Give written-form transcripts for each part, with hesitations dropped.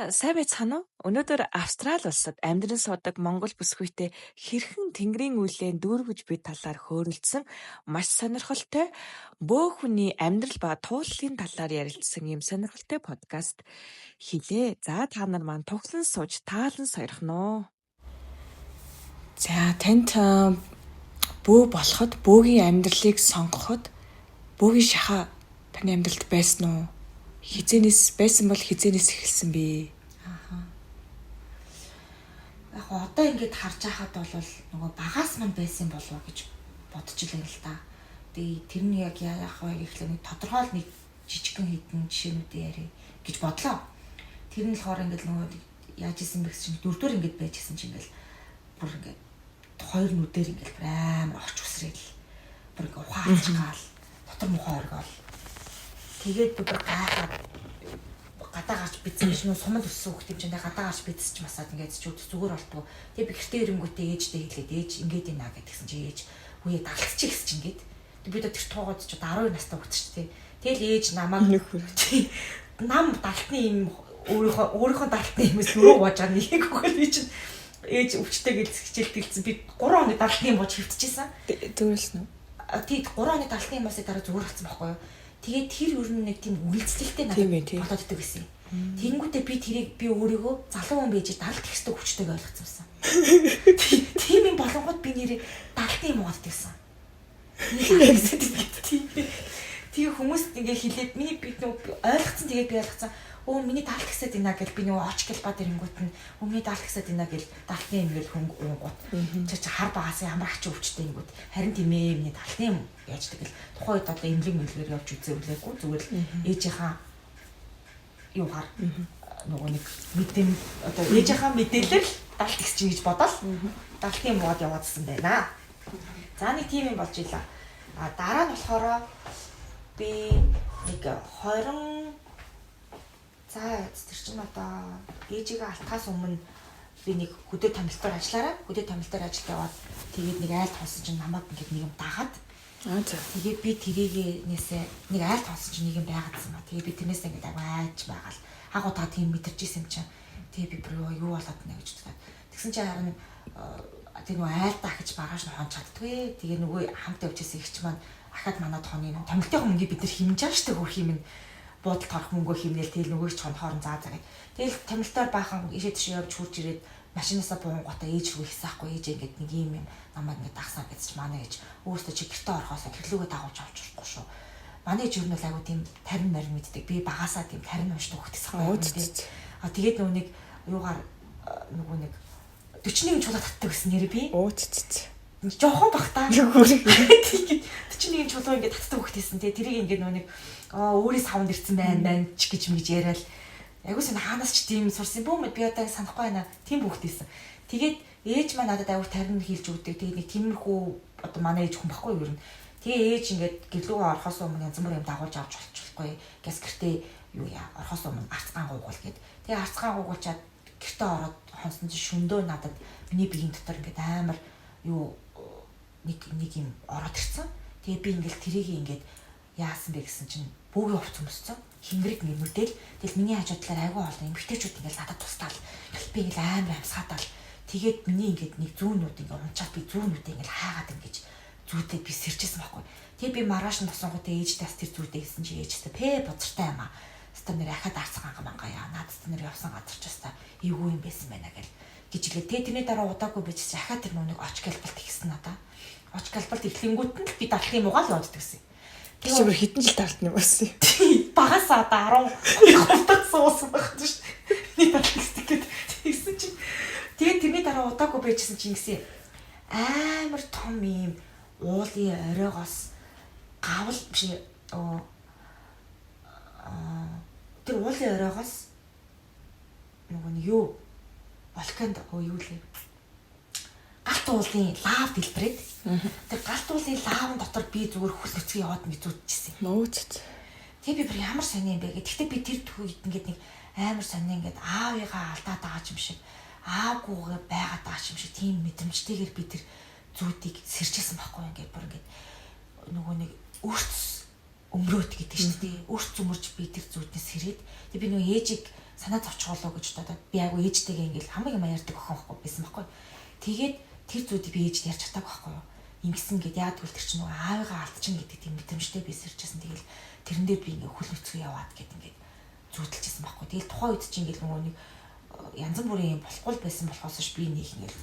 Сайн байцгаана уу? Өнөөдөр Австрали улсад амьдран суудаг монгол бүсгүйтэй хэрхэн тэнгэрийн үйлээ дүүргэж буй талаар хөөрөлдсөн маш сонирхолтой бөөх хүний амьдрал ба тууллын талаар ярилцсан юм сонирхолтой подкаст хийлээ. За та нар маань туглан сууж таалан сойрхно уу. За танд бөө болоход бөөгийн амьдралыг сонгоход бөөгийн шахаа таны амьдралд байсан уу? Хизэнээс байсан бол хизэнээс эхэлсэн бэ? Яг одоо ингэж харж байхад бол нөгөө багаас мань байсан болов гэж бодож илээ л та. Тэгээ тэр нь яг яах вэ гэхлээр нэг тодорхой нэг жижигхэн хідэн жишээнүүдээ ярив гэж бодлоо. Тэр нь болохоор ингэж нөгөө яаж исэн бэ гэсэн чинь дөрөвдөр ингэж байж гисэн чинь ингээл бүр ингэ хоёр нүдээр ингээл амар орч усрэл бүр ингэ ухаалцгаал дотор мухаа оргоол. Тэгээд бүр гайхаад гадаа гарч бицсэн чинь суманд өссөн хөх юм чинь гадаа гарч бицсэж масаад ингээд зүгээр болтгоо. Тэгээ би гэртээ ирэнгүүтээ ээжтэй хэлээд ээж ингээд ийна гэдгсэн чи ээж үе далгацчих гэсэн чинь ингээд. Тэг бид тэр тоогод ч 12 настай хөгч тий. Тэгэл ээж намайг нам далтны юм өөрийнхөө далтны юмс нөрөө боожаа нэг хөхөл би чинь ээж өвчтэй гэж хичээл дэлсэн би 3 оны далтны юм бож хөвтчихсэн. Төрөлсөн үү? Тий 3 оны далтны юмас дараа зүгээр болсон байхгүй юу? Тэгээд тэр ер нь нэг тийм үйлчлэлтэй надад болоод идэг гэсэн. Тэнгүүтээ би тэрийг би өөрийгөө залуу хүн байж далд ихтэй хүчтэйг ойлгоцсон. Тийм юм болонгууд би нэрээ далтын юм боддог гэсэн. Тэгээ хүмүүс ингээ хэлээд миний би ойлгоцсон тэгээд би ойлгоцсон. Өө миний далд гэсэд ийна гэж би нөгөө оч гэлбад ирэнгүүт нь өмнөний далд гэсэд ийна гэж далтны юм гээл хөнгөт. Чи хар багаас ямар ач өвчтэй ингүүт. Харин тийм ээ миний далтны юм яаждаг гэл. Тухайн үед одоо эмнэлэг мэлгээр явж үзээвлээгүй зүгээр л ээжийнхаа юугаар нөгөө нэг мэдэн одоо ээжийнхаа мэдээлэл далд гис чинь гэж бодоол. Далтын мод яваадсан байна. За нэг тийм юм болж илаа. Дараа нь болохоор би нэг 20 за тэр чинь одоо ээжигээ алтхаас өмнө би нэг хөдөө тамилтаар ажиллаараа хөдөө тамилтаар ажилд яваад тэгээд нэг айлт хонсон чинь намайг ингээд нэг юм дагаад тэгээд би тэрийгээ нээсээ нэг айлт хонсон чинь нэг юм байгаадсан ба тэгээд би тэрнээс ингээд аваач байгаал хагуу та тийм мэдэрч исэн юм чинь тэгээд би бүр юу болоод нэ гэж бодоод тэгсэн чинь харин тэр нөгөө айлтаа гэж багаж нь хонч чаддгүй тэгээд нөгөө хамт явжсэн ихч маань ахаад манад хоны тамилтын өмнө бид нар химжааш штэ хөрх юм буудал торох мөнгөө химнээл тэгэл нөгөөч чонхоор заа заа гэх. Тэгэл тамилтаар баахан ишээ тийш явж хурж ирээд машинаасаа буунгуудаа ээж рүү хийсаахгүй ээж ингээд нэг юм намайг ингээд дагсаа гэж манай ээж өөртөө чи гэртээ орохоосоо гэрлүүгээ дагуулж авч чадахгүй шүү. Манай ээж юу нэг айгу тийм тарин нарийн мэддэг. Би багасаа тийм тарин уншдаг хөхтэйсэн байхгүй. Тэгээд нөгөө нэг юугаар нөгөө нэг 41 чулуу татдаг гэсэн нэрээ би. Жохон бахта. 41 чулуу ингээд татдаг хөхтэйсэн. Тэрийг ингээд нөгөө нэг өөрийн савнд ирсэн байна ч гэж яриад айгуу сан хаанаас ч тийм сурсан бөөмөд би одоо санахгүй байна. Тийм хөхтэйсэн. Тэгээд ээж маань надад айгуу тарин хийлж өгдөг. Тэгээд нэг тиймэрхүү одоо манай ээж хүн баггүй юу юм. Тэгээ ээж ингээд гэрлүүгээ орохоос өмнө янз бүр юм дагуулж авч болчихгүй. Гэс гэртээ юу яа орохоос өмнө арцгаан гуугуул гэд. Тэгээ арцгаан гуугуулчаад гэртээ ороод хонсон чинь шөндөө надад миний биеийн дотор ингээд амар юу нэг юм ороод ирсэн. Тэгээ би ингээд тэрийг ингээд яасан бэ гэсэн чинь бөөгийн хувц өмссөн. Хингэрэг ингээд мөдөл. Тэгэл миний хажуу талаар айгүй олон эмгтээчүүд ингээд надад тустаал. Би ингээд амар амсгаатаал. Тэгээд миний ингээд нэг зүүнүүд ингээд унчаад би зүүнүүдээ ингээд хаагаад ингэж зүйтэй би сэрчээсэн байхгүй. Тэгээ би маргааш нь босонгуудаа ээжтэйс тэр зүйтэй гэсэн чи ээжтэй пэ бозартай юм аа. Ста нэр ахад арцгаан мангаа яа. Надад нэр явсан газар ч баста эвгүй юм байсан байна гэж илээ. Тэгээ тэрний дараа удаагүй бич ахаад тэр нүг оч гэлбэлт хийсэн надаа. Оч гэлбэлт ирэхлэнгүүт нь би дарлын муугаал яваад гэсэн. Тэр хитэн жил тартна юм байсан. Багасаа одоо 12 хувцас суусан байх шүү дээ. Стикет тэгсэн чинь тэгээ тэрний дараа удаагүй байжсэн чинь ингэсэн амар том юм уулын оройгоос гавл биш тэр уулын оройгоос нөгөө нь юу волканд юу лээ галт уулын лав дэлбэрээд тэр галт уулын лавын дотор би зүгээр хөл нүцгий яваад мэдүүлчихсэн. Тэгээ би бүр ямар сони юм бэ гэх. Гэхдээ би тэр төвд ингээд нэг амар сони ингээд аавыгаа алдаад байгаа юм шиг аавгүйгээ байгаад байгаа юм шиг тийм мэдрэмжтэйгээр би тэр зүүдийг сэрчээсэн байхгүй ингээд бүр ингээд нөгөө нэг өрц өмрөөд гэдэг шүү дээ. Өрц өмөрж би тэр зүүднээс сэрээд. Тэгээ би нөгөө ээжийг санаа зовчихолоо гэж бодоод би айгу ээжтэйгээ ингээл хамгийн юм ярьдаг охин байхгүй байсан байхгүй. Тэгээд тэр зүйлийг би ээжд ярьж чадаагүй байхгүй юу. Ингэсэн гэд яа тэгвэл тэр чинь нөгөө аавыгаа алдчихна гэдэг тийм мэдрэмжтэй би сэрчсэн. Тэгэл тэрэн дээр би ингээ хөл нүцгөө яваад гэд ингээ зүудэлжсэн байхгүй. Тэгэл тухайн үед чинь ингээл нөгөө нэг янз бүрийн юм болохгүй байсан болохоос ш би нэг ингээл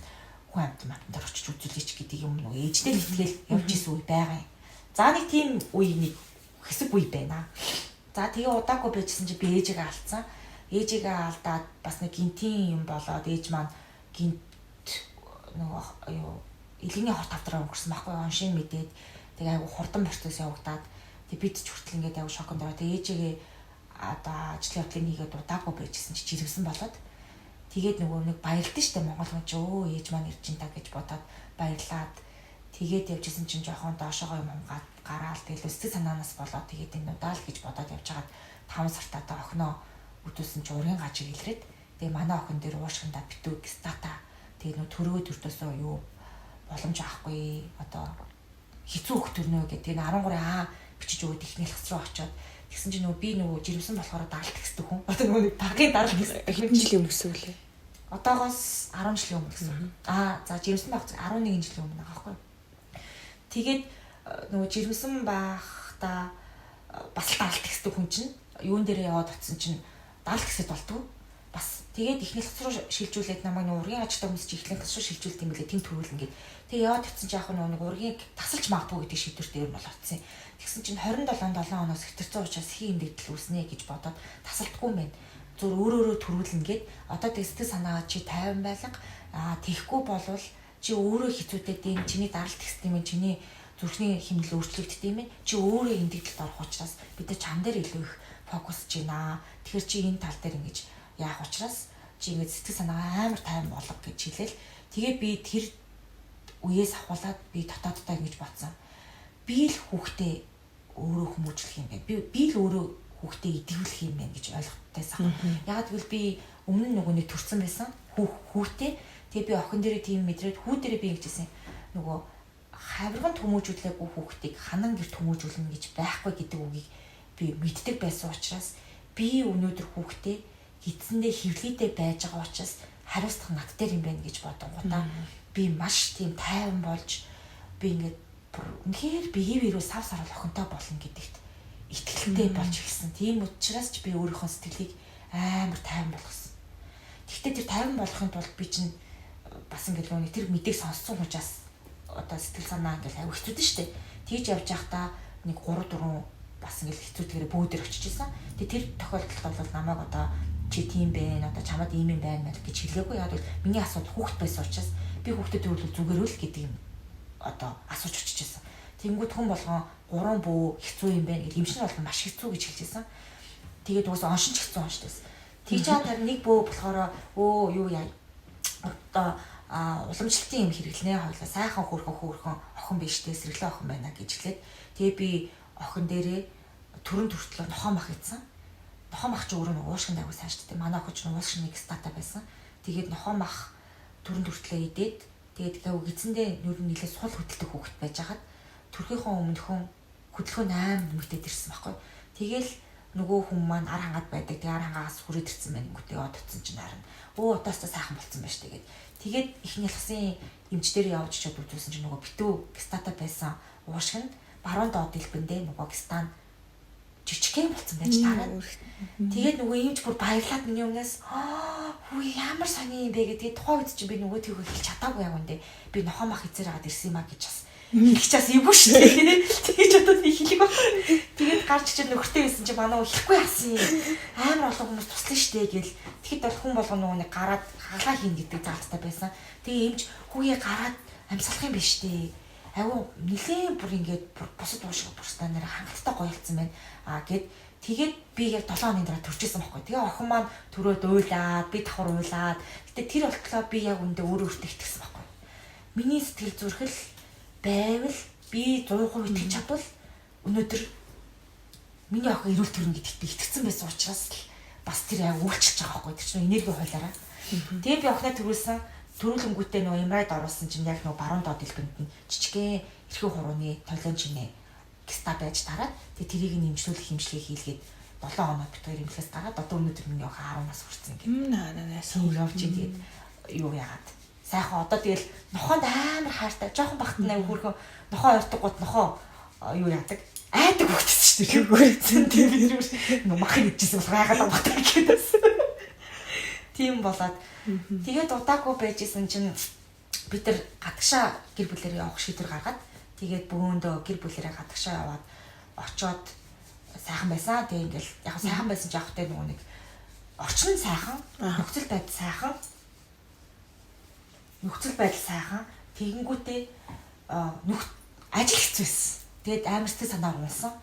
хүн амьтан дээр очиж үзүүлээч гэдэг юм нөгөө ээжтэй л итгэл явж исэн үе байгаа юм. За нэг тийм үе нэг хэсэг үе байна. За тэгээ удаагүй байжсэн чи би ээжигээ алдсан. Ээжигээ алдаад бас нэг гинтийн юм болоод ээж маань гинт нөгөө юу илгэний хорт авдраа өнгөрсөн байхгүй оншин мэдээд тэгээ айгу хурдан процесс явагдаад тэгээ бид ч хүртэл ингээд айгу шоконд ороо тэгээ ээжигээ одоо ажлын явдлыг нэгээд удаагүй байжсэн чи жирэмсэн болоод тэгээд нөгөө нэг баярлдэн штэ монгол хүн ч өө ээж маань ирж ин та гэж бодоод баярлаад тэгээд явжсэн чинь жоохон доошоогоо юм гараал тэгэл өсцөг санаанаас болоод тэгээд энэ удаал гэж бодоод явж хагаад 5 сартаа охиноо үдүүлсэн чи ургийн гажиг илрээд тэгээ манай охин дээр уушгиндаа битүү стата тэгээ нөө төрөө төртөөсөө юу боломж авахгүй одоо хэцүү хөх төрнөө гэдэг энэ 13 бичиж өгöd ихний хэлхс рүү очиод тэгсэн чинь нөгөө би нөгөө жирэмсэн болохоор даалт гэсдэг хүн одоо нөгөө нэг багын дарал хэдэн жилийн өмнө гэсэн үг лээ. Одоогоос 10 жилийн өмнө гэсэн. За жирэмсэн байх 11 жилийн өмнө байгаа байхгүй. Тэгээд нөгөө жирэмсэн байхдаа бас даалт гэсдэг хүн чинь юун дээр яваад очсон чинь даалт гэсэд болтгоо. Бас тэгээд ихний хэлхс рүү шилжүүлээд намайг нөгөө ургийн ажтай хүмүүс чи ихний хэлхс рүү шилжүүлт юм билээ тэм төрүүлэн гээд тэгээд яваад очсон чинь яг нөгөө ургийг тасалж магадгүй гэдэг шийдвэртэй юм бол утсан. Тэгсэн чинь 27 оноос хэтэрсэн учраас хин дэгдэл үүснэ гэж бодоод тасалдахгүй мэн. Зүр өөрөө төрүүлнэ гээд одоо тэстэй санаагаа чи 50 байлга тийхгүй болвол чи өөрөө хизүүдэд юм чиний даралт систем чиний зүрхний хэмнэл өөрчлөгддөг юм. Чи өөрөө энэ дэгдэлд орох учраас бид нар чам дээр илүү их фокусж байна. Тэгэхээр чи энэ тал дээр ингэж яах учраас чи ингэ сэтгэл санаагаа амар тайван болго гэж хэлээл. Тэгээ би тэр үеэс авахлаад би дотооддоо ингэж бодсон. Би л хүүхдээ өөрөө хүмүүжлэх юм байна. Би л өөрөө хүүхдээ идэвхлэх юм байна гэж ойлгохтойсан. Ягаад гэвэл би өмнө нөгөө нэг төрсэн байсан хүүхдээ. Тэгээ би охин дээрээ тийм мэдрээд хүү дээрээ би ингэжсэн. Нөгөө хавирган хүмүүжүүлээгүй хүүхдийг ханан гэрт хүмүүжүүлнэ гэж байхгүй гэдэг үгийг би мэддэг байсан учраас би өнөөдөр хүүхдээ эцэндээ хөвлөдөө байж байгаа учраас хариуцлага над дээр юм байна гэж бодонгуудаа би маш тийм тайван болж би ингээд үнэхээр биеэрээ сав сарал охинтой болно гэдэгт итгэлтэй болж ирсэн. Тийм учраас ч би өөрийнхөө сэтгэлийг амар тайван болгосон. Гэхдээ тэр тайван болохын тулд би чинь бас ингээд нэг тэр мэдээг сонссон учраас одоо сэтгэл санаа ингээд аяг хэцүүдэн штэ. Тэгж явж байхдаа нэг 3 4 бас ингээд хэцүүдгээр бөөдөр очижсэн. Тэгээ тэр тохиолдолд бол намайг одоо чи тийм бэ одоо чамд ийм юм байна гэж хэлээгүй. Яг бол миний асуудал хүүхэд байсан учраас би хүүхдэд төрүүлвэл зүгээр үл гэдэг юм одоо асууж очижсэн. Тэнгүүд хүн болгон 3 бөө хэцүү юм байна гэж эмшин болгон маш хэцүү гэж хэлжсэн. Тэгээд угсаа оншин ч хэцүү оншдээс. Тэгж байгаа нэг бөө болохоор юу яа одоо уламжлалтын юм хэрэглэнэ хоёлаа сайхан хөөрхөн охин биш дээ сэргэлэн охин байна гэж хэлээд тэгээ би охин дээрээ төрөн төртлөө нохоо мах ийдсэн. Нохоо мах ч өөрөө нэг уушгинд аягүй сайн шүү дээ. Манай охин ч уушгины стата байсан. Тэгээд нохоо мах төрөн төртлөө идээд тэгээд гэв эцэндээ нүр нь нэлээд сул хөдөлтөг хүүхэд байж хагаад төрхийнхөө өмнөхөн хөдөлгөөн 8 нэмэгдээд ирсэн байхгүй. Тэгэл нөгөө хүн маань ар хангаад байдаг. Тэгээ ар хангаас хүрээд ирсэн байна гүтээ яваад утсан чинь харин удаастаа сайхан болцсон байж тэгээд тэгээд ихний хэлхсэн эмч дээр явж чад үзүүлсэн чинь нөгөө битүү гестата байсан уушгинд баруун доод дэлбэндээ нөгөө гестан жижигхэн болцсон байж тараад тэгээд нөгөө эмч бүр баярлаад миний өмнөөс хүү ямар сони юм бэ гэдэг тухайн үед чинь би нөгөө тийгөө хэлж чадаагүй яг үндэ би нохоо мах эзэр хагаад ирсэн юм а гэж бас хэлчих чаас эвгүй шүү дээ. Тэгэж одоо би хэлэг баг. Тэгээд гарч чинь нөхөртэй байсан чинь манай хэлэхгүй яасан юм. Амар олон хүмүүс туслана шүү дээ гэл. Тэгэхэд бол хүн болгоно нөгөө нэг гараад хаглаа хийн гэдэг заалттай байсан. Тэгээ эмч хүүе гараад амьсгалах юм биш дээ. Айгу нэлээд бүр ингээд бусад уушиг бүрстаа нэр хангалттай гоёлцсон байна. Гэд тэгээд би яг 7 хоногийн дараа төрчихсөн байхгүй. Тэгээ охин маань төрөөд уйлаад би давхар уйлаад. Гэтэ тэр болтлоо би яг үндэ өөрөө өөртөө итгэсэн байхгүй. Миний сэтгэл зүрхэл байвал би 100% итгэж чадвал өнөөдөр миний охин эрүүл төрнө гэдэгт би итгэсэн байсан учраас бас тэр яг үйлчлж байгаа байхгүй. Тэр чинь энерги хойлоороо. Тэгээ би охиноо төрүүлсэн. Төрүүлэнгүүтээ нөгөө эмрайд оруулсан чинь яг нөгөө баруун доод дэлбэнд нь жижигхэн эрхүү хурууны толон чинээ гиста байж тараад тэгээ тэрийг нэмжлүүлэх хэмжлэгээ хийлгээд 7 хоног бит хоёр имлээс гараад одоо өнөөдөр миний охин 10 нас хүрсэн гэх. Наа явж тэгээд юу яагаад сайхан одоо тэгэл нохоонд амар хайртай жоохон бахт нэг хөрхөн нохоо ойрдог гот нохоо юу яадаг айдаг хөгжсөн шүү дээ. Хөргөцсөн тийм юм махын идчихсэн бол гайхаад авахтай гэдээс. Тийм болоод тэгээд удаагүй байжсэн чинь бид нар гадагшаа гэр бүлээр явах шийдвэр гаргаад тэгээд бөөндөө гэр бүлээрээ гадагшаа яваад очоод сайхан байсан. Тэгээд ингээл яг сайхан байсан ч явахтай нөгөө нэг орчин нь сайхан, нөхцөл байдал сайхан, тэгэнгүүтээ ажил хэцүүсэн. Тэгээд амар сэтгэл санаа унсан.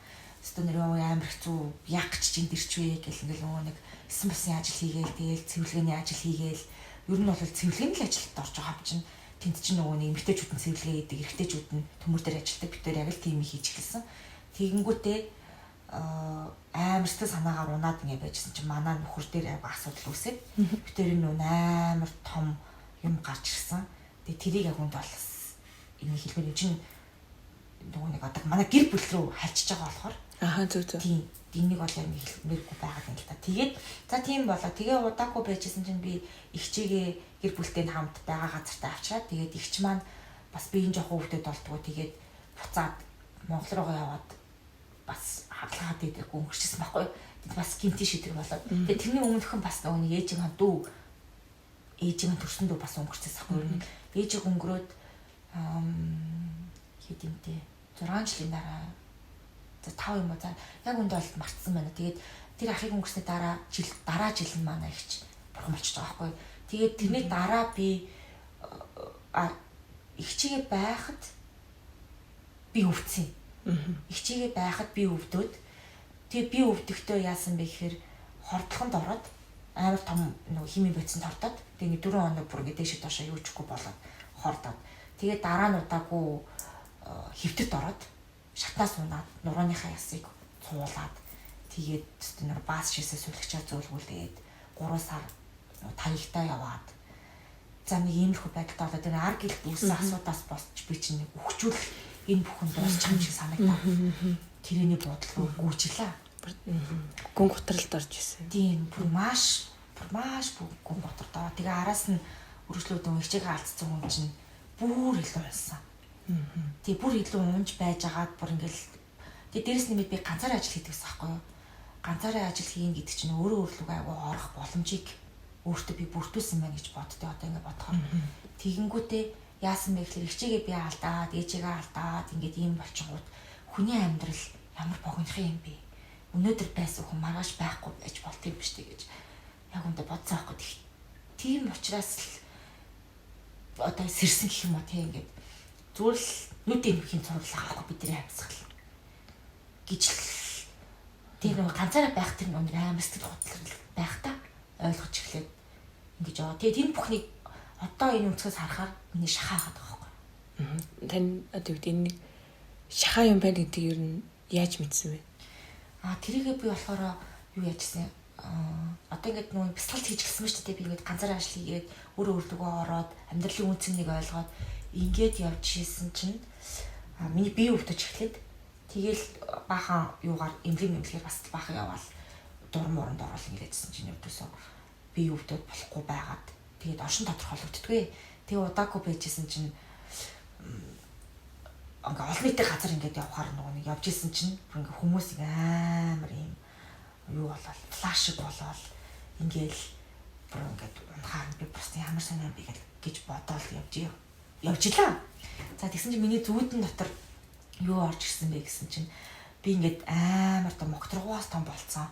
Өөртөө нэр амар хэцүү яг ч чинь дэрч вэ гэл ингээл нөгөө нэг эсэн басны ажил хийгээл тэгээд цэвэрлэгээний ажил хийгээл ер нь бол цэвэрлэгээний ажилд орж байгаа юм чинь тэнд чинь нөгөө нэг эмэгтэйчүүд нь цэвэрлэгээ хийдэг, эрэгтэйчүүд нь төмөр дээр ажилдаг. Бид тээр яг л тийм хийж эхэлсэн. Тэгэнгүүтээ амар сэтгэл санаагаар унаад ингэ байжсэн чинь манай нөхөр дээр асуудал үүсээд бид тээр энэ амар том юм гарч ирсэн. Тэгээ тэрийг яг үнд бол энэ хэлбэр юм чинь нөгөө нэг одоо манай гэр бүл рүү хальчиж байгаа болохоор зөв. Тийм. Энийг бол яг хэлмээргүй байгаа юм л та. Тэгээд за тийм болоо. Тэгээ удаагүй байжсэн чинь би ихчигээ гэр бүлтэй хамт байгаа газартаа авчираад тэгээд ихч маань бас би энэ жоохон хөвгдөд болтгоо тэгээд буцаад Монгол руу яваад бас хадлаад идэггүй өнгөрчихсэн байхгүй. Бас гинти шидэг болоод. Тэгээд тэрний өмнөхөн бас нөгөө ээжийн дүү ээжийн төрсөн дүү бас өнгөрчихсэн байхгүй. Ээжийг өнгөрөөд хэдимтэй 6 жилийн дараа 5 юм уу за яг үндэ бол мартсан байна. Тэгээд тэр ахыг өнгөрсний дараа жил нь манай ихч бурхан болчихж байгаа байхгүй. Тэгээд тэрний дараа би ихчигээ байхад би өвдсөн. Ихчигээ байхад би өвдөөд тэгээд би өвдөхдөө яасан бэ гэхээр хордлохонд ороод амар том нөгөө химийн бодисонд хортоод тэгээд 4 хоног бүр ингээд дэшид доошоо юу чгүй болоод хордоод тэгээд дараа нь удаагүй хөвтөд ороод шатнаас унаад нурууныхаа ясыг цуулаад тэгээд тэр баас шисээ сүлгчээр зөөлгүүлээд 3 сар таягтаа яваад за нэг иймэрхүү байдалтай болоод тэр ар гэлт үүссэн асуудаас босч би чинь нэг өгчүүл энэ бүхэн дуусчих юм шиг санагдаа. Тэрний бодлоо гүйчлээ. Гүн готролд орж исэн. Тийм бүр маш гүн готроо. Тэгээ араас нь өргөжлүүд өгчэйгээ алдсан хүн чинь бүр илүү унсан. Тэгээ бүр илүү унж байж агаад бүр ингээл тэгээ дээрэс нэмээд би ганцаараа ажил хийдэг гэсэн байхгүй юу? Ганцаараа ажил хийн гэдэг чинь өөрөө өөрлөгөө айгуу орох боломжийг өөртөө би бүрдүүлсэн байна гэж боддөө одоо ингээд бодохоор. Тэгэнгүүтээ яасан бэ гэхээр ихчигээ би алдаад, ээжигээ алдаад ингээд ийм болчихгууд хүний амьдрал ямар богинохын юм бэ? Өнөөдөр байсан хүн маргааш байхгүй байж болт юм биш үү гэж яг үндэ бодсон аахгүй. Тийм учраас л одоо сэрсэн гэх юм уу тийм ингээд зүгээр л нүдийн бүхийн цуурлах аахгүй бидний амьсгал гэж л тийм нэг ганцаараа байх тэр нэг амар сэтгэл хөдлөл байх та ойлгож эхлээд ингэж яваа. Тэгээд энэ бүхнийг одоо энэ өнцгөөс харахаар миний шахаа хадаг байхгүй. Тань одоо энэ шахаа юм байна гэдэг ер нь яаж мэдсэн вэ? Тэрийгээ би болохоор юу яажсэн одоо ингээд нөгөө бясалгалт хийж гэлсэн мэт дээ би ингээд ганцаараа ажил хийгээд өөрөө өөрлөгөө ороод амьдралын үнцнийг ойлгоод ингээд явж хийсэн чинь миний бие өвдөж эхлээд тэгэл баахан юугаар эмнэлгээр бас баахан яваал дурмууранд орол ингээдсэн чинь өвдөсөө бие өвдөд болохгүй байгаад тэгээд оршин тодорхойлогддгүй. Тэгээ удаагүй байжсэн чинь ингээ олон нийтийн газар ингээд явахаар нөгөө нэг явж исэн чинь ингээ хүмүүс амар юм юу болол флаш болол ингээл бүр ингээд унахаар би бас ямар сонир би гэж бодоол явж илаа. За тэгсэн чинь миний зүудэн дотор юу орж ирсэн бэ гэсэн чинь би ингээд амар том мокторгоос том болцсон.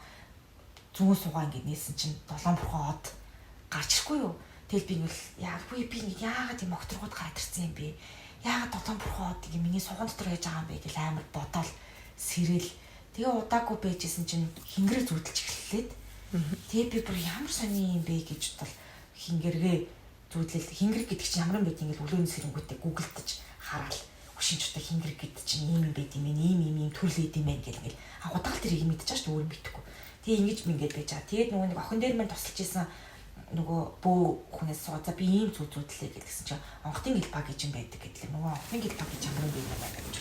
Зүүн сугаа ингээд нээсэн чинь долоон бурхан од гарч ирэхгүй юу. Тэгэл би ингээл яагүй би ингээд яагаад тийм мокторгоод гараад ирсэн юм бэ? Яагаад долоон бурхан од ингээд миний суган дотор байж байгаа юм бэ гэж амар бодоол сэрэл. Тэгээ удаагүй байжсэн чинь хингэрээ зүудэлж эхэллээд. Тэгээ би бүр ямар сони юм бэ гэж бодол хингэргээ зүудлэл хингэр гэдэг чинь ямар юм бэ ингээд өлөөний сэрэнгүүтээ гуглдаж хараал. Шинжтэй хингэр гэдэг чинь ийм байд юм ийм төрлөөд юм байна гэл удаал тэрийг мэдчихэж шүү өөр мэдхгүй. Тэгээ ингэж мингээд байж байгаа. Тэгээд нөгөө нэг охин дээр мань тусалж исэн нөгөө бөө хүнээс суугаа за би ийм зүудлээ гэсэн чинь онготын гэлбаг гэж юм байдаг гэдлээ. Нөгөө онготын гэлбаг гэж ямар юм бэ гэж.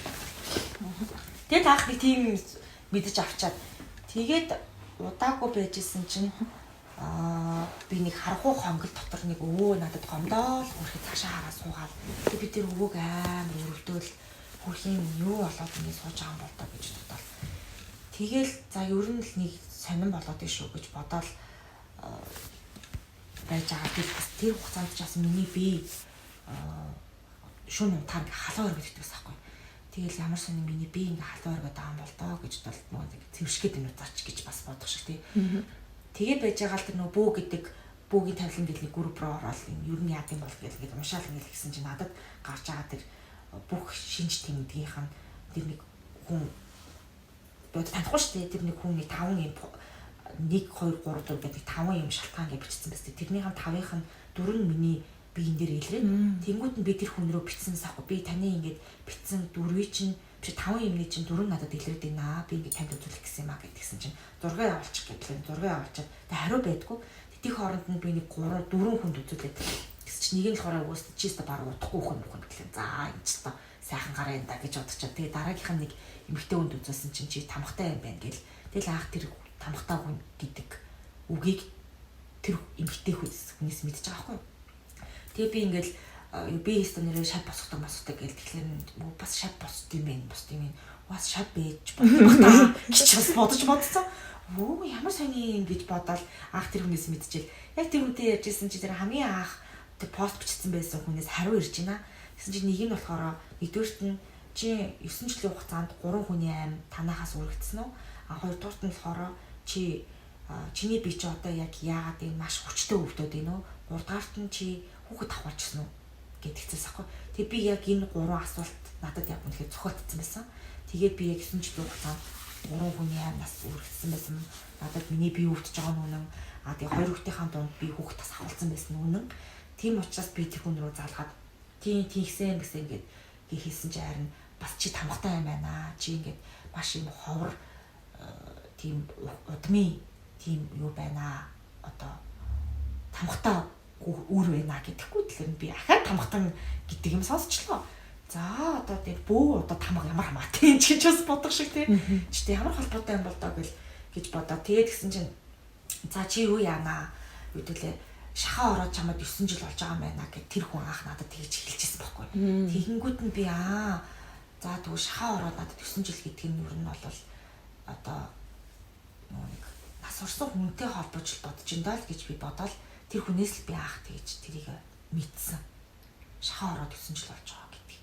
Тэгээд таах би тийм мэдэж авчаад тэгээд удаагүй байжсэн чинь би нэг харахгүй хонгол дотор нэг өвөө надад гомдоол хөрхөд цаашаа хараа суугаад би тэр өвөөг амар өрөвдөөл хөрхийн юу болоод ингэ сууж байгаа юм бол тоо гэж бодоод тэгэл за ер нь л нэг сонирн болоод шүү гэж бодоод байж байгаа. Тэр хугацаанд ч бас миний бие шөнө таг халуун өргөд гэдэг байсан байхгүй. Тэгэл ямар сони миний бие ингээ халуун өргөд байгаа юм бол доо гэж бол нэг цэвэршгээд юм заач гэж бас бодох шиг тий. Тэгээд байж байгаа л тэр нөгөө бөө гэдэг бөөгийн тавилан гэдэг нэг групп руу ороод ер нь яа гэм бол гэдэг уншаал ингээл гэсэн чинь надад гарч байгаа тэр бүх шинж тэмдгийнх нь тэр нэг хүн бод танихгүй шүү дээ. Тэр нэг хүн нэг 5 юм 1 2 3 4 гэдэг 5 юм шалтгаан гэж бичсэн байсан. Тэрнийхэн 5-ынх нь 4 нь миний биеийн дээр илрээд тэнгуут нь би тэр хүн рүү бичсэн сахгүй. Би таны ингээд бичсэн 4-ийг чинь биш 5 юмны чинь 4 надад илрээд байна. Би ингээд танд үзүүлэх гэсэн юм а гэдгсэн чинь 6 явуулчих гэдлээ. 6 явуулчаад тэг хариу байдгүй. Тэтийн хооронд нь би нэг 3 4 хүнд үзүүлээд гэсэн чинь нэг нь болохоор уус чи өстө баг удахгүй хүн гэхлээ. За энэ ч өстө сайхан гараа энэ да гэж бодчиход тэгээ дараагийнх нь нэг эмэгтэй хүнд үзүүлсэн чинь чи тамхтай юм байна гэл. Тэгэл анх тэр тамхтай хүн гэдэг үгийг тэр эмэгтэй хүнээс мэдчихэж байгаа байхгүй. Тэгээ би ингээл би хэстэнэрээ шат босгодог гэл тэгэхээр бас шат босд юм бэ бас шат бэж боддог гэж бас бодож бодсон. Оо ямар сони юм гэж бодоод анх тэр хүнээс мэдчихэл. Яг тэр үнтэй ярьжсэн чи тэр хамгийн анх тэр пост бичсэн байсан хүнээс хариу ирж байна. Гэсэн чи нэг нь болохоор нэгдүгээрт нь чи 9 жилийн хугацаанд 3 хүний аим танахаас үргэлжсэн үү? Хоёрдугаарт нь болохоор чиний бие чи одоо яг яагаад ийм маш хүчтэй өвдөд байна уу? Гуравдугаарт нь чи хүүхэд авахчсан уу гэдэгцээс ахгүй. Тэг би яг энэ 3 асуулт надад яг үнэхээр зохиотцсон байсан. Тэгээд би яг 9 жилийн хугацаанд 3 хүний аимнаас үргэлжсэн байсан. Надад миний бие өвдөж байгаа нь үнэн. Тэгээ хоёр хүүхдийнхаа дунд би хүүхэд тас авалцсан байсан үнэн. Тийм учраас би тэр хүн рүү залгаад тийгсэн гэсэн ингээд хийсэн чи харин бас чи тамхтай юм байна. Чи ингээд маш юм ховор тийм удмын тийм юу байна. Одоо тамхтай үр байна гэдэхгүй тэгэхээр би ахаад тамхтан гэдэг юм сонсчлоо. За одоо тэр бөө одоо тамга ямар хамаатай юм ч гэж бас бодох шиг тийм. Чи ямар холбоотой юм бол доо гэж бодоо. Тэгээд гисэн чинь за чи юу яана гэдэлээ шахаа ороод чамд 9 жил болж байгаа юм байна гэд тэр хүн анх надад тэгж хэлчихсэн байхгүй. Тэгэнгүүт нь би за тэгвэл шахаа ороод надад 9 жил гэдэг нь юу нь бол одоо нэг нас орсон хүнтэй холбож бодож индаа л гэж би бодоод тэр хүнээс л би анх тэгж тэрийг мэдсэн. Шахаа ороод 9 жил болж байгаа гэдэг.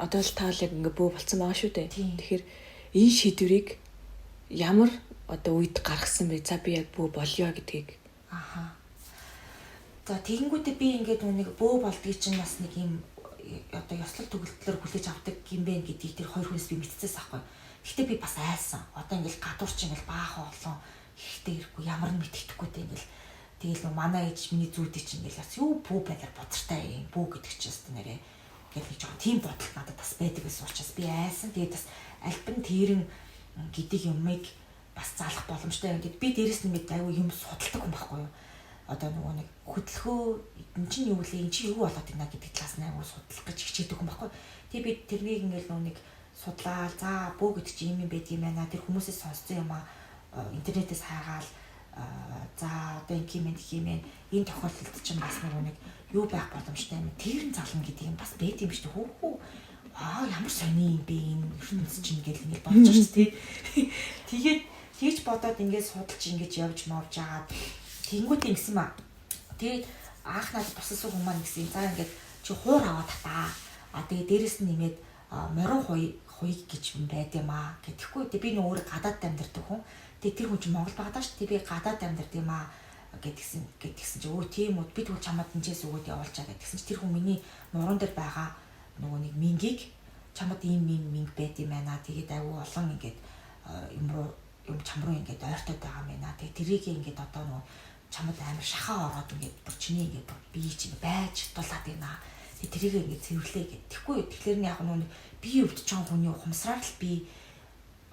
Одоо л таал яг ингээ бөө болцсон байгаа шүү дээ. Тэгэхээр энэ шийдвэрийг ямар одоо үед гаргасан бэ? За би яг бөө болёо гэдгийг. За тэгэнгүүтээ би ингээд нэг бөө болдгийг чинь бас нэг юм одоо ёслол төгөлдлөөр хүлээж авдаг юм бэ гэдгийг тэр хоёр хүнээс би мэдчихсэн байхгүй. Гэхдээ би бас айсан. Одоо ингээд гадуур чинь ингээд баахан олон ихтэй ирэхгүй ямар нь мэддэхгүй дээ ингээд тэгэл манай ээж миний зүйтэй чинь ингээд бас юу бөө байгаар боцортай юм бөө гэдэг чинь өстө нэрээ ингээд нэг жоохон тийм бодол надад бас байдаг гэсэн учраас би айсан. Тэгээд бас альбан тэрэн гэдэг юмыг бас залах боломжтой юм. Гэт би дээрэс нь мэд аюу юм судалдаг хүн байхгүй юу? Одоо нөгөө нэг хөдөлгөө энэ чинь юу вэ? Энд чинь юу болоод байна гэдэг талаас нь аюу судлах гэж хичээдэг хүн байхгүй. Тэгээ би тэрнийг ингээл нөгөө нэг судлаа. За бөө гэдэг чинь юм байд юм байна. Тэр хүмүүсээс сонссон юм аа интернетээс хайгаал за одоо юм энэ тохиолдолд чинь бас нэг юу байх боломжтой юм. Тэр нь зална гэдэг юм бас байт юм шүү дээ. Хөөхөө ямар сони юм бэ энэ ертөнц чинь гэл ингэ бодож шүү дээ. Тэгээд хийж бодоод ингээд судалж ингэж явж мовж агаад тэнгуут ингэсэн маа. Тэгээд анх надад боссон хүмүүс маань гэсэн. За ингээд чи хуур аваад таа. Тэгээд дээрэс нь нэмээд морин хуйг гэж юм байд юм аа. Гэтэхгүй би нөө өөр гадаад амьдардаг хүн. Тэгээд тэр хүн чинь Монгол байгаа даа шүү. Би гадаад амьдардаг юм аа гэдгсэн чи өө тийм үү би тэгвэл чамд энэс өгөөд явуулчаа гэдгсэн чи тэр хүн миний нуруунд дээр байгаа нөгөө нэг мингийг чамд ийм минг байд юм байна. Тэгээд аюу олон ингээд юм чам руу ингээд ойртоод байгаа юм байна. Тэгээд тэрийг ингээд одоо нөгөө чамд амар шахаа ороод ингээд бүр чиний ингээд бие чинь байж дулаад байна. Тэгээд тэрийг ингээд цэвэрлээ гэхгүй. Тэгэхээр нь яг нөгөө бие өвдөж байгаа хүний ухамсараар л би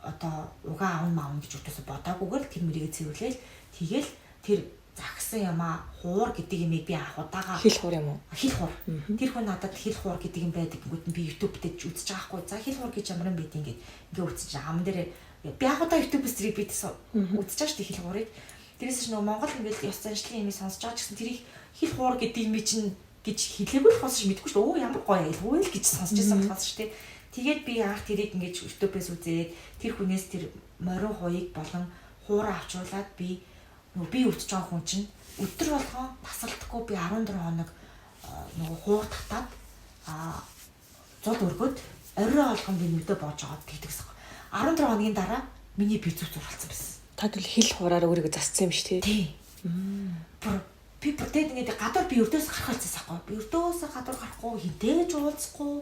одоо угаа аав маав гэж өтөөсө бодоагүйгээр тэр мөрийг цэвэрлээл тэгэл тэр загсан ямаа хуур гэдэг юмыг би анх удаага хил хуур юм уу? Хил хуур. Тэр хүн надад хил хуур гэдэг юм байдаг гингүүд нь би YouTube дээр үзэж байгаа хгүй. За хил хуур гэж ямар юм бэ ингээд үзэж байгаа. Ам дээр би анх удаа YouTube-с тэрийг би үзэж байгаа шүү дээ хил хуурыг. Тэрээс ч нөгөө Монгол ингээд ёс заншлын юмыг сонсож байгаа ч гэсэн тэрийг хил хуур гэдэг юм чинь гэж хэлээгүй болохоос ч мэдэхгүй шүү дээ. Оо ямар гоё хэлгүй л гэж сонсож байсан болохоос шүү дээ. Тэгээд би анх тэрийг ингээд YouTube-с үзээд тэр хүнээс тэр морин хуйг болон хуураа авчруулад би өвдөж байгаа хүн чинь өдөр болгон тасалдахгүй би 14 хоног нөгөө хуур татаад 100 өргөд орой болгон би нүдэ боож байгаа гэдэгс. 14 хоногийн дараа миний бие зүг зуралцсан байсан. Та бол хил хуураар өөрийгөө зассан юм шүү тий. Би бүрдээд ингээд гадуур би өрдөөс гарах хэлсэн байхгүй. Би өрдөөс гадуур гарахгүй хинтээж уулзахгүй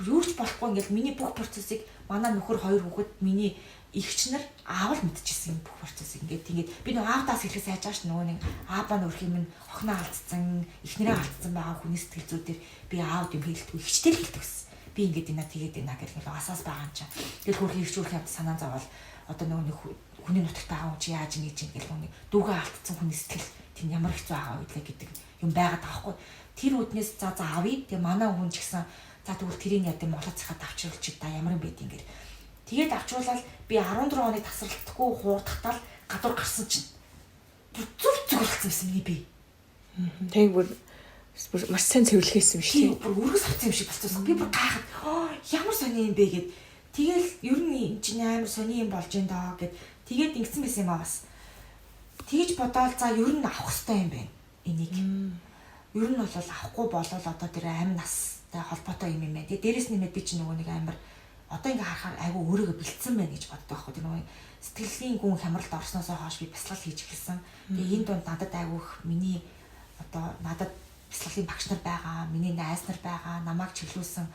юу ч болохгүй ингээд миний бүх процессыг манай нөхөр хоёр хүүхэд миний игч нар аавал мэдчихсэн бүх процессыг ингээд би нөгөө аавдаас хэлэх сайж байгаа ш нөгөө нэг ааваа нөрх юм охиноо алдсан эхнэрээ алдсан байгаа хүний сэтгэл зүйдээр би аавд юм хэлдэг игчтэй л хэлдэг гэсэн. Би ингээд ийна тэгээд ийна гэх нэг асаас байгаа юм чинь. Тэгээд хөрхи игчүүрх явд санаа зовол одоо нөгөө нэг хүний нутагт аав чи яаж ингэж юм гэх нэг дүүгээ алдсан хүний сэтгэл тийм ямар хэцүү байгаа вэ гэдэг юм байгаад байгаа хгүй. Тэр үднээс за авъя. Тэгээ манай хүн ч гэсэн за тэгвэл тэрийг яд юм болоо цахад авчруулчих та ямар юм бэ ингээд. Тэгээд авчруулаад би 14 хоног тасралтгүй хуурдахтал гадуур гарсан чинь зүг болсон байсан миний би. Тэг бүр маш сайн цэвэрлэхээсэн юм шүү дээ. Бүр өргөс авсан юм шиг болчихсон. Би бүр гайхаад ямар сони юм бэ гэд. Тэгэл ер нь энэ чинь амар сони юм болж энэ доо гэд. Тэгээд ингэсэн байсан юм аа бас. Тэгж бодоол за ер нь авах хэрэгтэй юм байна. Энийг. Ер нь бол авахгүй болол одоо тэр амь настай холбоотой юм байна. Тэгээд дээрэс нэмээд би чинь нөгөө нэг амар одоо ингээ харахаар айгүй өөрийгөө бэлдсэн байна гэж боддог байхгүй тэр нөгөө сэтгэлийн гүн хямралд орсноосоо хойш би бясалгал хийж эхэлсэн. Тэгээ энэ донд надад айгүйх миний одоо надад бясалгалын багш нар байгаа, миний найз нар байгаа, намайг чиглүүлсэн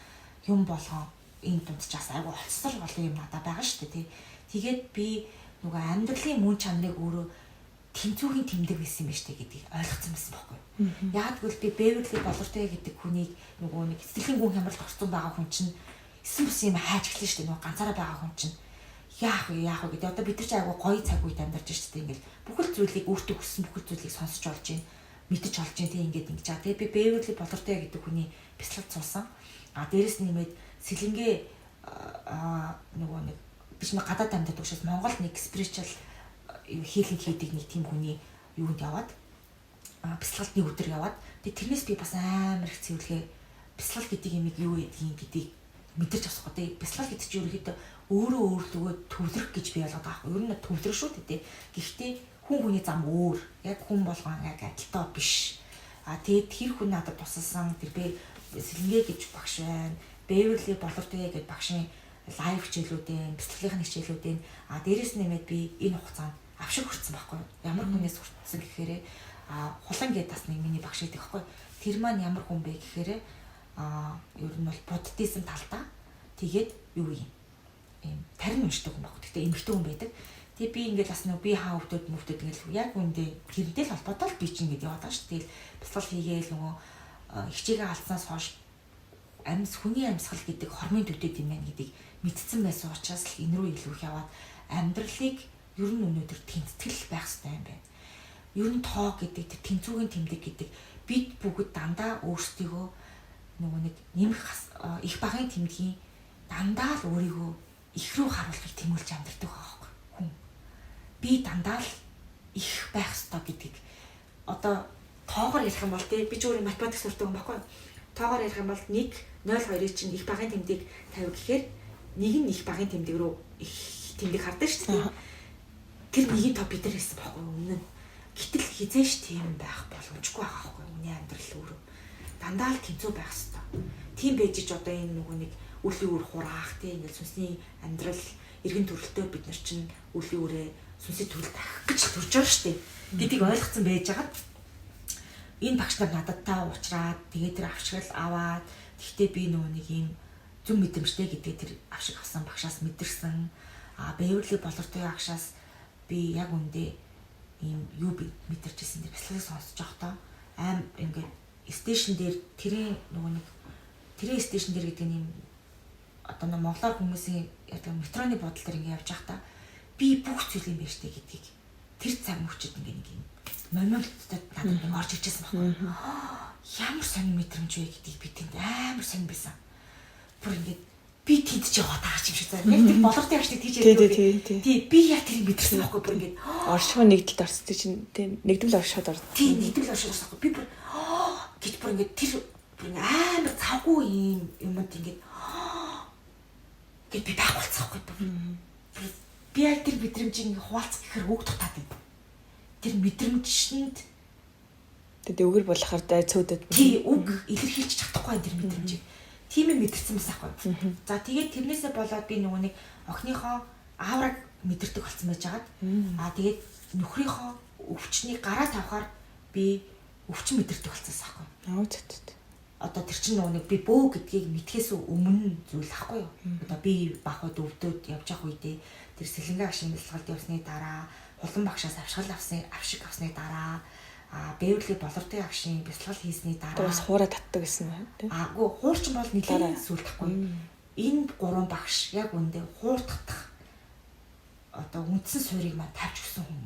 юм болгоо энэ донд ч бас айгүй олцсор болон юм надад байгаа шүү дээ тий. Тэгээд би нөгөө амьдралын мөн чанарыг өөрөө тэнцүүгийн тэмдэг байсан юм байна штэ гэдгийг ойлгоцсон байсан байхгүй. Яг тэгвэл би Beverly Bolorтэй гэдэг хүнийг нөгөө нэг сэтгэлийн гүн хямралд орсон байгаа хүн чинь эсвс юм хайж эхэлсэн шүү дээ нөгөө ганцаараа байгаа хүн чинь яах вэ гэдэг. Одоо бид нар ч айгу гоё цаг үед амьдарч шүү дээ ингээл бүхэл зүйлийг өөртөө хүссэн бүхэл зүйлийг сонсож олж гин мэдэж олж гин тийм ингээд ингэж байгаа. Тэгээ би Beverly Bolorтэй гэдэг хүний бяцлалд суусан. Дээрэс нэмээд сэлэнгээ нөгөө нэг биш нэг гадаад амьдардаг учраас Монгол нэг spiritual healing хийдэг нэг тийм хүний юунд яваад бяцлагт нэг өдөр яваад тэрнээс би бас амар их цэвэрлэгээ бяцлал гэдэг юмыг юу гэдгийг мэдэрч авсах гэдэг. Бяцлал гэдэг чинь ерөөхдөө өөрөө өөрлөгөө төвлөрөх гэж би ойлгоод байгаа. Ер нь төвлөрөх шүү дээ. Гэхдээ хүн хүний зам өөр. Яг хүн болгон яг адилтай биш. Тэгээд тэр хүн надад тусалсан тэр би Сэлэнгээ гэж багш байна. Beverly Bolorтэй гэж багшийн лайв хичээлүүдийн, бяцлагын хичээлүүдийн дээрэс нэмээд би энэ хугацаанд авшиг хүртсэн байхгүй юу? Ямар хүнээс хүртсэн гэхээр хулан гэдэг бас нэг миний багш гэдэг байхгүй юу? Тэр маань ямар хүн бэ гэхээр ер нь бол буддизм талдаа тэгээд юу юм тарин уншдаг хүн баг. Гэхдээ эмэгтэй хүн байдаг. Тэгээ би ингээд бас нэг би хаа хөвдөд ингээд яг үндэ тэрнтэй л холбоотой л би чинь ингээд яваад байгаа шүү. Тэгэл бяцлал хийгээл нөгөө хичээгээ алдсанаас хойш хүний амьсгал гэдэг хормын төвдөд юм байна гэдгийг мэдсэн байсан учраас л энэ рүү илүү их яваад амьдралыг ер нь өнөөдөр тэнцэтгэл байх хэрэгтэй юм байна. Ер нь тоо гэдэг тэр тэнцүүгийн тэмдэг гэдэг бид бүгд дандаа өөрсдийгөө нөгөө нэг нэмэх их багын тэмдгийн дандаа л өөрийгөө их рүү харуулахыг тэмүүлж амьдардаг байгаа хүн. Би дандаа л их байх ёстой гэдгийг одоо тоогоор ярих юм бол би ч өөрөө математик сурдаг юм баггүй. Тоогоор ярих юм бол 1 0-2-ыг чинь их багын тэмдгийг тавь гэхээр нэг нь их багын тэмдэг рүү их тэмдэг хардаг шүү дээ. Тэр нэгийн топ бид нар хийсэн баггүй өмнө. Гэтэл хизээш тийм байх боломжгүй байгаа байхгүй хүний амьдрал өөрөө. Дандаа л тэнцүү байх хэрэгтэй. Тийм байж ч одоо энэ нөгөө нэг үлийн үр хураах тийм ингээл сүнсний амьдрал эргэн төрөлтөө бид нар чинь үлийн үрээ сүнсний төрөлт авах гэж төрж байгаа шүү дээ. Гэдгийг ойлгоцсон байж хагаад энэ багш нар надад таа уучраад тэгээд тэр авшигл аваад тэгтээ би нөгөө нэг юм зүг мэдрэмжтэй гэдэг тэр авшиг авсан багшаас мэдэрсэн. Beverly Bolorтой багшаас би яг үндэ ийм юу мэдэрчсэн тэр бяцлагыг сонсож явахдаа ингээд стейшн дээр тэрийн нөгөө нэг тэрийн стейшн дээр гэдэг нь юм одоо нэг монголоор хүмүүсийн яг метроны бодол дээр ингээд явж байхдаа би бүх зүйл юм байна штэ гэдгийг тэр цаг мөчөд ингээд нэг юм моментод надад орж иржсэн байхгүй. Ямар сонир мэдрэмж вэ гэдгийг би тэнд амар сонир байсан. Бүр ингээд би тэнд ч яваад байгаа юм шиг заа. Яг тэр болортын ашиг тийж ярьдаг. Тий би яг тэрийг мэдэрсэн байхгүй бүр ингээд оршихоо нэгдэлд орсон чинь тийм нэгдвэл оршиход орсон. Тий нэгдвэл оршиход орсон. Би бүр гэж бүр ингээд тэр бүр амар завгүй юмд ингээд гэт би байх болцсоохгүй бүр. Би яг тэр мэдрэмжийг хуваалцах гэхээр үг дутаад байна. Тэр мэдрэмжинд тэгээд өгөр болохоор цөөдөд. Тий үг илэрхийлж чадахгүй тэр мэдрэмжийг. Тийм ээ мэдэрсэн байсан байхгүй. За тэгээд тэрнээсээ болоод би нөгөө нэг охиныхоо аавраг мэдэрдэг болсон байж хагаад тэгээд нөхрийнхөө өвчнийг гараа тавихаар би өвчин мэдэрдэг болсон байхгүй. Одоо тэр чинь нөгөө нэг би бөө гэдгийг мэдхээс өмнө зүйл ахгүй юу. Одоо би бахад өвдөд явж явах үедээ тэр сэлэнгэ агшийн бэлтгэлд явсны дараа хулан багшаас авшиг авсны дараа бэвэрлийн болортын агшийн бэлтгэл хийсний дараа бас хуураа татдаг гэсэн юм тийм. Аагүй хуурчин бол нэлээд сүлдэхгүй. Энэ гурван багш яг үндэ хуурдах одоо үндсэн суурийг маань тавьж өгсөн хүн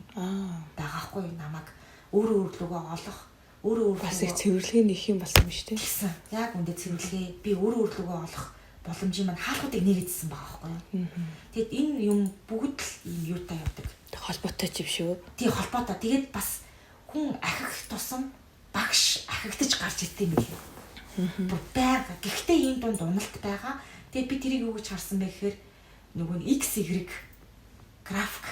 байгаа хгүй намайг өөрөө өөрлөгөө олох өөрөө бас их цэвэрлэгээ нэх юм болсон юм шүү дээ. Яг үндэ цэвэрлэгээ би өөрөө өөрлөгөө олох боломжийг маань хаалхуудыг нээгээдсэн байгаа байхгүй. Тэгэд энэ юм бүгд л юм юутай явдаг. Холбоотой ч юм шүү. Тий холбоотой. Тэгээд бас хүн ахих тусам багш ахигдаж гарч ирдэг юм билээ. Байга. Гэхдээ энэ дунд уналт байгаа. Тэгээд би тэрийг юу гэж харсан бэ гэхээр нөгөө X Y график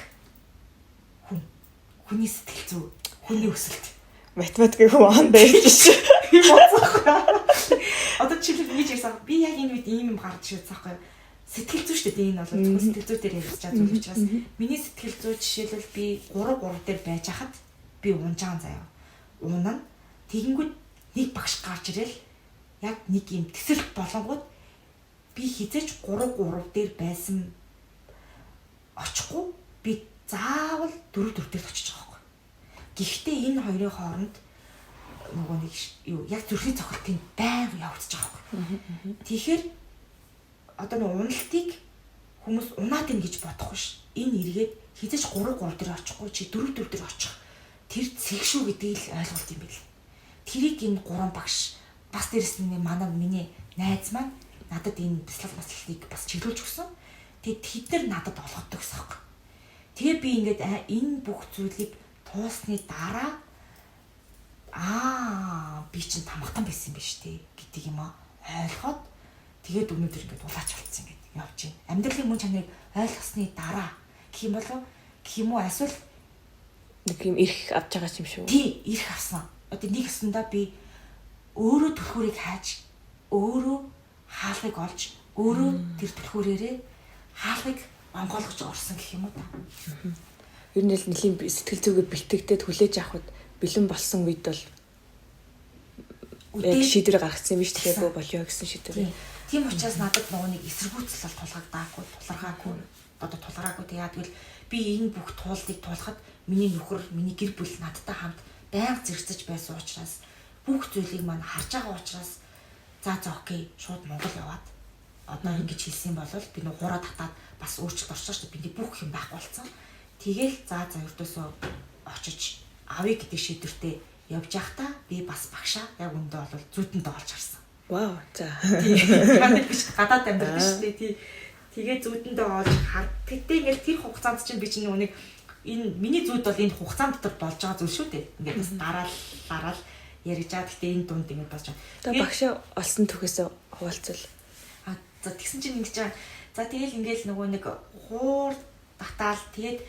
хүний сэтгэл зүй, хүний өсөлт. Математикийн хүн ан байж шүү. Одоо чиглэл ингэж ярьсан. Би яг энэ үед ийм юм гарч ирсэн байхгүй. Сэтгэл зүй шүү дээ. Энэ бол зөвхөн сэтгэл зүй дээр ярьж байгаа зүйл учраас миний сэтгэл зүй жишээлбэл би 3 дээр байж хахад би унж байгаа заяа. Унаа тэгэнгүүт нэг багш гарч ирэл яг нэг юм тэсрэлт болонгууд би хизээч 3 дээр байсан очихгүй би заавал 4 дээр очиж байгаа байхгүй. Гэхдээ энэ хоёрын хооронд нөгөө нэг юу яг зүрхний цохилтын байнга явагдаж байгаа байхгүй. Тэгэхээр одоо нэг уналтыг хүмүүс унаад ийн гэж бодохгүй ш. Энэ эргээд хизээч 3 дээр очихгүй чи 4 дээр очих. Тэр цэг шүү гэдгийг л ойлголт юм бэл. Тэрийг энэ 3 багш бас дээрэс нь миний найз маань надад энэ бяцлалыг бас чиглүүлж өгсөн. Тэгээд тэд нар надад олгодог гэсэн юм. Тэгээ би ингээд энэ бүх зүйлийг туусны дараа би чинь тамхтан байсан юм биш үү гэдэг юм ойлгоод тэгээд өнөөдөр ингээд улаач болцсон ингээд явж байна. Амьдралын мөн чанарыг ойлгосны дараа гэх юм уу эсвэл нэг юм ирэх авч байгаа юм шүү. Тий, ирэх авсан. Одоо нэг өсөндөө би өөрөө түлхүүрийг хайж, өөрөө хаалгыг олж, өөрөө тэр түлхүүрээрээ хаалгыг онгойлгож орсон гэх юм уу та. Ер нь л нэлийн сэтгэл зүгээ бэлтгэдэг хүлээж авахд бэлэн болсон үед бол яг шийдвэр гаргацсан юм биш тэгэхээр болио гэсэн шийдвэр. Тийм учраас надад нөгөө нэг эсэргүүцэл тулгагдаагүй, тулгаргаагүй. Одоо тулгараагүй тэгээд тэгвэл би энэ бүх туулдыг тулахад миний нөхөр, миний гэр бүл надтай хамт байнга зэрэгцэж байсан учраас бүх зүйлийг маань харж байгаа учраас за окей, шууд Монгол яваад одоо ингэж хэлсэн бол би нэг хураа татаад бас өөрчлөлт орсон шүү дээ. Би бүх юм байхгүй болсон. Тэгэл за ердөөсөө очиж авъя гэдэг шийдвэртэй явж байхдаа би бас багшаа яг өндөө бол зүйтэндээ олж харсан. Вау. За. Тэгээд биш гадаад амьдардаг шүү дээ. Тий. Тэгээ зүйтэндээ олж хар. Тэгтээ ингээл тэр хугацаанд чинь би чинь нэг энэ миний зүйд бол энэ хугацаанд дотор болж байгаа зүйл шүү дээ. Ингээд бас дараал ярьж байгаа. Тэгтээ энэ дунд ингээд болж байгаа. Тэгээ багшаа олсон түүхээс хуваалцвал. За тэгсэн чинь ингэж байгаа. За тэгэл ингээл нөгөө нэг хуур татаал тэгээд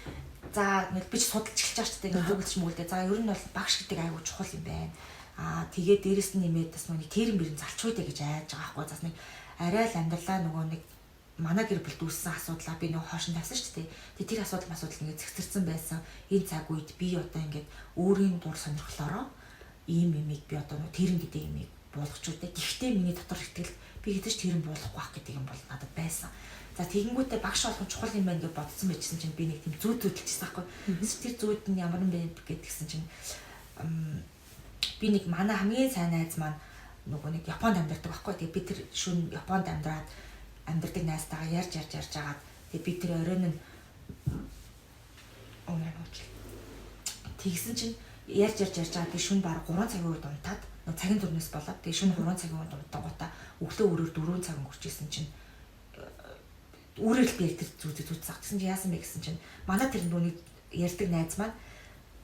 за нэг бич судалж эхэлж байгаа ч гэдэг зүгэлж мөгөлдөө. За ер нь бол багш гэдэг аягүй чухал юм байна. Тэгээд дээрэс нь нэмээд бас нэг тэрэн бэрэн залчгүй дэ гэж айж байгаа хгүй. Зас нэг арай л амьдралаа нөгөө нэг манай гэр бүлд үүссэн асуудлаа би нөгөө хоошин тавьсан шүү дээ. Тэгээд тэр асуудал ингээд зэгцэрсэн байсан. Энэ цаг үед би одоо ингээд өөрийн дур сонирхлоороо ийм юмыг би одоо нөгөө тэрэн гэдэг юмыг буулгach үдэ. Гэхдээ миний дотор ихтгэл би хэдэж тэрэн буулгах байх гэдэг юм бол надад байсан. За тэгэнгүүтээ багш болгон чухал юм байна гэж бодсон байжсэн чинь би нэг тийм зүйдэлжсэн байхгүй. Тэр зүйд нь ямар юм бэ гэдгсэн чинь би нэг манай хамгийн сайн найз маань нөгөө нэг Японд амьдардаг байхгүй. Тэгээ би тэр шөнө Японд амьдардаг найзтайгаа ярьж агаад тэгээ би тэр оройн нь тэгсэн чинь ярьж байгаа би шүн баг 3 цагийн үед унтаад цагийн дөрнөөс болоод тэгээ шүн 3 цагийн үед унтангуудаа өглөө 4 цаг өнгөрчихсэн чинь үрэл би тэр зүуд зах гэсэн чинь яасан бэ гэсэн чинь манай тэр нүуний ярьдаг найз маань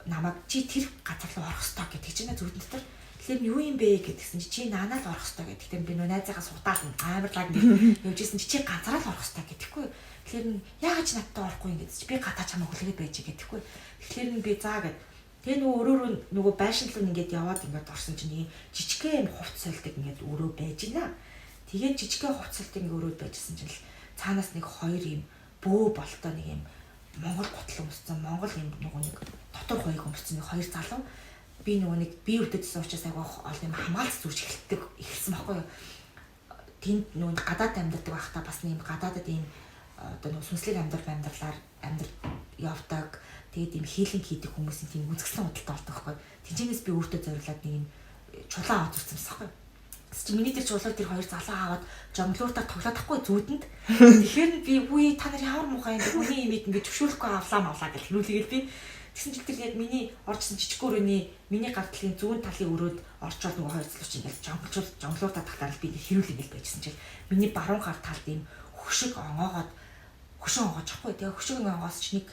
намайг чи тэр газар руу орох ёстой гэдэг чинь зүудэн дотор тэгэхээр юу юм бэ гэдгсэн чи наанаа л орох ёстой гэдэг. Тэгэхээр би нөө найзаагаа судаал амар лаг явжсэн чи ганцаараа л орох ёстой гэдэггүй. Тэгэхээр яагаад ч надтай орохгүй юм гэдэж би гадаа чамаа хүлээгээд байж гэдэггүй. Тэгэхээр би заа гэд тэгээ нөгөө байшинлуу ингээд яваад ингээд орсон чинь жижигхэн юм хувц солидаг ингээд өрөө байж гинэ. Тэгээд жижигхэн хувц солидаг ингээд өрөөд байжсэн чинь цаанаас нэг хоёр юм бөө болтой нэг юм Монгол гутал өмссөн Монгол юм нөгөө нэг дотор хоёрыг өмссөн хоёр залуу би нөгөө нэг бие үдэжсэн учраас айгаа ол юм хамгаалц зүрж эхэлсэн байхгүй юу. Тэнд нөгөө гадаад амьдардаг байхдаа бас нэм гадаадад ийм одоо нөгөө сүнслэг амьдралаар явдаг. Тэгээд ийм хийлэн хийдэг хүмүүсийн тийм үзэсгэлэн худалдаа болдог байхгүй. Тинчнээс би өөртөө зориулаад нэг юм чулаа аваад зүрсэн байхгүй. Чи миний тэр чулуу тэр хоёр залуу аваад жонглууртаа тоглоодохгүй зүудэнд. Тэгэхээр би үгүй та нар ямар муухай юм бэ? Хүний имийг ингээд зөвшөөрөхгүй авлаа гэж хэлүүлээгээл би. Тэгсэн чинь тэр яг миний орчсон жижиг өрөөний миний гартлын зүүн талын өрөөд орчоод нөгөө хоёр залуу чинь ингээд жонглууртаа татаад би хэрүүлэгээл байжсэн чинь миний баруун гар талд ийм хөшиг онгоогоод ахгүй. Тэгээ хөшиг онгоос ч нэг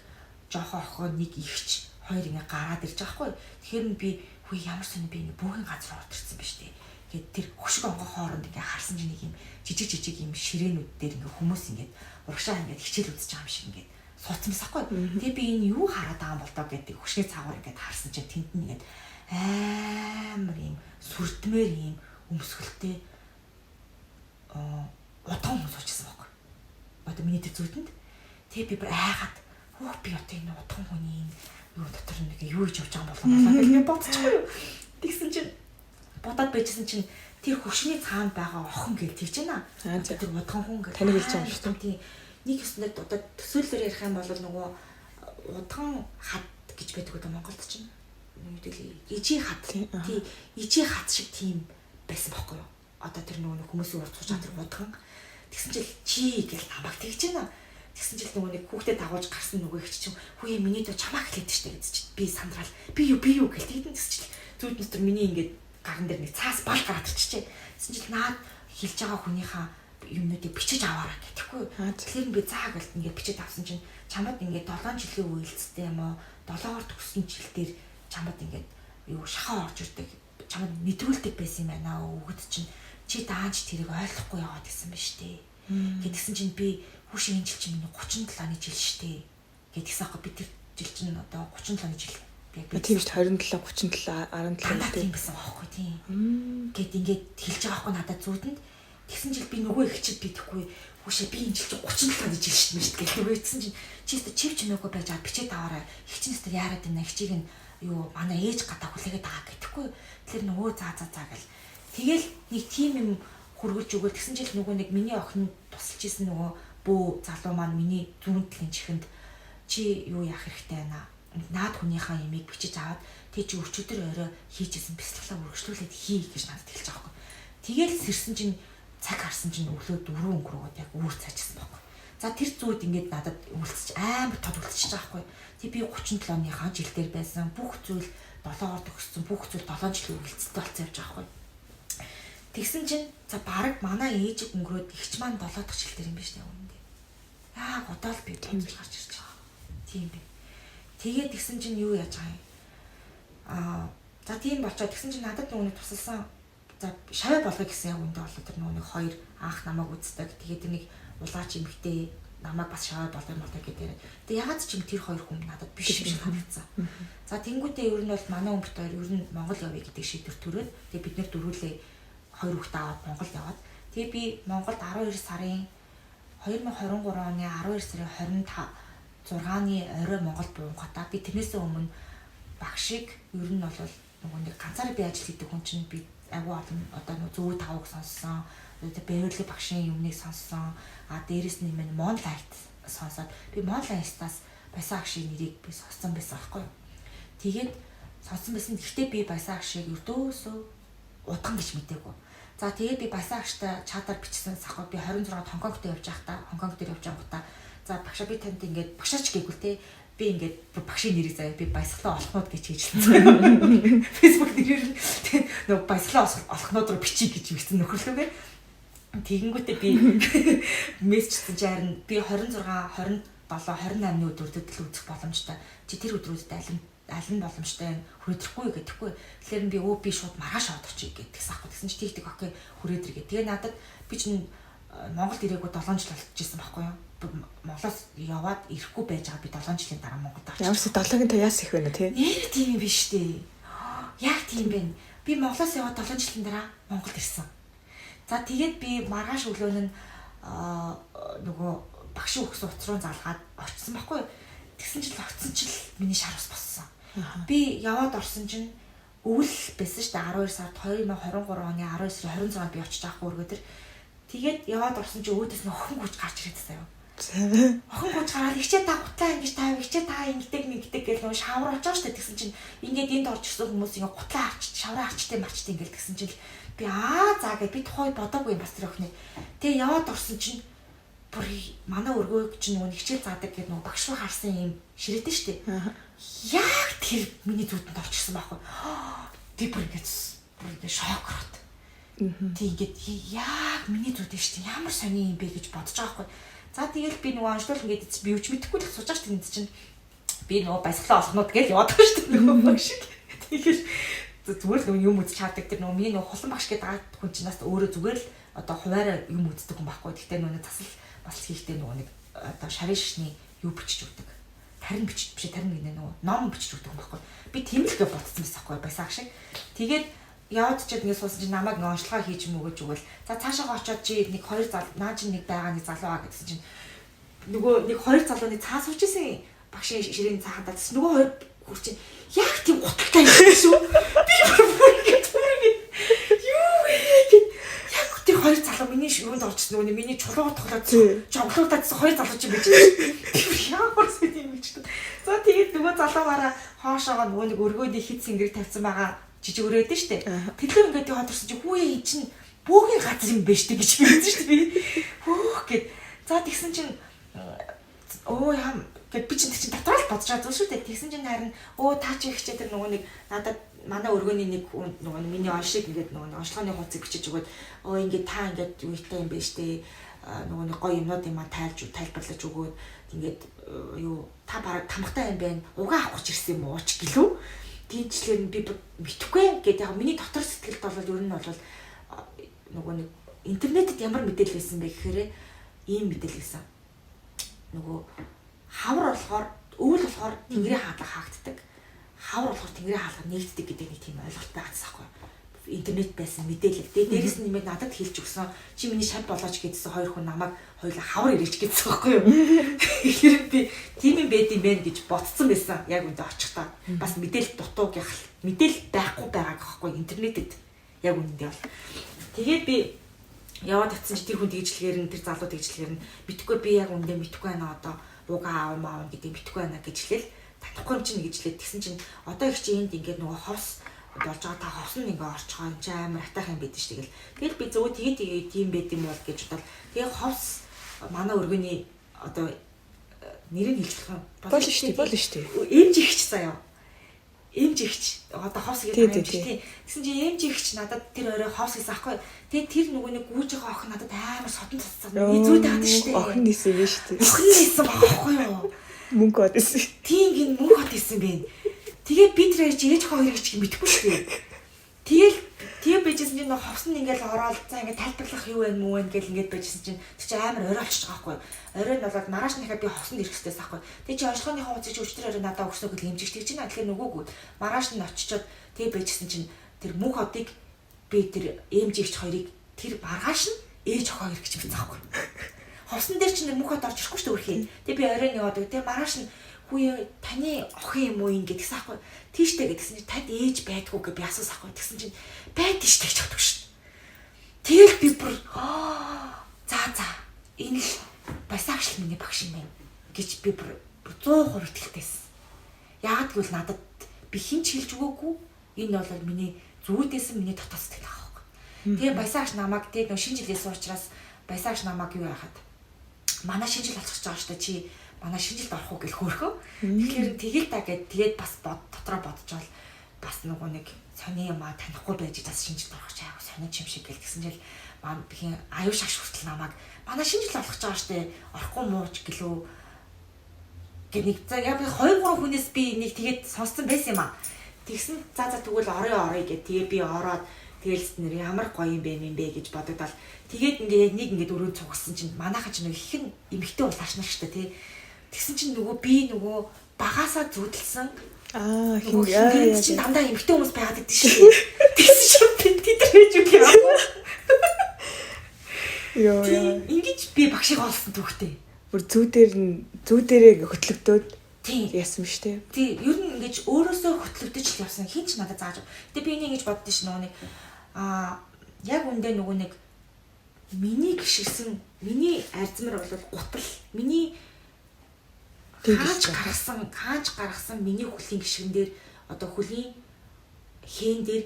жоохон охоо нэг ихч хоёр ингээ гараад ирж байгаа хгүй. Тэгэхээр би хүй ямар сони би ингээ бөөгийн газар орж ирсэн биз дээ. Тэгээд тэр хөшиг онгоо хооронд ингээ харсан чинь нэг юм жижиг юм ширээнүүд дээр ингээ хүмүүс ингээ урагшаа ингээ хичээл үзэж байгаа юм шиг ингээ суудсан байсан хгүй. Тэгээ би энэ юу хараад байгаа юм бол доо гэдэг хөшгөө цаагаар ингээ харсан чинь тэнд нь ингээ амар юм сүрдмээр юм өмсгөлтэй утга хүмүүс очсон байхгүй. Одоо миний тэр зүудэнд тэгээ би айгаад би одоо энэ утга хүний юу дотор нэг юу хийж явж байгаа болоо гэж би бодчихгүй юу. Тэгсэн чинь бодоод байжсэн чинь тэр хөшний цаанд байгаа охин гэж тэгж байна. Тэр утга хүн гэж таныг хэлж байгаа юм шүү дээ. Нэг өснөд одоо төсөөллөөр ярих юм бол нөгөө удган хад гэж байдаг одоо Монголд чинь юу гэдэг ижи хад тий ижи хад шиг тийм байсан байхгүй юу. Одоо тэр нөгөө хүмүүсийн урд сууж байгаа тэр удган тэгсэн чинь чи гэж намайг тэгж байна. Тэгсэн чинь нөгөө нэг хүүхдэд дагуулж гарсан нөгөө их чинь хүүе миний дөө чамаа хэлээд штэ гэж чинь би сандраал би юу гэл тэгдэн тэгсэн чинь зүуд дотор миний ингээд гаран дээр нэг цаас бал гараад ирчихжээ. Тэгсэн чинь наад хэлж байгаа хүнийхээ юмнуудыг бичиж аваарай гэхгүй. Тэгэхээр би заа гэлт ингээд бичиж авсан чинь чамд ингээд 7 жилийн үйлцтэй юм уу 7-оор төгссөн жил дээр чамд ингээд юу шахаа орж ирдэг чамд мэдрүүлдэг байсан юм байна өгöd чинь чи даанч тэрийг ойлгохгүй яваад гэсэн ба штэ. Гэдгсэн чинь би хүүш энэ жил чинь миний 37 оны жил штэ. Гэдгсэн аахгүй би тэр жил чинь одоо 37 оны жил. Би тийм шүү 27 37 17 тийм байсан аахгүй тийм. Гэт ингээд хэлж байгаа аахгүй надад зүудэнд. Тэгсэн жил би нөгөө ихчэд бидэхгүй хүүшээ би энэ жил 37 оны жил штэ гэх нөгөө ийдсэн чинь чи чив чимээгүй байж аа бичээд аваарай. Ихчнээс тэр яарад байна ихчийг нь юу манай ээж гадаа хүлээгээд байгаа гэхгүй. Тэгэхээр нөгөө заа гэл. Тэгэл нэг тийм юм хөргөж өгөөл тэгсэн жил нөгөө нэг миний охин тусалж исэн нөгөө бөө залуу маань миний зүүн талын чихэнд чи юу яах хэрэгтэй байна. Наад хүнийхээ ямиг бичиж аваад тэг чи өчигдөр орой хийжсэн бяцлаглаа үргэлжлүүлээд хий гэж надад хэлж байгаа юм. Тэгэл сэрсэн чинь цаг харсан чинь өглөө 4 өнгөрөөд яг үүр цаажсан байхгүй. За тэр зүйд ингээд надад үлдсэж амар тод үлдчихэж байгаа байхгүй. Тэг би 37 оныхаа жил дээр байсан бүх зүйл 7-оор төгссөн бүх зүйл 7 жилийн үлдэлцтэй болсон явж байгаа байхгүй. Тэгсэн чинь за бараг манай ээжиг өнгөрөөд ихч маань 7 дахь жил дээр юм биш үү үнэндээ. Аа годаал би тэмж гарч ирж байгаа. Тийм би. Тэгээд тэгсэн чинь юу яаж байгаа юм? За тийм болчоо тэгсэн чинь надад нөгөө тусалсан за шавь болгоё гэсэн яг үндэ болоо тэр нөгөө нэг хоёр анх намайг үздэг. Тэгээд нэг улаач эмхтэй намайг бас шавь болгоё гэдэг. Тэгээд ягаад ч юм тэр хоёр хүн надад биш шиг харагдсан. За тэнгуүтээ ер нь бол манай өмөрт хоёр ер нь Монгол явъя гэдэг шийдвэр төрөөд тэгээд бид нэр дөрвөлээ 2 хүүхдээ аваад Монголд яваад тэгээ би Монголд 12 сарын 2023 оны 12 сарын 26-ны орой Монголд буухатаа би тэрнээсээ өмнө багшиг ер нь бол нөгөө нэг ганцаараа би ажил хийдэг хүн чинь би агуу олон одоо нөгөө зөв тавг сонссон Бэвэрли багшийн юмныг сонссон дээрэс нь юм Монлайт сонсоод би Монлайтаас Баясаа агшийн нэрийг би сонссон байсан аахгүй. Тэгээд сонссон байсан. Гэхдээ би Баясаа агшийг өрдөөсөө удган гэж мэдээгүй. За тэгээд би Баясаа агштай чатаар бичсэн сахгүй би 26-нд Хонконгт явж байхдаа Хонконг дээр явж байгаадаа за багшаа би танд ингээд багшаач гээгүй те би ингээд багшийн нэрийг заяа би баясгалан олохнууд гэж хийжлээ. Facebook нэрээр нөгөө баясгалан олохнууд руу бичиж гэж бичсэн нөхөрлөгөө. Тэгэнгүүтээ би мессежсэн чинь би 26, 27, 28-ны өдрүүдэд л үзэх боломжтой. Чи тэр өдрүүдэд аль нь боломжтой хүрээдрэхгүй гэдэхгүй. Тэгэхээр би би шууд маргааш одочих гэдгийгсэн аахгүй. Тэгсэн чи тийх окей хүрээдрэг гэ. Тэгээ надад би чинь Монголд ирээгүй 7 жил болж ирсэн байхгүй юу? Монголоос яваад ирэхгүй байж байгаа би 7 жилийн дараа Монголд очив. Ямарс 7-гийн таяас их байна тий. Нэр тийм юм биш дээ. Яг тийм байна. Би Монголоос яваад 7 жилийн дараа Монголд ирсэн. За тэгээд би маргааш өглөө нь нөгөө багшийн өгсөн утас руу залгаад очсон байхгүй юу? Тэгсэн чил очсон чил миний шар ус боссон. Би яваад орсон чинь өвөл байсан шүү дээ 12 сард 2023 оны 19 сарын 26-нд би очиж байгаа хөргөө төр. Тэгээд яваад орсон чинь өөдөөс нь охин гүйж гарч ирээд заяа. Охин гүйж гараад ихчээ та гутлаа ингэж тавь ихчээ та ингэдэг гэж нөгөө шавар очиж байгаа шүү дээ. Тэгсэн чинь ингээд энд орж ирсэн хүмүүс ингээ гутлаа авчиж шавраа авчтай марчтай ингээл тэгсэн чинь би заа гэж би тухай бодоогүй бас тэр охины. Тэгээ яваад орсон чинь бүр манай өргөөг чинь нөгөө хичээл заадаг гэдэг нөгөө багш руу харсан юм ширээдэн шүү дээ. Яг тэр миний зүудэнд орчихсон байхгүй. Би бүр ингээд шокрот. Тэгээд яг миний зүудэнд шүү дээ. Ямар сони юм бэ гэж бодож байгаа байхгүй. За тэгэл би нөгөө аншлуул ингээд би юуч мэдэхгүй л сууж байгаа шүү дээ. Чинь би нөгөө баясгалан олохнууд гэж яваад байгаа шүү дээ. Нөгөө багш шиг. Тэгэл зүгээр л юм үзэж чаддаг тэр нөгөө миний нөгөө хулан багш гэдэг хүн чинь бас өөрөө зүгээр л одоо хуваараа юм үздэг хүн байхгүй. Гэхдээ нөгөө засал бас хийхдээ нөгөө нэг одоо шарын шишний юу бичиж өгдөг. Тарин бичиж биш тарин гинэ нөгөө ном бичиж өгдөг юм байхгүй. Би тийм л гэж бодсон байсан байхгүй баясааг шиг. Тэгээд яваад чад ингэ суусан чинь намайг нэг онцлогоо хийж мөгөөж өгвөл за цаашаа очоод чи нэг хоёр зал наа чи нэг байгаа нэг залуу аа гэсэн чинь нөгөө нэг хоёр залууны цаа сууж исэн багшийн ширээний цаахад гэсэн нөгөө хоёр хөр чинь яг тийм гуталтай юм шүү. Би яг тэр хоёр залуу миний юунд орчихсон нөгөө миний чулуугаар тоглоод жонглуулаадсан хоёр залуу чинь байж байгаа. Ямар сэт юм гэж. За тэгээд нөгөө залуугаараа хоошоогоо нөгөө нэг өргөөний хит сэнгэр тавьсан байгаа жижиг өрөөдөн штэ. Тэглөө ингээд ходорсон чи хүү эн чин бөөгийн газар юм байна штэ гэж хэлсэн штэ би. Хөөх гэд. За тэгсэн чин яам гэд би чин дотроо л бодож байгаа шүү дээ. Тэгсэн чин харин та чи ихчээ тэр нөгөө нэг надад манай өргөний нэг нөгөө миний оншиг ингээд нөгөө онцлогооны хуудсыг бичиж өгөөд ингээд та ингээд юутай юм бэ штэ. Нөгөө нэг гоё юмнууд юм тайлбарлаж өгөөд ингээд юу та бараг тамхтай юм байна. Угаа авах гэж ирсэн юм уу ч гэлөө. Тийчлэр би мэдхгүй гэдэг яг миний дотор сэтгэлд бол ер нь бол нөгөө нэг интернетэд ямар мэдээлэл байсан бэ гэхээр ийм мэдээлэл байсан. Нөгөө хавар болохоор өвөл болохоор тэнгэрийн хаалга хаагддаг. Хавар болохоор тэнгэрийн хаалга нэгддэг гэдэг нэг тийм ойлголт байгаадсан байхгүй. Интернет байсан мэдээлэл. Дээрээс нь нэмээд надад хэлж өгсөн. Чи миний шав болооч гэдсэн хоёр хүн намайг хоёулаа хавар ирээч гэдсэн байхгүй юу. Тэгэхээр би тийм юм байд юм бэ гэж бодсон байсан. Яг үндэ очихдаа. Бас мэдээлэл дутууг яхал мэдээлэл байхгүй байгаа гэхгүй интернетэд. Яг үндэ бол. Тэгээд би яваад очсон чи тэр хүн дийжлэгээр нь тэр залуу дийжлэгээр нь битгүй би яг үндэ мэдхгүй байна одоо угаа аав гэдэг мэдхгүй байна гэж хэлээл танихгүй юм чинь гэж хэлээд тэгсэн чинь одоо их чи энд ингээд нөгөө ховс болж байгаа та ховс нь ингээ орчгоо юм чи амар хатах юм байдаг ш. Тэгэл би зөө тэгээ тийм байд юм бол гэж бодоод тэгээ ховс манай өргөний одоо нэрийг хэлж болох юм болно шүү дээ. Эмж ихч заяа. Эмж ихч одоо ховс гэдэг юм чи. Тэгсэн чи эмж ихч надад тэр орой ховс гэсэн аахгүй. Тэгээ тэр нөгөө нэг гүйж байгаа охин надад амар содон цацсан. Би зүйтэй хаад шүү дээ. Охин нисэн юм шүү дээ. Охин нисэн байхгүй юу? Мөнгө хот исэн. Тийм гин мөнгө хот исэн бэ. Тэгээ би тэр ээж хоёр гэж мэдэхгүй шүү дээ. Тэгээ байжсэн чинь ховс нь ингээл ороод за ингээд тайлбарлах юу вэ мүү вэ гэл ингээд байжсэн чинь тэг чи амар орой болчих байгаа байхгүй. Орой нь болоод маргааш нэхэ би ховсонд ирэх хэрэгтэйс байхгүй. Тэг чи онцлогооны хуудсыг өчтөр орой надад өгсөө гэл хэмжиж тэг чи наа тэгэхээр нөгөөгүй. Маргааш нь очичоод тэг байжсэн чинь тэр мөнх хотыг би тэр эмжигч хоёрыг тэр маргааш нь ээж охоо ирэх гэж бичсэн байхгүй. Ховсон дээр чинь мөнх хот орж ирэхгүй шүү дээ үрхий. Тэг би орой нь яваад тэг маргааш нь хүү таны охин юм уу ингэ гэсэн аахгүй. Тийштэй гэдгсэн чинь танд ээж байдгүй гэж би асуусан аахгүй. Тэгсэн чинь байдаг штэ гэж боддог шүү. Тэгэл би бүр за энэ л баясаагч миний багш юм байна гэж би бүр 100% итгэлтэйсэн. Яагад гэвэл надад би хинч хэлж өгөөгүй. Энэ бол миний зүудээс миний дотоод сэтгэл аахгүй. Тэгээ баясаагч намайг тэгээ нөө шинэ жилээс учраас баясаагч намайг юу яахад манай шинэ жил болчихж байгаа штэ чи манай шинэ жилд орох уу гэж хөөрхөө. Тэгэхээр тэгэл та гэд тэгээд бас дотроо бодчихвол бас нөгөө нэг сони юм танихгүй байж бас шинэ жилд орох чаяа сони юм шиг гэл гэсэн жил маань бихийн аюу шагш хүртэл намайг манай шинэ жил болох гэж байгаа штэ орохгүй мууч гэлөө гэх нэг яг би 2-3 хүнээс би нэг тэгээд сонссон байсан юм аа. Тэгсэн за тэгвэл орё гэд тэгээ би ороод тэгэлс нэр ямар гоё юм бэ гэж бодогдол тэгээд ингээд нэг ингээд өрөө цугсан чинь манайхаа ч нэг их эмхтэй улааш нар штэ тий. Тэгсэн чинь нөгөө би нөгөө багаасаа зүудэлсэн хин чинь дандаа эмхтэй хүмүүс байгаад идэв шүү. Тэгсэн чинь би тэдрэж үг яа. Йоо ингэж би багшиг олсон түүхтэй. Бүр зүүдэрээ хөтлөгдөөд яасан штэ. Тий, ер нь ингэж өөрөөсөө хөтлөгдөж л явсан. Хин ч надад зааж. Тэгээ би энийг ингэж боддоо ш нөгөө нэг яг үндэ нөгөө нэг миний гიშгсэн миний арзмар бол гутал миний хааж гаргасан миний хөлийн гიშгэн дээр одоо хөлийн хэн дээр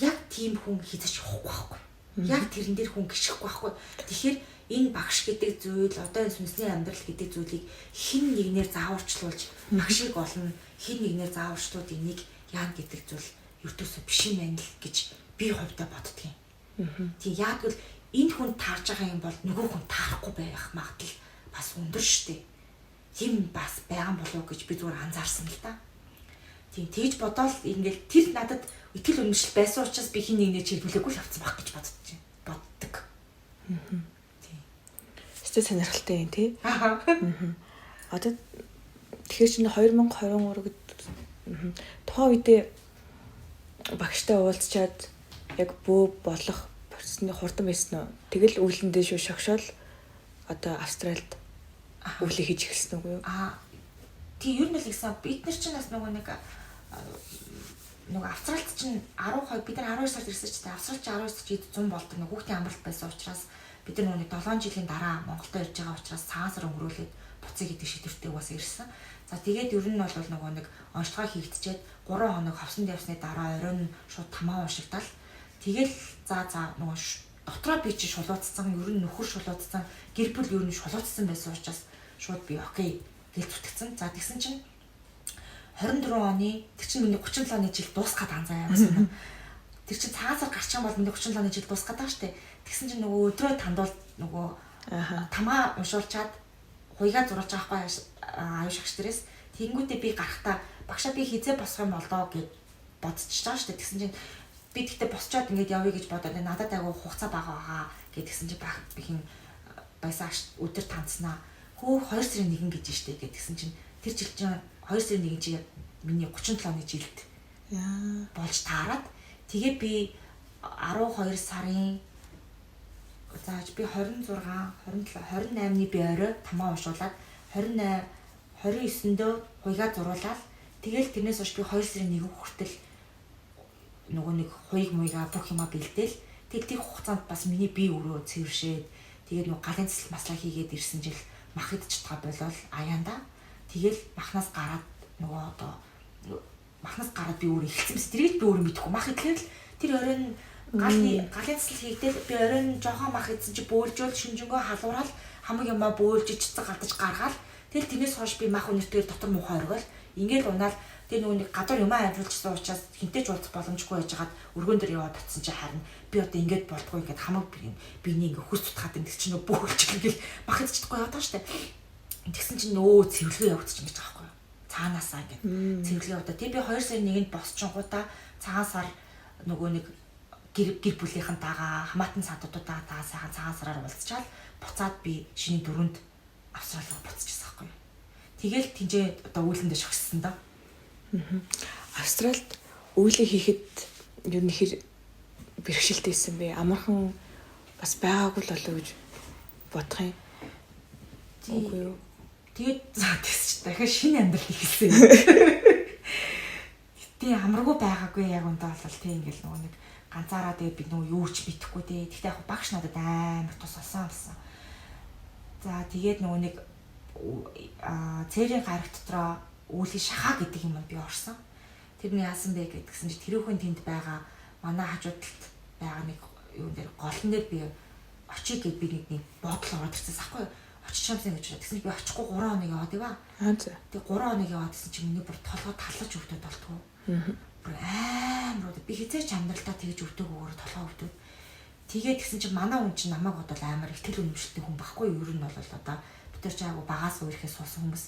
яг тийм хүн хизэж явахгүй байхгүй. Яг тэрэн дээр хүн гიშгэхгүй байхгүй. Тэгэхээр энэ багш гэдэг зүйл одоо энэ сүнсний амьдрал гэдэг зүйлийг хин нэгнээр зааварчлуулж багшиг олно, хин нэгнээр зааварчлууд энийг яа гэдэг зүйл ертөөсөө биш юм байна л гэж би хувьдаа боддгийн. Тийм яг л энэ хүн таарж байгаа юм бол нөгөө хүн таарахгүй байх магадлал бас өндөр шүү дээ. Тийм бас байгаа болов гэж би зүгээр анзаарсан л да. Тийм тэгж бодоол ингээл тэр надад итгэл үнэмшил байсан учраас би хин нэгнээ чиглүүлээгүй л авцсан байх гэж боддог. Тийм. Өстэй сонирхолтой юм тий. Одоо тэгэхээр чинь 2023 гэдэг тухайн үедээ багштай уулзчаад яг бөө болох процессны хурдан байсан уу? Тэгэл үүлэндээ шүү шогшоол одоо Австралид өвлөө хийж эхэлсэн үгүй юу? Тий ер нь л гэсэн бид нар чинь бас нөгөө Австралид чинь 12 бид нар 12 сард ирсэн ч гэсэн Австралид 12 сард 100 болдог нөгөө хүүхдийн амралт байсан учраас бид нар нөгөө 7 жилийн дараа Монголд ирж байгаа учраас цагаан сар өнгөрүүлээд буцъя гэдэг шийдвэртэй бас ирсэн. За тэгээд ер нь бол нөгөө нэг онцлогоо хийгдчихэд 3 хоног хавсанд явсны дараа оройн шууд тамаа уншигдал. Тэгэл за нөгөө дотроо би чи шулууцсан, ер нь нөхөр шулууцсан, гэр бүл ер нь шулууцсан байсан учраас шууд би окей гэж зүтгэсэн. За тэгсэн чинь 24 оны тэр чинь миний 37 оны жил дуусгаад анзаа явсан. Тэр чинь цагаасаар гарч байгаа бол миний 37 оны жил дуусгаад байгаа штэ. Тэгсэн чинь нөгөө өдрөө тандуул нөгөө тамаа уншуулчаад хуйгаа зурулж байгаа байхгүй аюу шагш дээрээс тэгэнгүүтээ би гарахтаа багшаа би хизээ босох юм болоо гэж бодчихж байгаа штэ. Тэгсэн чинь би тэгтээ босчоод ингэж явъя гэж бодоод надад айгу хугацаа байгаа гэдгсэн чинь баг бихэн байсан өдөр танцнаа. Хөө 2 сарын 1 гэж штэ гэдгсэн чинь тэр жил чинь 2 сарын 1 чи миний 37 оны жилд болж таарад тэгээ би 12 сарын зааж би 26 27 28-ны би орой тамаа уншуулад 29-нд хуйгаа зуруулаад тэгэл тэрнээс хойш би 2 сарын 1 хүртэл нөгөө нэг хуйг муйгаа бүх юма бэлдээл тэг хугацаанд бас миний бие өрөө цэвэршээд тэгээд нөгөө галын цэцэл маслаа хийгээд ирсэн жил мах идэж байгаа болол аяанда тэгэл махнаас гараад нөгөө одоо махнаас гараад би өөр эхэлсэн биз тэрийг би өөр мэдэхгүй мах идэхээр л тэр оройн галын цэцэл хийгдэл би оройн жоохон мах идсэн чи бөөлжөөл шинжэнгөө халуураад хамаг юмаа бөөлж ичцэг гадаж гаргаал тэгэл тэрнээс хойш би мах өнөртөөр дотор муухай оргол ингээл унаал тэр нөгөө нэг гадар юмаа амжуулчихсан учраас хинтэж уулзах боломжгүй байжгаад өргөн дээр яваад татсан чи харин би одоо ингээд болдгоо ингээд хамаг биний ингээд хөрс тутгаад энэ чинь нөгөө бөөлж ингээл мах идчихгүй яваад байгаа штэ тэгсэн чинь нөө цэвэрлэгээ явагдчих гэж байгаа байхгүй юу цаанаасаа ингээд цэвэрлэгээ явагдаа тэг би 2 сарын 1-нд босчингуудаа цагаан сар нөгөө нэг гэр бүлийнхэнтэйгээ хамаатан садуудаа та сайхан цагаан сараар уулзчаал буцаад би шиний 4-нд Австрали руу буцчихсан байхгүй юу тэгэл тэнцээ одоо үүлэндээ шогссон да Австралид үйлээ хийхэд юу нэхэр бэрхшээлтэй байсан бэ? Амархан бас байгаагүй л болов гэж бодох юм. Үгүй юу. Тэгээд тэгс дахиад шинэ амьдрал хийсэн. Гэтэ амаргүй байгаагүй яг өндөө бол тийм ингээл нөгөө нэг ганцаараа тэгээд би нөгөө юу ч мэдэхгүй тий. Тэгтээ яг багш надад амар тус олсон. За тэгээд нөгөө нэг цэрийн гараг дотроо үүлгийн шахаа гэдэг юм би орсон. Тэр нь яасан бэ гэдгсэн чи тэрүүхэн тэнд байгаа манай хажуу талд байгаа нэг юун дээр голн дээр би очиг гэд би нэг бодол ороод ирсэн сахгүй. очиж юмсан гэж бодсон. Тэгсэн би очихгүй 3 хоног яваад иваа. Тэгээ 3 хоног яваад гэсэн чинь миний бүр толгой талж өвдөд болтгоо. Бүр амар би хизээч амьдралдаа тэгж өвдөгөөр толгой өвдөд. Тэгээд тэгсэн чинь манай хүн чинь намайг бодвол амар ихтгэл үнэмшилтэй хүн байхгүй юу? Ер нь бол одоо бид нар ч айгу багаас өөрхөөс суусан хүмүүс.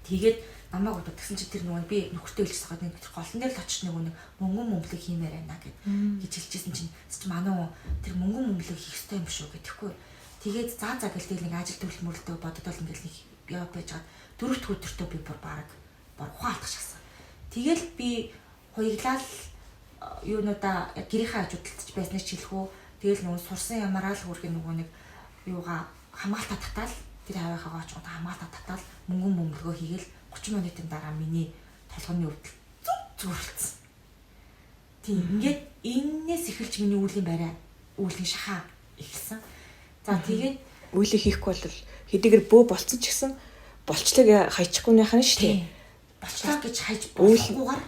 Тэгээд намайг бодвол тэгсэн чинь тэр нөгөө би нөхөртөө хэлчихсэн хаад нэг голн дээр л очиж нэг мөнгөн мөмлөг хиймээр байна гэж хэлчихсэн чинь манай хүн тэр мөнгөн мөмлөг хийх ёстой юм шүү гэхгүй. Тэгээд заа гэлтэй нэг ажил төрөл мөрлөлтөө боддол ингээл нэг яа байж гад дөрөвт өдөртөө би бүр ухаан алдчихсан. Тэгэл би хоёглал юунуудаа гэрийнхээ хажуудалж байсныг ч хэлэхүү. Тэгэл нөгөө сурсан ямараа л хүрэх нөгөө нэг юугаа хамгаалтаа татаал тэр хавийнхаа очоод хамгаалтаа татаал мөнгөн мөмлөгөө хийгээл 30 минутын дараа миний толгойн өвдөл зүрхэлсэн. Тийм ингээд энээс эхэлж миний үүлийн барай үүлийн шахаа ихсэн. За тэгээд үйлийг хийхгүй бол хэдийгээр бөө болцсон ч гэсэн болчлыг хайчихгүйнийх нь шүү дээ. Болчлаа гэж хайж болохгүйгээр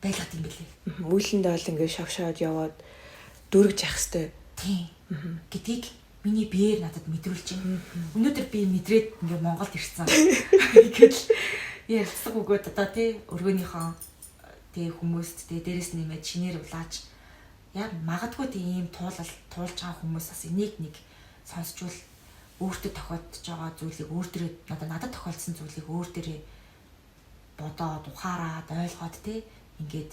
байлгаад юм бэлээ. Үйлэндээ бол ингээд шавшаад яваад дүүргэж явах хэвээр. Тийм. Гэдгийг миний биеэр надад мэдрүүлж байна. Өнөөдөр би мэдрээд ингээд Монголд ирсэн. Гэтэл ярилцсан үгүүд одоо тий өргөнийхөө тий хүмүүст тий дээрэс нэмээд шинээр улааж яг магадгүй тийм туулж байгаа хүмүүс бас энийг нэг сонсчвол өөртөө тохиолдож байгаа зүйлийг өөр дээрээ надад тохиолдсон зүйлийг өөр дээрээ бодоод ухаарад ойлгоод тий ингээд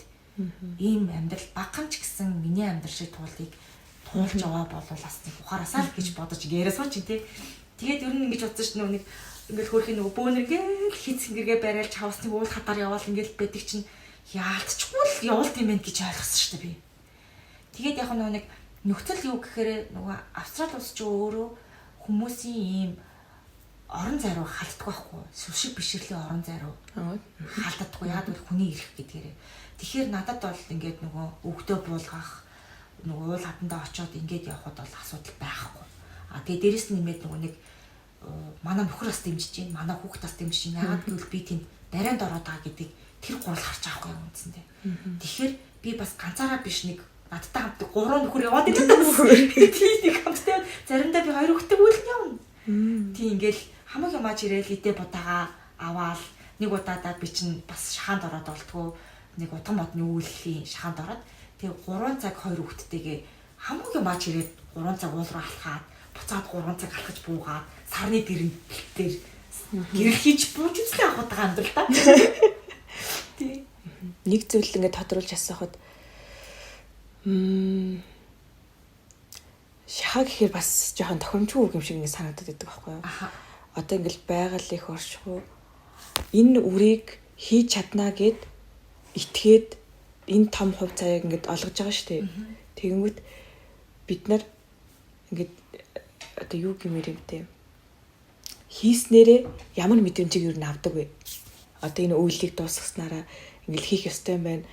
ийм амьдрал багхан ч гэсэн миний амьдрал шиг туулыг туулж аваа болвол бас нэг ухаараасаа л гэж бодож яриасаа чи тий. Тэгээд ер нь ингэж бодсон ш нь нэг ингээл хөрхийн нөгөө бөөнөр ингээл хийц ингэргээ барайл чавсны уул хатаар яваал ингээл байдаг чинь яалтчгүй л явуулт юм байна гэж ойлгосон шүү дээ би. Тэгээд яг нэг нөхцөл юу гэхээр нөгөө Австрали улс ч өөрөө хүмүүсийн ийм орон зай руу халддаг байхгүй. Сүшиг бишрэлийн орон зай руу халддаггүй. Яг л хүний ирэх гэдгээрээ. Тэгэхээр надад бол ингээд нөгөө өвгдөө буулгах нөгөө уул хатандаа очиод ингээд явхад бол асуудал байхгүй. Тэгээ дээрэс нь нэмээд нөгөө нэг манай нөхөр бас дэмжиж байна. Манай хүүхд бас дэмжиж байна. Яг гэвэл би тийм барайнд ороод байгаа гэдэг тэр гурал харж байгаа юм үндсэндээ. Тэгэхээр би бас ганцаараа биш нэг надтай хамт 3 нөхөр яваад идэв. Тийм нэг хамттай заримдаа би 2 хүүхдтэй үлэн явна. Тийм ингээл хамаг ямаач ирээл идэ будаага аваал нэг удаадаа би чинь бас шахаанд ороод болтгоо нэг утган модны үйллийн шахаанд ороод тэгээ 3 цаг 2 хүүхдтэйгээ хамаг ямаач ирээд 3 цаг уул руу алхаад буцаад 3 цаг алхаж буугаад сарны дэрэн дээр гэрэл хийж бууж үзлээ авах удаа амьдрал та. Тийм нэг зүйл ингээд тодруулж асуухад шахаа гэхээр бас жоохон тохиромжгүй үг юм шиг ингэ санагдаад байдаг байхгүй юу? Одоо ингээл байгаль их оршихуу энэ үрийг хийж чаднаа гэд итгээд энэ том хувь цааяг ингээд олгож байгаа шүү дээ. Тэгэнгүүт бид нар ингээд одоо юу гэмээр юм те хийснээрээ ямар мэдрэмжийг юу авдаг вэ? Одоо энэ үйлийг дуусгаснараа ингээл хийх ёстой юм байна.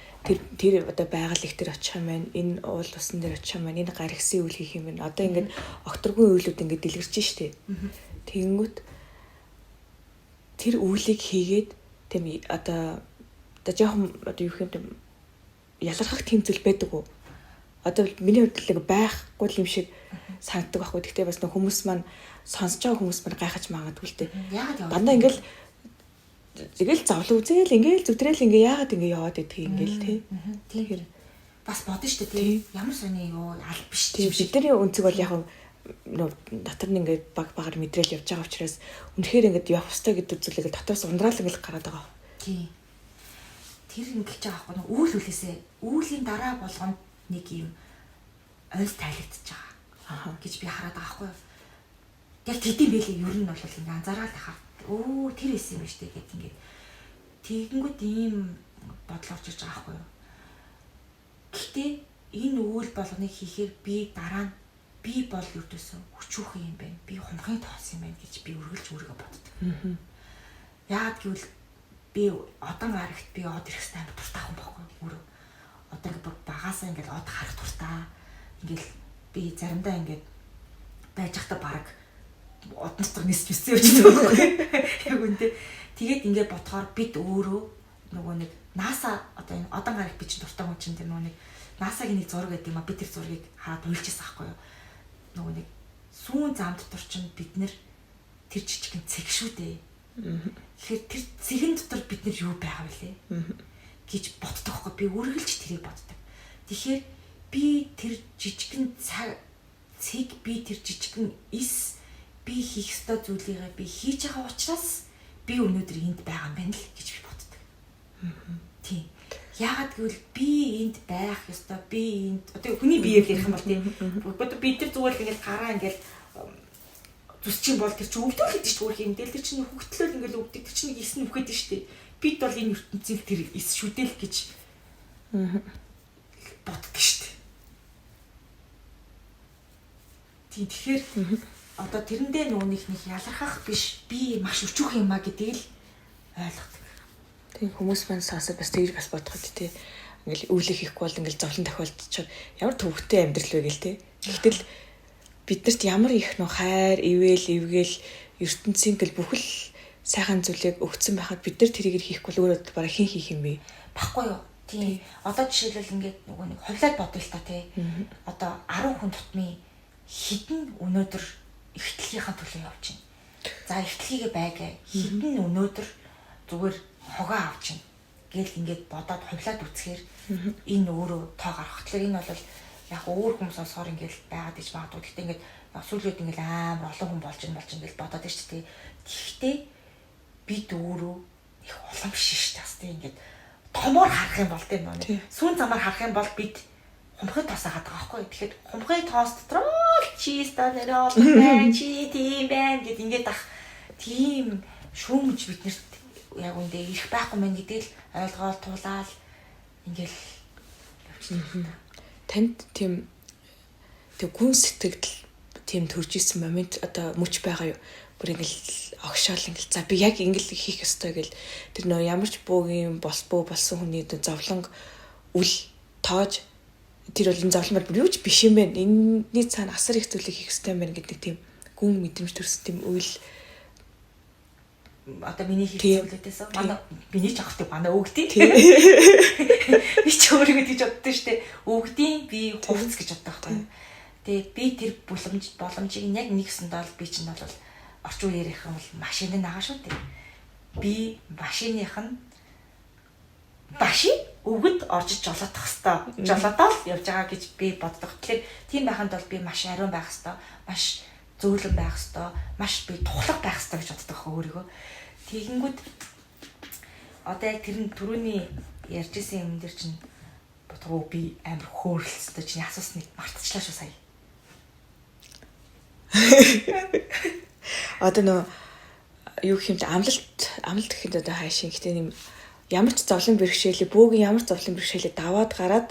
Тэр одоо байгаль их төр очих юм байна. Энэ уул усан дээр очих юм байна. Энэ гаргсан үйл хийх юм байна. Одоо ингээд огторгүй үйлүүд ингээд дэлгэрч штэ. Тэгэнгүүт тэр үйлийг хийгээд тийм одоо жоохон одоо юу юм ялархах тэмцэл байдаг уу? Одоо миний хувьд л байхгүй юм шиг санагддаг байхгүй. Гэхдээ бас хүмүүс маань сонсож байгаа хүмүүс маань гайхаж магадгүй л дээ. Дандаа ингээл тэгэл зовлон үзээл ингээл зүтрээл ингээ яагаад ингээ яваад идэх ингээл тий. Тэгэхээр бас бодно шүү дээ тий. Ямар сони юу аль биш тийм бидний өнцөг бол яг дотор нь ингээ багаар мэдрэл явж байгаа учраас үнэхээр ингээ явах ёстой гэдэг зүйлийг дотоос ундраал ингээ гараад байгаа. Тий. Тэр ингээ ч байгаа байхгүй үйл үлээсээ үүлийн дараа болгонд нэг юм ойс тайлагдчих байгаа гэж би хараад байгаа байхгүй юу. Яг тэдэм байлээ ер нь бол ингээ анзаараад хаа. Оо тэр эс юм штэ гэдэг ингээд тэгэнгүүт ийм бодол орж иж байгаа байхгүй юу. Гэхдээ энэ үйл болгоныг хийхээр би дараа нь би бол юрдөөсөө хүчүүхэн юм байна. Би хунхын тоос юм байна гэж би үргэлж өөрийгөө боддог. Яагаад гэвэл би одон харагт би од ирэх стайм дуртай хүн байхгүй өөрөө. Одоо ингээд багаасаа ингээд од харах дуртай. Ингээд би заримдаа ингээд байж захта баг одон дотор нисч үссэн юм шиг байна. Яг үнтэй. Тэгээд ингээд бодохоор бид өөрөө нөгөө нэг NASA одоо энэ одон гараг би чинь дуртай хүн чинь тэр нөгөө нэг NASA-гийн нэг зураг гэдэг юм а би тэр зургийг хараад уйлжсэн байхгүй юу. Нөгөө нэг сүүн зам дотор чинь бид нэр тэр жижигэн цэг шүү дээ. Тэгэхээр тэр цэгэн дотор бид нар юу байгаа вэ гэж боддог байхгүй. Би үргэлж тэрийг боддог. Тэгэхээр би тэр жижигэн цэг би тэр жижигэн би хийх ёстой зүйлийгээ би хийж байгаа учраас би өнөөдөр энд байгаа юм байна л гэж би боддог. Тийм. Яагаад гэвэл би энд байх ёстой. Би энд одоо хүний биеэр ярих юм бол тийм. Одоо бид нар зүгээр л ингээл гараа ингээл зүсчих бол тэр чинь өвдөл гэдэг чинь өөр хэмдэл тэр чинь хөгтлөл ингээл өвдөг тэр чинь эс нь үхээд нь штэ. Бид бол энэ ертөнцийн тэр эс шүдэл гэж боддог штэ. Тийм тэгэхээр одоо тэрэндээ нүунийх нэг ялархах биш би маш өчүүх юм а гэдгийг л ойлгодог. Тийм хүмүүс маань сонсоод бас тэгж бас бодох үү те. Ингээл үйлэх хийхгүй бол ингээл зовлон тохиолдчиход ямар төвөгтэй амьдрал вэ гэл те. Гэтэл биднэрт ямар их нөө хайр, ивэл, эвгээл ертөнцийн гэл бүхэл сайхан зүйлийг өгсөн байхад бид нар тэрийг хийхгүй бол өөрөө бараг хин хийх юм бэ? Баггүй юу? Тийм. Одоо жишээлбэл ингээд нөгөө нэг ховлаад бодъё л та те. Одоо 10 хүн тутмын хідэн өнөөдөр ихтлгийнхаа төлөө явж байна. За ихтлгийг байгаа хідэн өнөөдөр зүгээр хогоо авч байна. Гэл ингээд бодоод ховлаад үцхээр энэ өөрөө тоо гарах. Тэгэхээр энэ бол яг өөр хүмүүс сонсохоор ингээд байгаад иж магадгүй. Гэхдээ ингээд сүүлүүд ингээд амар олон хүн болж ингээд бодоод байна шүү дээ. Гэхдээ бид өөрөө их улам биш шүү дээ. Бас тийм ингээд томоор харах юм бол тийм нөө. Сүүн замаар харах юм бол бид хумхыг тоосаад байгаа байхгүй. Тэгэхээр хумхыг тоос дотор чи станерээ олон байна, чи тийм байна гэд ингээд ах тийм шүүмж биднэрт яг үндэ ирэх байхгүй мэн гэдгийг ойлгоод туулаад ингээл явчихсан. Танд тийм гүн сэтгэл тийм төрж исэн момент одоо мөч байгаа юу? Бүр ингээл огшоол ингээл за би яг ингээл хийх ёстой гэл тэр нөө ямар ч буугийн болсон хүний зовлон үл тоож тэр бол энэ зовлон бүр юу ч биш юм байна. Энэний цаана асар их зүйлийг хийх ёстой юм байна гэдэг тийм гүн мэдрэмж төрсөн тийм үйл одоо миний хийх зүйлүүдээс манай миний ч ахтай манай өгдөө тийм би ч өөрийгөө тийж боддоо штэ өгдөө би хувцс гэж боддог байхгүй. Тэгээд би тэр боломжийг яг нэгсэнд бол би чинь бол орчин үеийнх юм бол машин нагаа шүү дээ. Би машиных нь өгд орж жолоодох хэвээр жолоодол явж байгаа гэж би боддог. Тэгэхээр тийм байханд бол би маш ариун байх хэвээр маш зөөлөн байх хэвээр маш би тухлах байх хэвээр гэж боддог өөрийгөө. Тэгэнгүүт одоо яг тэр түрүүний ярьж исэн юм дээр чинь бодгоо би амар хөөрөлсөж чинь асуусныг мартчихлаа шүү сая. Одоо нөө юу гэх юм чи амлалт гэхэд одоо хаашийн гэхдээ юм ямар ч зовлон бэрхшээлээ бөөгийн ямар ч зовлон бэрхшээлээ даваад гараад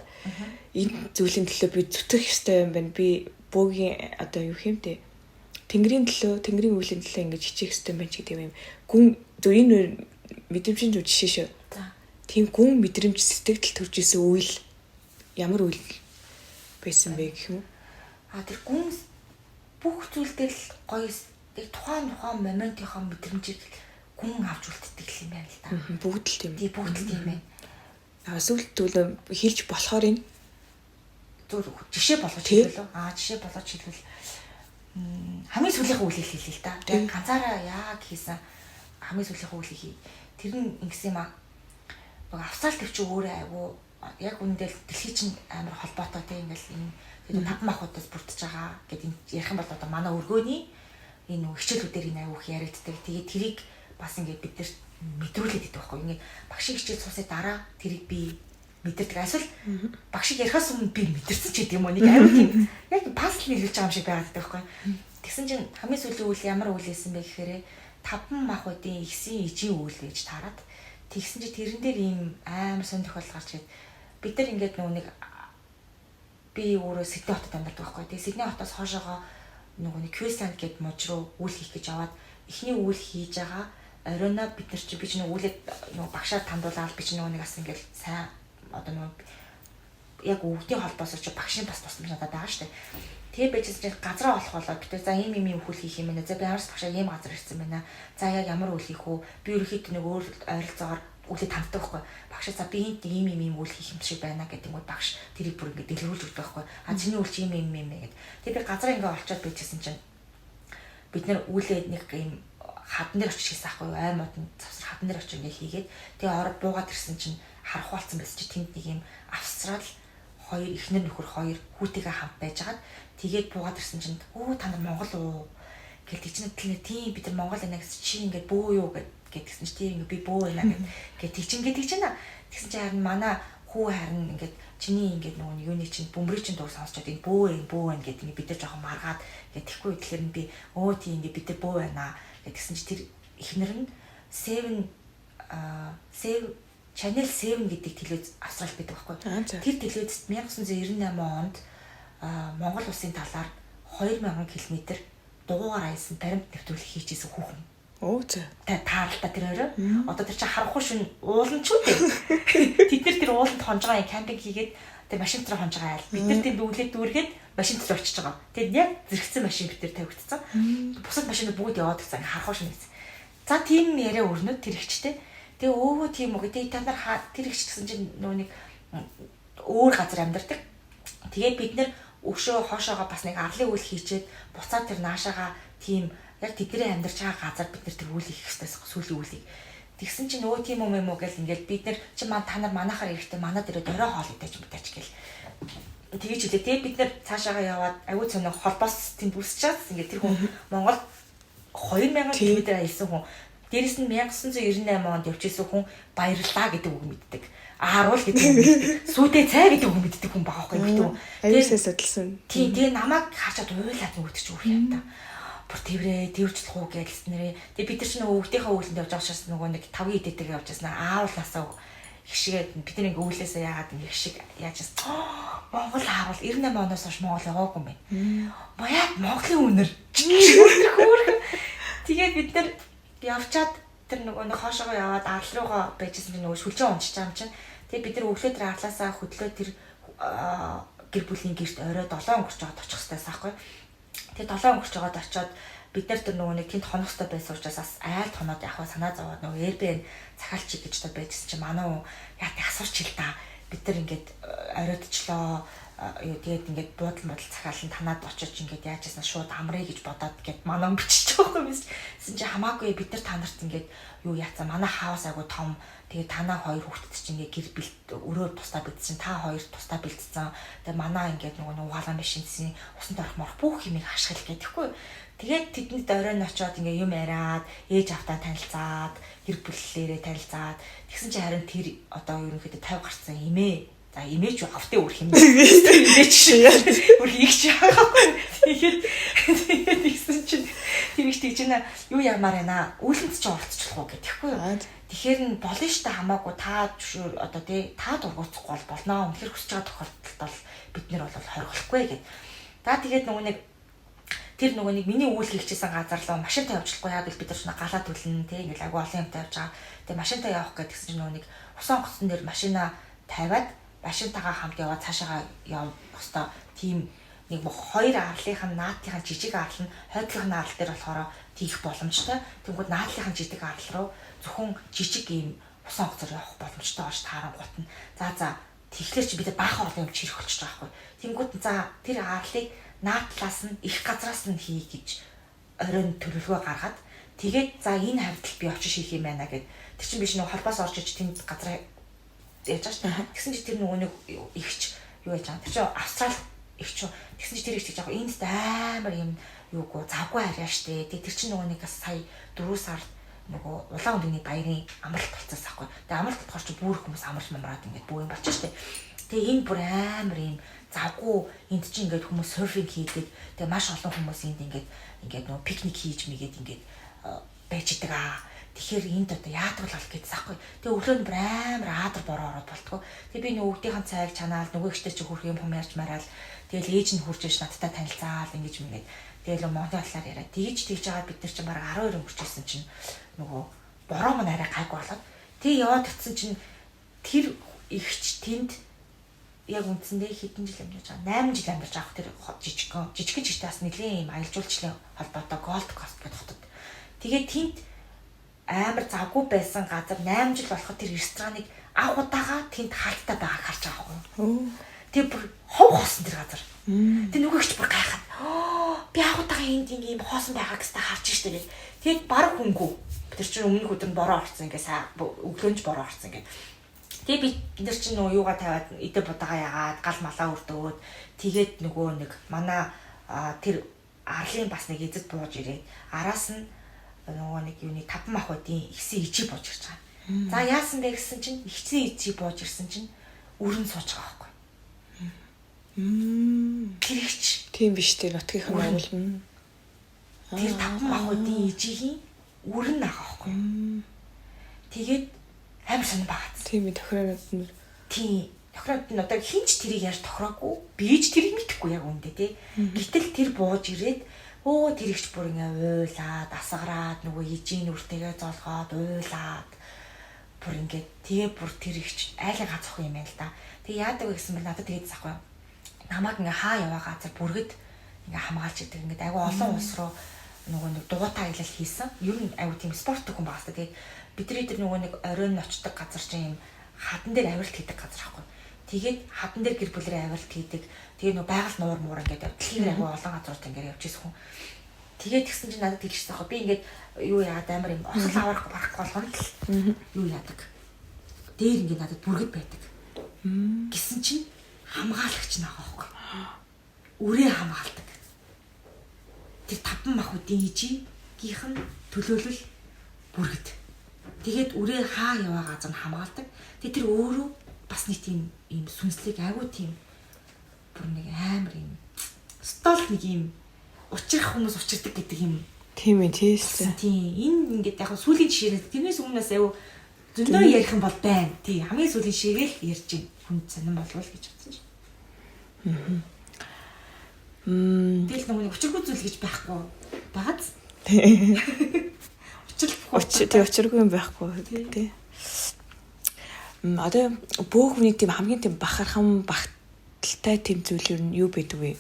энэ зүйлийн төлөө би зүтгэх ёстой юм байна. Би бөөгийн одоо юу юм те Тэнгэрийн төлөө Тэнгэрийн үеийн төлөө ингэж хичээх ёстой юм байна ч гэдэг юм. Гүн зөв энэ мэдрэмжийн зөв жишээ шүү. Тийм гүн мэдрэмж сэтгэл төрж исэн үйл ямар үйл байсан бэ гэх юм. Тэр гүн бүх зүйл дээр л гоё тухайн моментынхаа мэдрэмжийг гүн авч үлддэг юм байна л да. Бүгд л тийм. Тийм бүгд л тийм байна. Эсвэл төлөө хэлж болохоор энэ зөв жишээ болгож хэлвэл жишээ болгож хэлвэл хамгийн сүүлийнхээ үлийг хэлээ л да. Яг ганцаараа яг хийсэн хамгийн сүүлийнхээ үлийг хий. Тэр нь ингэсэн юм аа. Авцаал төвч өөрөө айгу яг үндэл дэлхий чинь амар холбоотой тийм ингээл энэ тав махуудаас бүрдэж байгаа гэдэг ярих юм бол одоо манай өргөөний энэ хичээлүүдээр энэ айгу их яригддаг. Тэгээд тэрийг бас ингээд бид нар мэдрүүлээд идэх байхгүй. Ингээд багшийн хичээл суусны дараа тэрийг би мэдэрдэг. Эсвэл багшиг ярихаас өмнө би мэдэрсэн ч гэдэг юм уу. Нэг аюул тийм яг пазл нийлүүлж байгаа юм шиг байгаад байдаг байхгүй. Тэгсэн чинь хамгийн сүүлийн үйл ямар үйл байсан бэ гэхээр таван махуудын ихсийн ижийн үйл гэж таарад. Тэгсэн чинь тэрэн дээр ийм амар сонь тохиолдол гарч ирээд бид нар ингээд нэг би өөрөө Сидней хотод амьдардаг байхгүй. Тэгээ Сидней хотоос хоошоогоо нэг Квинсленд гээд муж руу үйл хийх гэж аваад эхний үйл хийж байгаа. Оройно бид нар чи би ч үүлээд багшаар тандуулаад би ч нэг бас ингээд сайн одоо яг өвдгийн холбоос ч багшийн бас тусламж надад байгаа шүү дээ. Тэгээ бэжсэн чинь газраа олох болоод бид за ийм үйл хийх юм байна. За би ямар ч багшаа ийм газар ирсэн байна. За яг ямар үйл хийх үү? Би ерөөхдөө нэг өөр ойролцоогоор үлээ танддаг байхгүй. Багшаа за би энд ийм үйл хийх юм шиг байна гэдэг нь багш тэрийг бүр ингээд дэлгэрүүлж өгдөг байхгүй. Чиний үйл чи ийм гэдэг. Тэгээ би газраа ингээд олцоод бэжсэн чинь бид нар үүлээ нэг ийм хадан дээр очиж хийсэн ахгүй юу? Аймууд нь завсар хадан дээр очиж ингээ хийгээд тэгээ ороод буугаад ирсэн чинь харах болсон байсан чи тэнд нэг юм Австрал хоёр эхнэр нөхөр хоёр хүүтэйгээ хамт байжгаад тэгээд буугаад ирсэн чинь өө та нар Монгол уу гэл тийчнэтлээ тийм бид нар Монгол байна гэсэн чи ингээд бөө юу гэдгсэн чи тийм би бөө байна гэд тийчнгээ тэгчэнэ тэгсэн чи харин манай хүү харин ингээд чиний ингээд нөгөө юуны чинь бөмбөрийн чинь дуу сонсчод энэ бөө байна гэд ингээд бид нар жоохон маргаад гэд тэгэхгүй тэгэхээр би өө тийм ингээд бид нар бөө байна гэдгсэн чи тэр эхнэр нь Channel 7 гэдэг телевиз Австрал байдаг байхгүй. Тэр телевизэд 1998 онд Монгол улсын талаар 2000 км дугуугаар аясан баримт нэвтрүүлэг хийжсэн хүүхэн. Оо зөө. Тааралтай тэр өөрөө. Одоо тэр чинь харанхуй шин уулан ч үгүй. Тэд нар тэр ууланд хонж байгаа кампинг хийгээд тэр машин дээр хонж байгаа айл. Бид нар тэр дүүлээд дүүргээд машин дээр очиж байгаа. Тэгээд яг зэрэгцэн машин бид тэр тавигдсан. Бусад машинууд бүгд яваад гисэн харанхуй шин гэсэн. За тийм яриа өрнөд тэр ихчтэй. Тэгээ өө тийм үг. Тэгээ та нар тэр ихч гэсэн чинь нөө нэг өөр газар амьдардаг. Тэгээ бид нэр өшөө хоошоогоо бас нэг арлын үйл хийчээд буцаад тэр наашаага тийм яг тэдний амьдарч байгаа газар бид нар тэр үйл хийх хэвчээс сүүлийн үйлийг. Тэгсэн чинь өө тийм юм уу гэл ингээл бид нар чи та нар манайхаар ирэхдээ манад ирээд орой хоол идэж мэдээч гэл. Тэгэж хэлээ. Тэгээ бид нар цаашаага яваад аюу цоног холбоос тэнд үсч чаас ингээд тэр хүн Монгол 2000 км аялсан хүн. Дээрэс нь 1998 онд явчихсан хүн баярлаа гэдэг үг мэддэг. Ааруул гэдэг үг мэддэг. Сүйдээ цай гэдэг үг мэддэг хүн байгаа байхгүй юу? Аюулсаа судалсан. Тийм тэгээ намайг хаачаад уйлаад нөгөөдөж үгүй юм да. Бүр тэрвэрээ тэрвчлэх уу гэлсэн нэрээ. Тэгээ бид нар ч нөгөө өвгтийнхээ өвлөнд явж байгаа шээс нөгөө нэг 5 идэтэйгээ явж байсан. Аавлаасаа их шигээд бид нар ингээ өвлөөсөө яагаад их шиг яаж байсан. Монгол ааруул 98 оноос хойш Монгол яваагүй юм байна. Баяа Монголын үнэр. Тэгээд бид нар явчаад тэр нөгөө хоошоогоо яваад арал руугаа байжсэн чинь нөгөө шүлжээ уншиж байгаа юм чинь. Тэгээ бид нар өглөө тэр арлаасаа хөдлөө тэр гэр бүлийн гэрт орой 7 өнгөрч жоод очих хэрэгтэйс аахгүй. Тэгээ 7 өнгөрч жоод очиод бид нар тэр нөгөө нэг тэнд хонох хэрэгтэй байсан учраас айлд хоноод яг санаа зовоод нөгөө Airbnb захиалч гэж та байжсэн чинь манай уу яа тий асууч хэл та бид нар ингээд оройдчлоо тэгээд ингээд буудал захиалан танаад очиж ингээд яаж яснаа шууд амрыг гэж бодоод ингээд манай бичиж байгаа юм биш. Гэсэн чи хамаагүй бид нар та нарт ингээд юу яацаа манай хаус айгу том тэгээд танаа хоёр хүүхдэд чинь ингээд гэр бэлт өрөөр тусдаа бэлдсэн та хоёр тусдаа бэлдсэн. Тэгээд манай ингээд нөгөө угаалган машинсын усанд орох морох бүх юмыг хашгил гэдэхгүй. Тэгээд тэднийд оройн очиод ингээ юм яриад ээж автаа танилцаад гэр бүллээрээ танилцаад тэгсэн чи харин тэр одоо ерөнхийдөө 50 гарсан эмээ за имэж автай өрх юм. Имэж өрх ихч яагаахгүй. Тэгээд ихсэн чинь тийм их тийж нэ юу ямаар байна. Үйлэнд ч оролцчихлоо гэдэхгүй юу. Тэгэхээр нь болно штэ хамаагүй та одоо тий та дургуцахгүй бол болно. Үнэхэр хүсэж байгаа тохиолдолд бол бид нэр бол хоригохгүй гэд. За тэгээд нөгөө нэг тэр нөгөө нэг миний үйл хийчихсэн газар руу машинтай явуулахгүй яг л бид нар ч галаа төлнө тий ингээл агуу олон юмтай явж байгаа. Тэгээд машинтай явах гэдгсэн чинь нөгөө нэг усан онгоцон дээр машина тавиад машинтайгаа хамт яваад цаашаа явах хэвээр тийм нэг хоёр арлынхаа наадлынхаа жижиг арал нь хойдлынхаа арал дээр болохоор тийх боломжтой. Тэнгүүд наадлынхаа жижиг арал руу зөвхөн жижиг ийм усан онгоцоор явах боломжтой болж таарангуут нь. За тэгэхээр чи бид баахан орлын юм чирэх болчих жоох байхгүй. Тэнгүүд за тэр арлыг наадлаас нь их газраас нь хий гэж оройн төлөвлөгөө гаргаад тэгээд за энэ хавьдал би очиж хийх юм байна гэд тэр чинь биш нэг холбоос орж иж тэнд газар яаж байгаа шүү. Тэгсэн чи тэр нөгөө нэг ихч юу яаж байгаа. Тэр чинь Австрал ихч. Тэгсэн чи тэр ихч гэж байгаа. Энд амар юм юугүй завгүй харьяа штэ. Тэр чинь нөгөө нэг сая 4 сард нөгөө улаан өндөгний баярын амралт болцсон байхгүй. Тэгээ амралт болохоор чи бүр хүмүүс амарч мамраад ингээд бүү юм болчих штэ. Тэгээ энэ бүр амар юм завгүй энд чи ингээд хүмүүс серфинг хийдэг. Тэгээ маш олон хүмүүс энд ингээд нөгөө пикник хийж мэгээд ингээд байж идэг аа. Тэгэхээр энд одоо яадаг бол гэдээс аахгүй. Тэгээ өглөө нь амар аадар бороо ороод болтгоо. Тэгээ би нөгөөдийнхэн цайг чанаал нөгөө ихтэй чи хөрх юм ярьж мараал. Тэгэл ээж нь хурж иж надтай танилцаал ингэж мэгээд. Тэгэл Монголын талаар яриад тэгж байгаа бид нар чинь бараг 12 өнгөрчсэн чинь нөгөө бороо мань арай гайгүй болоод. Тэгээ яваад гисэн чинь тэр ихч тэнд яг үндсэндээ хэдэн жил амьдарч байгаа. 8 жил амьдарч байгаа тэр жижигхэн жигтээс нэлийн юм аялал жуулчлалын холбоотой Gold Coast гэдэг хотод. Тэгээ тэнд амар завгүй байсан газар 8 жил болоход тэр рестораныг анх удаага тэнд хаалттай байгааг харж байгаа юм. Тэгээ бүр хов хосон тэр газар. Тэгээ нөгөөгч бүр гайхаад би агуулгын энд ийм хоосон байгаа гэстэй харж штэ гэл. Тэгээд баг хөнгөө. Тэр чинь өмнөх өдөр нь бороо орсон ингээ өглөөнч бороо орсон ингээ. Тэгээд бид нар чинь нөгөө юугаа тавиад идэ будаага ягаад гал малаа өрдөөд тэгээд нөгөө нэг манай тэр арлын бас нэг эзэд бууж ирээд араас нь нөгөө нэг юуны 5 махбодын ихсэн ижи бууж ирж байгаа. За яасан бэ гэсэн чинь ихсэн ижи бууж ирсэн чинь өрн сууж байгаа байхгүй. Тэрч тийм биш тий нутгийнхан байгуулна. Тэр 5 махбодын ижигийн өрн байгаа байхгүй. Тэгээд амар сонир багц. Тийм тохиронууд нь тийм тохиронууд нь одоо хинч тэрийг яаж тохироогүй бийж тэрийг мэдэхгүй яг үндэ тий. Гэтэл тэр бууж ирээд тэр ихч бүр ингээ уйлаад асгараад нөгөө ижийн үртэйгээ золгоод уйлаад бүр ингээ тэгээ бүр тэр ихч айлга гацхгүй юм байна л да. Тэгээ яадаг вэ гэсэн бэл надад тэгээд захгүй. Намайг ингээ хаа яваа газар бүргэд ингээ хамгаалж идэг ингээ айгу олон улс руу нөгөө нэг дугуйтаа аялал хийсэн. Ер нь айгу тийм спорт хүн багс та. Тэгээд бидний тэр нөгөө нэг оройн очдог газар чинь юм хадан дээр авиралт хийдэг газар аахгүй. Тэгээд хадан дээр гэр бүлэрээ авиралт хийдэг. Тэгээ нөгөө байгаль нуур ингээд дэлхийн айгу олон газрууд ингээд явж ирсэн хүн. Тэгээд тэгсэн чинь надад хэлчихсэн аахгүй. Би ингээд юу яагаад амар юм осол аварах барах болгоно л юу яадаг. Дээр ингээд надад бүргэд байдаг. Гэсэн чинь хамгаалагч наага аахгүй. Үрээ хамгаалдаг. Тэр 5 махбодын ижигийнхэн төлөөлөл бүргэд. Тэгээд үрээ хаа яваа газар хамгаалдаг. Тэгээд тэр өөрөө бас нэг тийм ийм сүнслэг айгуу тийм бүр нэг амар юм стол нэг юм учрах хүмүүс учирдаг гэдэг юм. Тийм ээ тийс. Тийм энэ ингээд яг сүүлийн жишээ тэрнээс өмнөөс аюу зөндөө ярих юм бол байна. Тийм хамгийн сүүлийн жишээгээл ярьж байна. Хүн сонирн болвол гэж бодсон шүү. Тэгэл нэг учиргүй зүйл гэж байхгүй багаз. Учиргүй юм байхгүй тий. Одоо бүх хүний тийм хамгийн тийм бахархам багталтай тийм зүйл юу байдаг вэ?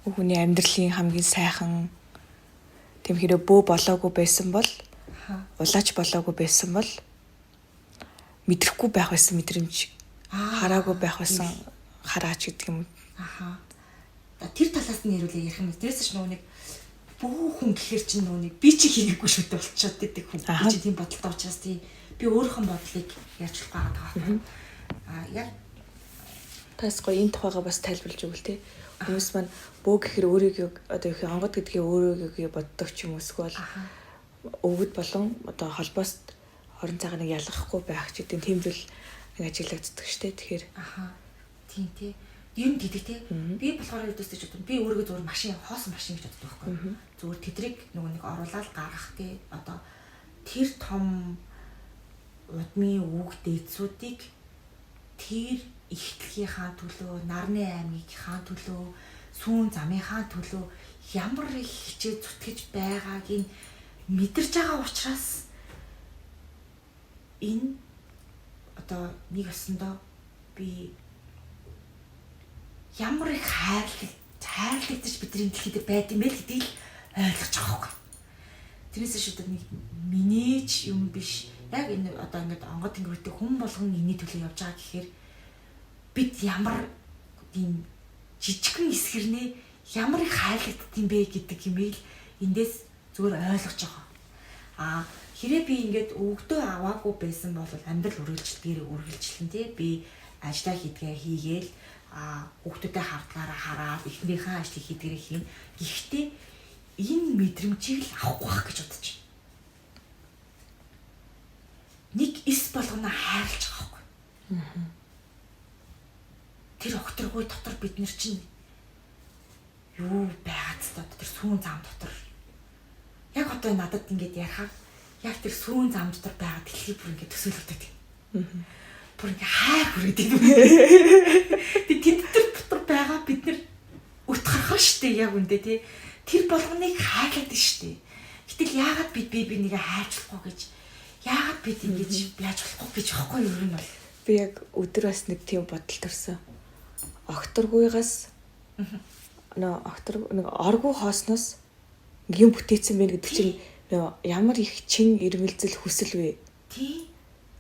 Хүний амьдралын хамгийн сайхан тийм хэрэг бөө болоогүй байсан бол улаач болоогүй байсан бол мэдрэхгүй байх байсан мэдрэмж хараагүй байх байсан хараач гэдэг юм. Тэр талаас нь ярилээ ярих юм. Тэрээс ч нөгөө нэг бүх хүн гэхэр чинь нөгөө нэг би чи хийгээгүй шүү дээ болчиход байдаг хүн. Би чи тийм бодолтой учраас тийм би өөрийнхөө бодлыг ярьж байгаа байгаа. Яг тас гоё энэ тухайга бас тайлбарлаж өгвөл те. Хүмүүс маань бөө гэхэр өөрийгөө одоо их онгод гэдгийг өөрийгөө боддог ч юм эсвэл өвгөд болон одоо холбоос орон цагаан нэг ялгахгүй байх ч гэдэг тийм зүйл нэг ажиглагддаг штэ. Тэгэхээр тийм тий. Ер нь гэдэг тий. Би болохоор үүдээс ч бодсон. Би өөрийгөө зөвхөн машин хоосон машин гэж боддог байхгүй. Зөвхөн тэдрийг нөгөө нэг оруулаад гаргах тий. Одоо тэр том удмын үг дээдсүүдийг тэр ихтлгийнхаа төлөө, нарны аймгийнхаа төлөө, сүүн замынхаа төлөө ямар их хичээ зүтгэж байгааг нь мэдэрч байгаа учраас энэ одоо нэг өсөндөө би ямар их хайрлагдаж бидний дэлхийд байд юм бэ гэдгийг ойлгож байгаа байхгүй. Тэрнээс шийдэл нэг минийч юм биш. Яг энэ одоо ингээд онгод тэнгэртэй хүн болгон энэний төлөө явж байгаа гэхээр бид ямар тийм жижигхэн эсгэрнээ ямар их хайрлагддаг юм бэ гэдэг юмыг эндээс зүгээр ойлгож байгаа. Хэрэг би ингээд өвгдөө аваагүй байсан бол амьдрал үргэлжлэлээр үргэлжлэн тий би ажлаа хийдгээ хийгээл хүүхдүүдэд хавдгаараа хараад эхнэрийнхээ ажлыг хийдгээрээ хийн. Гэхдээ энэ мэдрэмжийг л авахгүй байх гэж бодож байна. Нэг эс болгоно хайрлаж байгаа байхгүй. Тэр окторгүй дотор бид нар чинь юу байгааз тэр сүүн зам дотор яг одоо надад ингэж ярихаар яг тэр сүүн зам дотор байгаа дэлхий бүр ингэ төсөөлөгдөд юм. Бүр ингэ хайр хүрээд юм. Тэг тэнд тэр дотор байгаа бид нар утгарах штэ яг үндэ тий. Тэр болгоныг хайрлаад штэ. Гэтэл яагаад бид нэг хайрлахгүй гэж яагаад бид ингэж яаж болохгүй гэж аахгүй юу юм бол би яг өдөр бас нэг тийм бодол төрсөн. Окторгүйгаас нэг оргуу хоосноос юм бүтээсэн байх гэдэг чинь ямар их чин ирмэлзэл хүсэл вэ? Тий.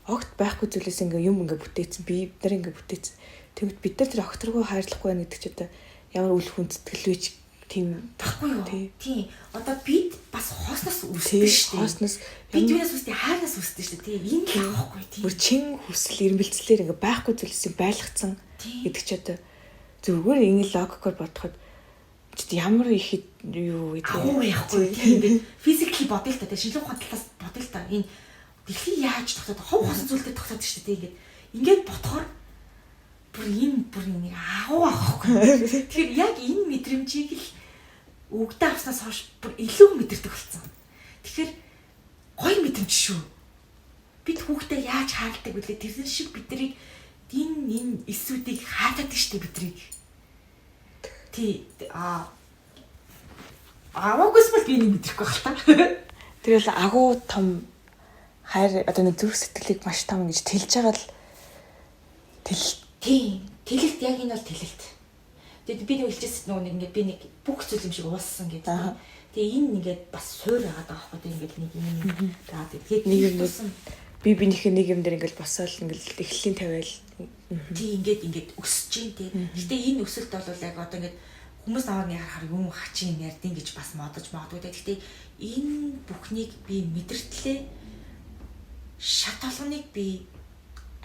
огт байхгүй зүйлээс ингээ юм ингээ бүтээсэн би бид нар ингээ бүтээсэн. Тэгвэл бид нар тэр огт руу хайрлахгүй байна гэдэг чи одоо ямар үл хүндэтгэл вэ тийм тахгүй юу? Тийм. Одоо бид бас хоосноос үүсдэг шүү дээ. Хоосноос бид юунаас үүсдэг, хайраас үүсдэг шүү дээ. Тийм. Энэ л аахгүй тийм. Бүр чин хүсэл эрмэлзлэр ингээ байхгүй зүйлсийг байлгацсан гэдэг чи одоо зүгээр ингэ логикоор бодоход ямар их юу гэдэг агуу яахгүй тийм ингээд физикли бодъё л та тийм шинжлэх ухааны талаас бодъё л та энэ дэлхий яаж тогтоод хов хосон зүйлтэй тогтоод шүү дээ тийм ингээд бодохоор бүр нэг агуу аахгүй тэгэхээр яг энэ мэдрэмжийг л өгдөө авснаас хойш бүр илүү мэдэрдэг болсон тэгэхээр гоё мэдрэмж шүү бид хүүхдээ яаж хаалдаг вүлээ тэрэн шиг биднийг энэ эсүүдийг хаатаад штэ бидрийг аваагүйс бол би нэг мэдрэхгүй байх та. Тэгэл агуу том хайр одоо нэг зүрх сэтгэлийг маш том гэж тэлж байгаа л тэлэлт яг энэ бол тэлэлт. Тэгээд би нэг хэлчихсэн нөгөө нэг ингээд би нэг бүх зүйл юм шиг уулсан гэдэг. Тэгээ энэ ингээд бас суур байгаа даахгүй тийм ингээд нэг юм гаад тэгээд нэг юм бинийхээ нэг юм дээр ингээл босоол ингээл эхлэлийн тавиал тий ингээд өсөж जैन тий. Гэтэ энэ өсөлт бол яг одоо ингээд хүмүүс навааны харахаар юм хачин ярьдیں гэж бас модож магадгүй. Гэтэ энэ бүхнийг би мэдэртлээ шат болгоныг би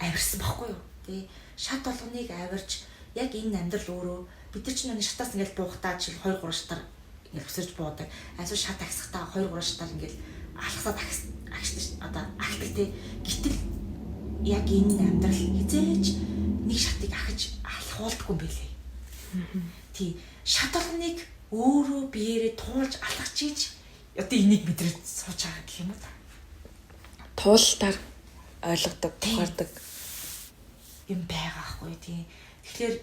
авирсан байхгүй юу? Тий. Шат болгоныг авирч яг энэ амьдрал өөрөө бид нар чинь шатаас ингээл буухтаа жишээ 2 3 шатаар ингээл өсөрж буудаг. Асуу шат агсахтаа 2 3 шатаар ингээл алхасаад агшдаг одоо агтдаг тий. Гэтэл яг энэ амьдрал хизээч нэг шатыг ахиж алхуулдаггүй юм билээ. Тий. Шат болгоныг өөрөө биеэрээ туулж алхаж чийж одоо энийг мэдрээд сууж байгаа гэх юм уу? Туулалтаар ойлгодог, тухаардаг юм байгаа хгүй тий. Тэгэхээр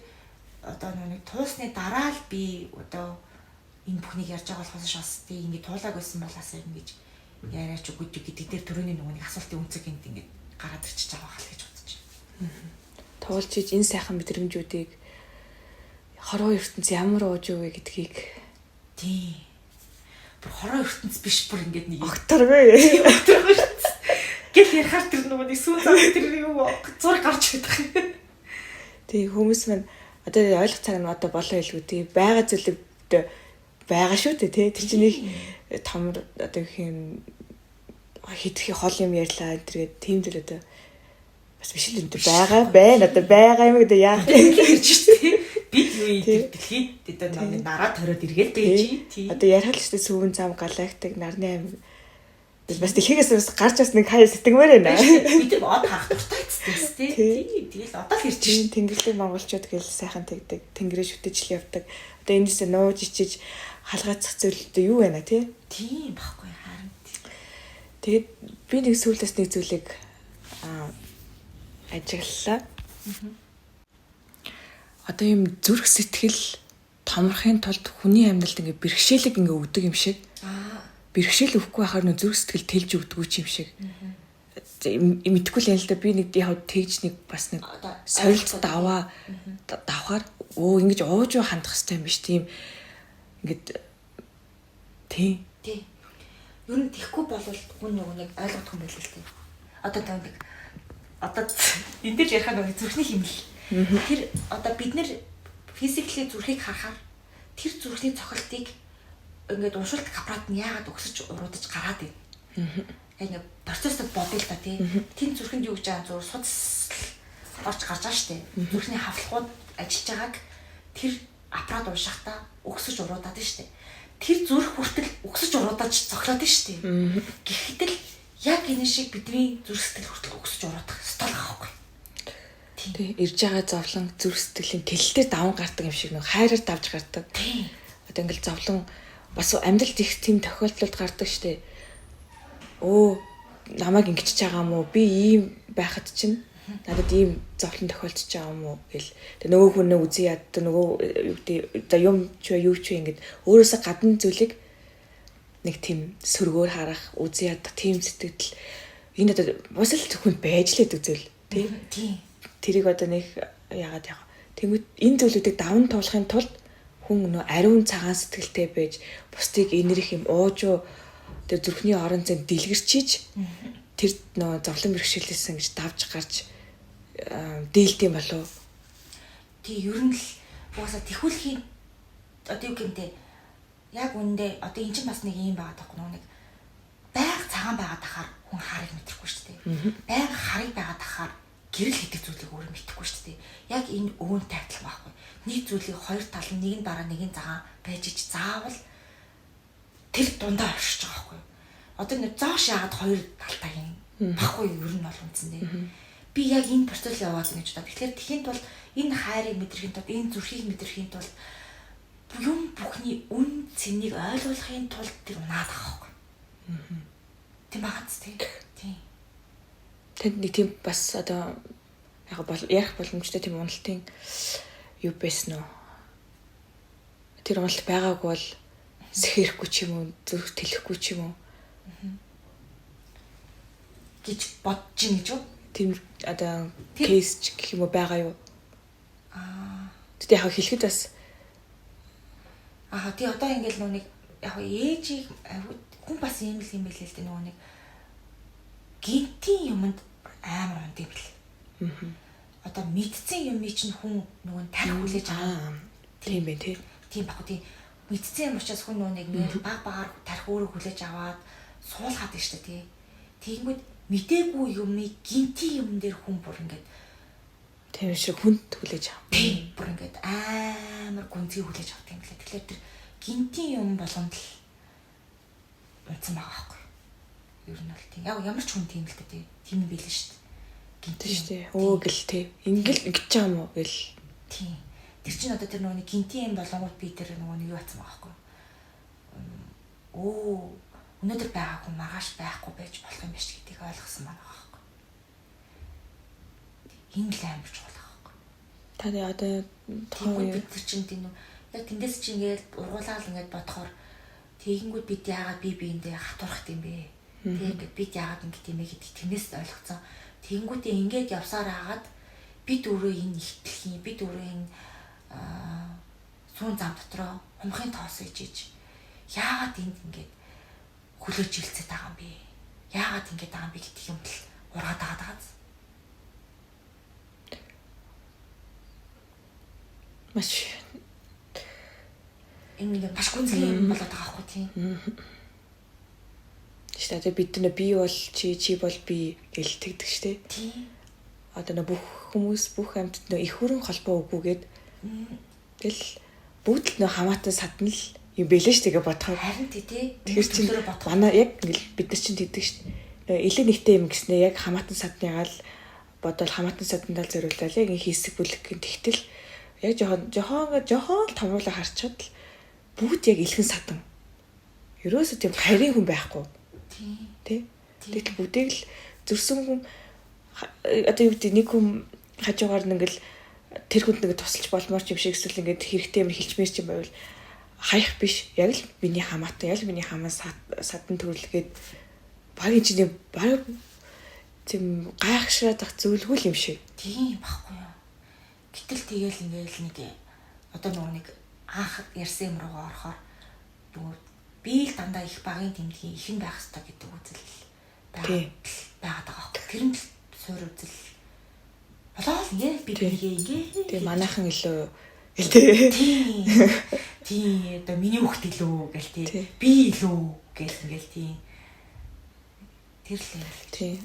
одоо нэг туусны дараа л би одоо энэ бүхнийг ярьж байгаа болохоос бас тий ингэ туулааг байсан болоосаа ингэж яриач үгүй гэдэг дээр төрөний нөгөөний асуултын үнцэг энд ингэ гараад ирчихэж байгаа хэл гэж бодож байна. Туулж иж энэ сайхан мэдрэмжүүдийг хорвоо ертөнц ямар ууж юу вэ гэдгийг тий. Бүр хорвоо ертөнц биш бүр ингэ нэг огторгүй. Гэл ярахаар тэр нөгөө нэг сүүл зам тэр юу зураг гарч байдаг. Тий хүмүүс мань одоо ойлгох цаг нь одоо болоо илгүй тий байгаа зүйлүүд байгаа шүү дээ тий тэр чинь нэг том одоо хэм хитрхи хол юм ярьлаа тэгээд тийм зүйл одоо бас биш л энэ байгаа байна одоо байгаа юм гэдэг яах гэж тий бид юу дэлхийд одоо нэг нараа төрөөд эргээл байж тий одоо ярих л шүү дээ сүүн зам галактик нарны аим бас дэлхийгээс бас гарч бас нэг хаяа сэтгэмээр байна. Бид од харах дуртай эцэс тий. Тэгэл одоо л ирж чинь тэнгэрлэг монголчууд гэл сайхан тэгдэг, тэнгэрээ шүтэж явдаг. Одоо энэсээ нууж ичиж халгаацах зүйлтэй юу байна тий? Тийм баггүй харин. Тэгээд би нэг сүүлээс нэг зүйлийг ажиглалаа. Одоо юм зүрх сэтгэл томрохын тулд хүний амьдралд ингээ бэрхшээлэг ингээ өгдөг юм шиг. Бэрхшээл өгөхгүй байхаар нөө зүрх сэтгэл тэлж өгдөг юм шиг. Мэдхгүй л юм л да би нэг яв тэгж нэг бас нэг сорилт давхаар ингэж ууж хандах хэрэгтэй юм биш тийм ингээд тий. Юу нэг тийхгүй болвол хүн нэг ойлгох юм байл л тий. Одоо энэ дээр ярих нэг зүрхний хэмнэл. Тэр одоо бид нэр физикли зүрхийг харахаар тэр зүрхний цохилтыг ингээд уншилт аппарат нь яагаад өгсөж уруудаж гараад байна. Ингээд процессыг бодъё л та тий. Тэн зүрхэнд юу гэж байгаа зур судас орж гарч байгаа штэ. Зүрхний хавлахууд ажиллаж байгааг тэр аппарат уншихтаа өгсөж уруудаад байна штэ. Тэр зүрх хүртэл өгсөж уруудаж цоглоод байна штэ. Гэхдээ яг энэ шиг бидний зүрх сэтгэл хүртэл өгсөж уруудах стол аахгүй. Тий. Ирж байгаа зовлон зүрх сэтгэлийн тэлэлтээр даван гардаг юм шиг нэг хайраар давж гардаг. Тий. Одоо ингээд зовлон бас амьдралд их тийм тохиолдолд гардаг штэ. Өө намайг ингэчихэж байгаа юм уу? Би ийм байхад чинь надад ийм зовлон тохиолдож байгаа юм уу гэл. Тэгээ нөгөө хүнээ үзье яд нөгөө юу гэдэг за юм ч юу ч ингэж өөрөөсөө гадна зүйлийг нэг тийм сөргөөр харах үзье яд тийм сэтгэл энэ одоо бас л хүн байж л гэдэг зүйл тий. Тэрийг одоо нэг яагаад яах. Тэгвэл энэ зүйлүүдийг даван туулахын тулд хүн нөө ариун цагаан сэтгэлтэй байж бусдыг инэрх юм ууж тэр зүрхний орон зайд дэлгэрчиж тэр нөө зовлон бэрхшээлсэн гэж давж гарч дээлдэм болов. Тий ер нь л угаасаа тэхүүлхийн одоо юу гэмтэй яг үндэ одоо эн чинь бас нэг юм байгаа таахгүй нэг байг цагаан байгаад тахаар хүн харыг мэдрэхгүй шүү дээ. Байг харыг байгаад тахаар гэрэл гэдэг зүйлийг өөрөө мэдэхгүй шүү дээ. Яг энэ өвөнтэй адилхан байхгүй. Нэг зүйлийг хоёр тал нь нэг нь дараа нэг нь цагаан байж ич заавал тэр дундаа оршиж байгаа байхгүй. Одоо нэг зоош яагаад хоёр талтай юм баггүй ер нь бол үндсэндээ. Би яг энэ процесс яваад байна гэж бодоо. Тэгэхээр тэхийн тулд энэ хайрыг мэдрэхийн тулд энэ зүрхийг мэдрэхийн тулд юм бүхний үн цэнийг ойлгохын тулд тэр унаад байгаа байхгүй. Тийм багц тийм. Тэнд нэг тийм бас одоо ярих боломжтой тийм уналтын юу байсан уу? Тэр уналт байгаагүй бол сэхэрэхгүй ч юм уу, зүрх тэлэхгүй ч юм уу гэж бодож ин гэж үү? Тийм одоо кейс ч гэх юм уу байгаа юу? Тэгтээ яг хэлэхэд бас тий одоо ингээл нүг яг ээжийг хүн бас юм л юм байл л дээ нэг гинтийн юмд амар унд юм бэл. Одоо мэдсэн юм чинь хүн нөгөө тарих хүлээж аваа. Тийм байх тийм баг тийм мэдсэн юм учраас хүн нөгөө нэг баг багаар тарих өөрөө хүлээж аваад суулгаад байна шүү дээ тий. Тэгэнгүүт мдээгүй юмыг гинтийн юм дээр хүн бүр ингээд тийм шиг хүнд хүлээж аваа. Тийм бүр ингээд амар гүнзгий хүлээж авдаг юм лээ. Тэгэхээр тэр гинтийн юм болгонд л унтсан байгаа байхгүй. Ер нь бол тийм. Яг ямар ч хүн тийм л дээ. Тийм юм билээ шүү дээ. Гинтийн шүү дээ. Гэл тий. Ингээл ингэж байгаа юм уу гэл. Тийм. Тэр чинь одоо тэр нөгөө гинтийн юм болгонгууд би тэр нөгөө юу атсан байгаа байхгүй. Өнөөдөр байгаагүй маргааш байхгүй байж болох юм биш гэдгийг ойлгосон байна байхгүй. Энэ л амар чухал байхгүй. Та одоо бид нар чинь тийм яг тэндээс чи ингээд ургуулаад ингээд бодохоор тэгэнгүүт бид яагаад биендээ хатуурах юм бэ? Тэгээд бид яагаад ингэж юм бэ гэдгийг тэрнээс ойлгоцсон. Тэгэнгүүтээ ингээд явсаар хагаад бид өөрөө энэ ихтлхийн бид өөрөө энэ сүүн зам дотроо хумхын тоос ижиж яагаад энд ингээд хүлээж илцээд байгаа юм бэ? Яагаад ингэж байгаа юм бэ гэдэг юм л ургаад байгаа даа. Маш энэ маш гүнзгий юм болоод байгаа хгүй тийм. Штэ бид нар би бол чи бол би гэл тэгдэг штэ. Тийм. Одоо бүх хүмүүс бүх амьтад их хүрэн холбоо өггүйгээд тэгэл бүгд л хамаатан садна л юм бэлээ штэ гэж бодохоор. Харин тий. Тэгэхээр чи манай яг ингээл бид нар чинь тэгдэг штэ. Илэг нэгтэй юм гэснээр яг хамаатан садныгаал бодвол хамаатан саднаа зориулаад яг ин хийсэг бүлэг гин тэгтэл яг жоохон томруулаа харчаад л бүгд яг илхэн садан. Ерөөсөө тийм харийн хүн байхгүй. Тий. Тэгэл бүгдийг л зөрсөн хүн одоо юу гэдэг нэг хүн хажуугаар нэгэл тэр хүнд нэг тусалж болмоор ч юм шиг эсвэл ингээд хэрэгтэй юм хэлчмээр ч юм байвал хаях биш. Яг л миний хамаатан, яг л миний хамаа садан төрөлгээд багийн чинь баг тийм гайхшраад ах зүйлгүй юм шиг. Тийм байхгүй юу. Гэтэл тэгэл ингээл нэг одоо нэг анх ярьсан юм руугаа орохоор нөгөө би л дандаа их багийн тэмдгийн ихэн байх хэрэгтэй гэдэг үзэл байгаад байгаа. Тэр нь суур үзэл болоо ингээ би ингээ. Тэгээ манайхан илүү гэлтэй. Тийм одоо миний хүүхд илүү гэл тий. Би илүү гэл ингээл тийм. Тэр л юм. Тийм.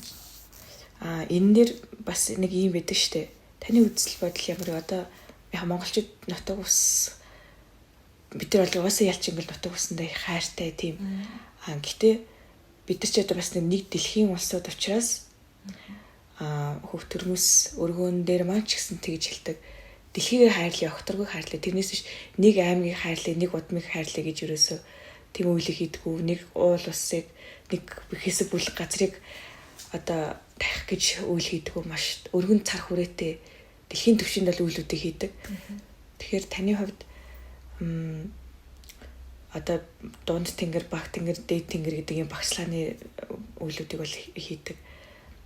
Энэ дэр бас нэг юм байдаг штэ. Таны үзэл бодол ямар одоо яг монголчууд нутаг ус бид нар бол угаасаа ялч ингээл нутаг усандаа их хайртай тийм. Гэхдээ бид нар ч одоо бас нэг дэлхийн улсууд учраас хөх төрмөс өргөөн дээр маань ч гэсэн тэгж хэлдэг. Дэлхийгээр хайрлаа, огторгүй хайрлаа. Тэрнээс биш нэг аймгийг хайрлаа, нэг удмыг хайрлаа гэж ерөөсөө тийм үйлэг хийдгүү. Нэг уул усыг, нэг хэсэг бүлэг газрыг одоо тахих гэж үйл хийдгүү. Маш өргөн цар хүрээтэй дэлхийн түвшинд бол үйлүүдийг хийдэг. Тэгэхээр таны хувьд одоо дунд тэнгэр, баг тэнгэр, дээд тэнгэр гэдэг ийм багцлааны үйлүүдийг бол хийдэг.